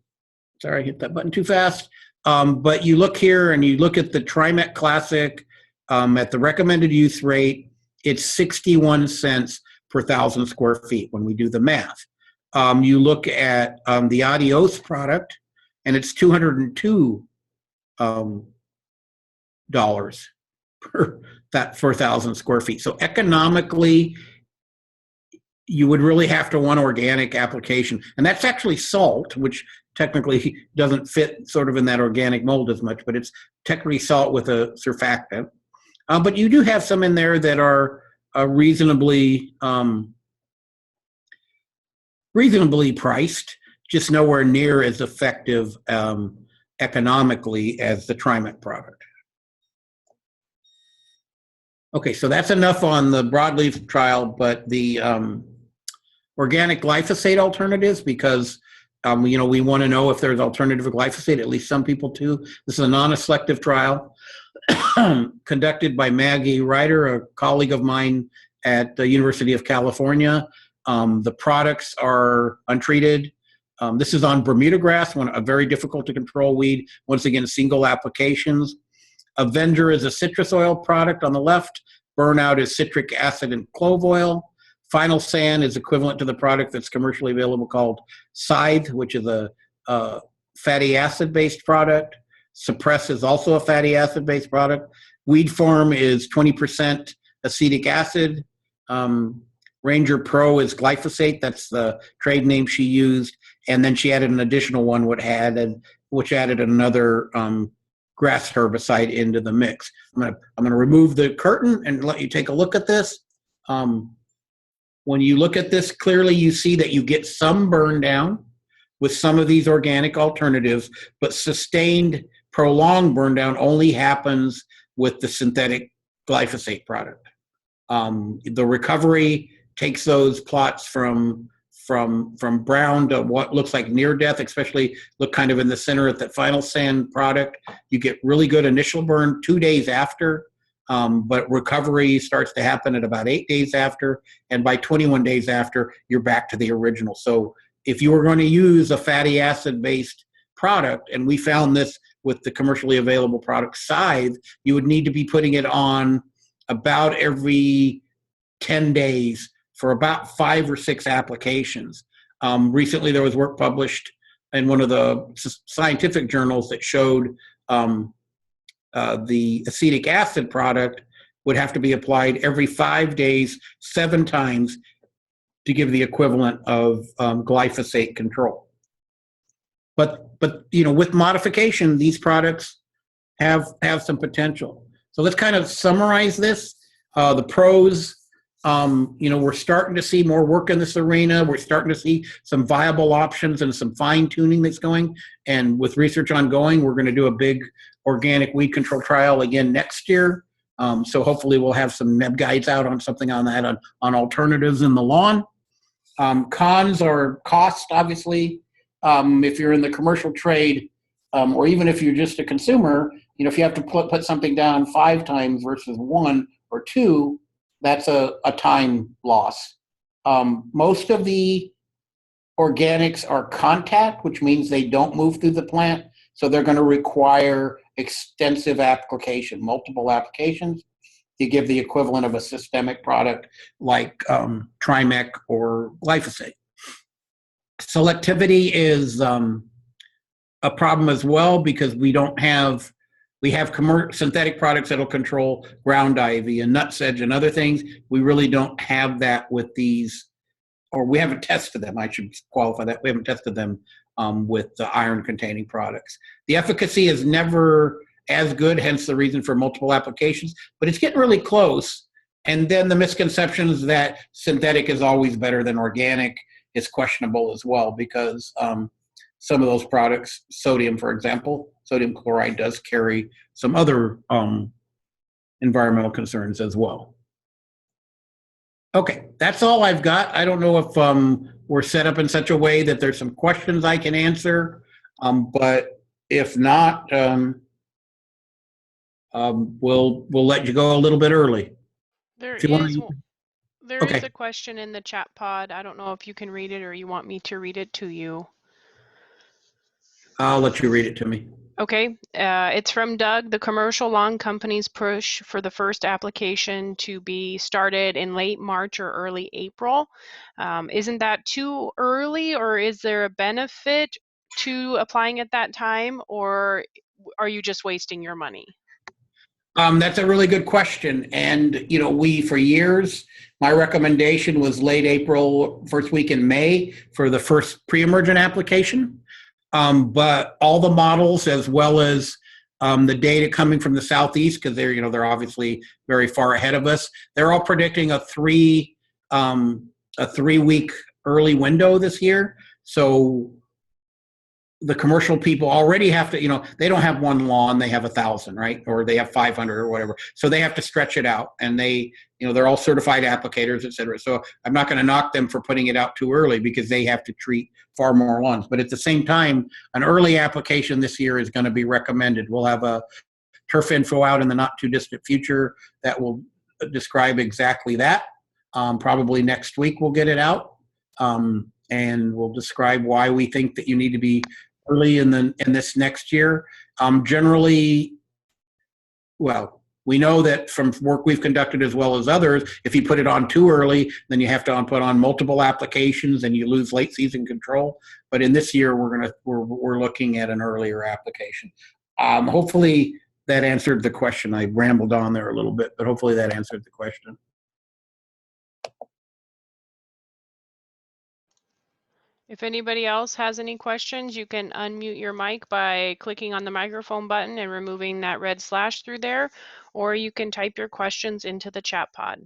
A: sorry, I hit that button too fast. But you look here and you look at the Trimec Classic at the recommended use rate, it's 61 cents per 1,000 square feet when we do the math. You look at the Adios product, and it's $202 for 1,000 square feet. So economically, you would really have to want organic application. And that's actually salt, which technically doesn't fit sort of in that organic mold as much, but it's technically salt with a surfactant. But you do have some in there that are reasonably priced, just nowhere near as effective economically as the Trimec product. Okay, so that's enough on the broadleaf trial, but the organic glyphosate alternatives, because we want to know if there's alternative to glyphosate, at least some people do. This is a non-selective trial conducted by Maggie Ryder, a colleague of mine at the University of California. The products are untreated. This is on Bermuda grass, a very difficult to control weed. Once again, single applications. Avenger is a citrus oil product on the left. Burnout is citric acid and clove oil. Final Sand is equivalent to the product that's commercially available called Scythe, which is a fatty acid-based product. Suppress is also a fatty acid-based product. Weed Farm is 20% acetic acid. Ranger Pro is glyphosate. That's the trade name she used. And then she added an additional one, which added another grass herbicide into the mix. I'm gonna remove the curtain and let you take a look at this. When you look at this, clearly you see that you get some burn down with some of these organic alternatives, but sustained, prolonged burn down only happens with the synthetic glyphosate product. The recovery takes those plots from brown to what looks like near death, especially look kind of in the center at that final sand product. You get really good initial burn 2 days after, but recovery starts to happen at about 8 days after, and by 21 days after, you're back to the original. So if you were going to use a fatty acid-based product, and we found this with the commercially available product Scythe, you would need to be putting it on about every 10 days for about 5 or 6 applications. Recently, there was work published in one of the scientific journals that showed the acetic acid product would have to be applied every 5 days, 7 times to give the equivalent of glyphosate control. But with modification, these products have some potential. So let's kind of summarize this. The pros, we're starting to see more work in this arena. We're starting to see some viable options and some fine tuning that's going. And with research ongoing, we're going to do a big organic weed control trial again next year. So hopefully we'll have some NEB guides out on something on that, on alternatives in the lawn. Cons are cost, obviously. If you're in the commercial trade, or even if you're just a consumer, if you have to put something down 5 times versus 1 or 2, that's a time loss. Most of the organics are contact, which means they don't move through the plant, so they're going to require extensive application, multiple applications to give the equivalent of a systemic product like Trimec or glyphosate. Selectivity is a problem as well, because we have synthetic products that'll control ground ivy and nutsedge and other things. We really don't have that with these, or we haven't tested them. I should qualify that. We haven't tested them with the iron-containing products. The efficacy is never as good, hence the reason for multiple applications, but it's getting really close. And then the misconceptions that synthetic is always better than organic is questionable as well, because some of those products, sodium, for example, sodium chloride does carry some other environmental concerns as well. Okay, that's all I've got. I don't know if we're set up in such a way that there's some questions I can answer, but if not, we'll let you go a little bit early.
C: There
A: Okay.
C: is a question in the chat pod. I don't know if you can read it or you want me to read it to you.
A: I'll let you read it to me.
C: Okay, it's from Doug. The commercial lawn companies push for the first application to be started in late March or early April. Isn't that too early, or is there a benefit to applying at that time, or are you just wasting your money?
A: That's a really good question. And, for years, my recommendation was late April, first week in May for the first pre-emergent application. But all the models, as well as the data coming from the Southeast, because they're obviously very far ahead of us, they're all predicting a 3-week early window this year. So the commercial people already have to, they don't have one lawn, they have 1,000, right? Or they have 500 or whatever. So they have to stretch it out, and they're all certified applicators, et cetera. So I'm not going to knock them for putting it out too early, because they have to treat far more lawns. But at the same time, an early application this year is going to be recommended. We'll have a turf info out in the not too distant future that will describe exactly that. Probably next week we'll get it out, and we'll describe why we think that you need to be early in this next year. Generally, well, we know that from work we've conducted as well as others, if you put it on too early, then you have to put on multiple applications and you lose late season control. But in this year, we're looking at an earlier application. Hopefully that answered the question. I rambled on there a little bit, but hopefully that answered the question.
C: If anybody else has any questions, you can unmute your mic by clicking on the microphone button and removing that red slash through there, or you can type your questions into the chat pod.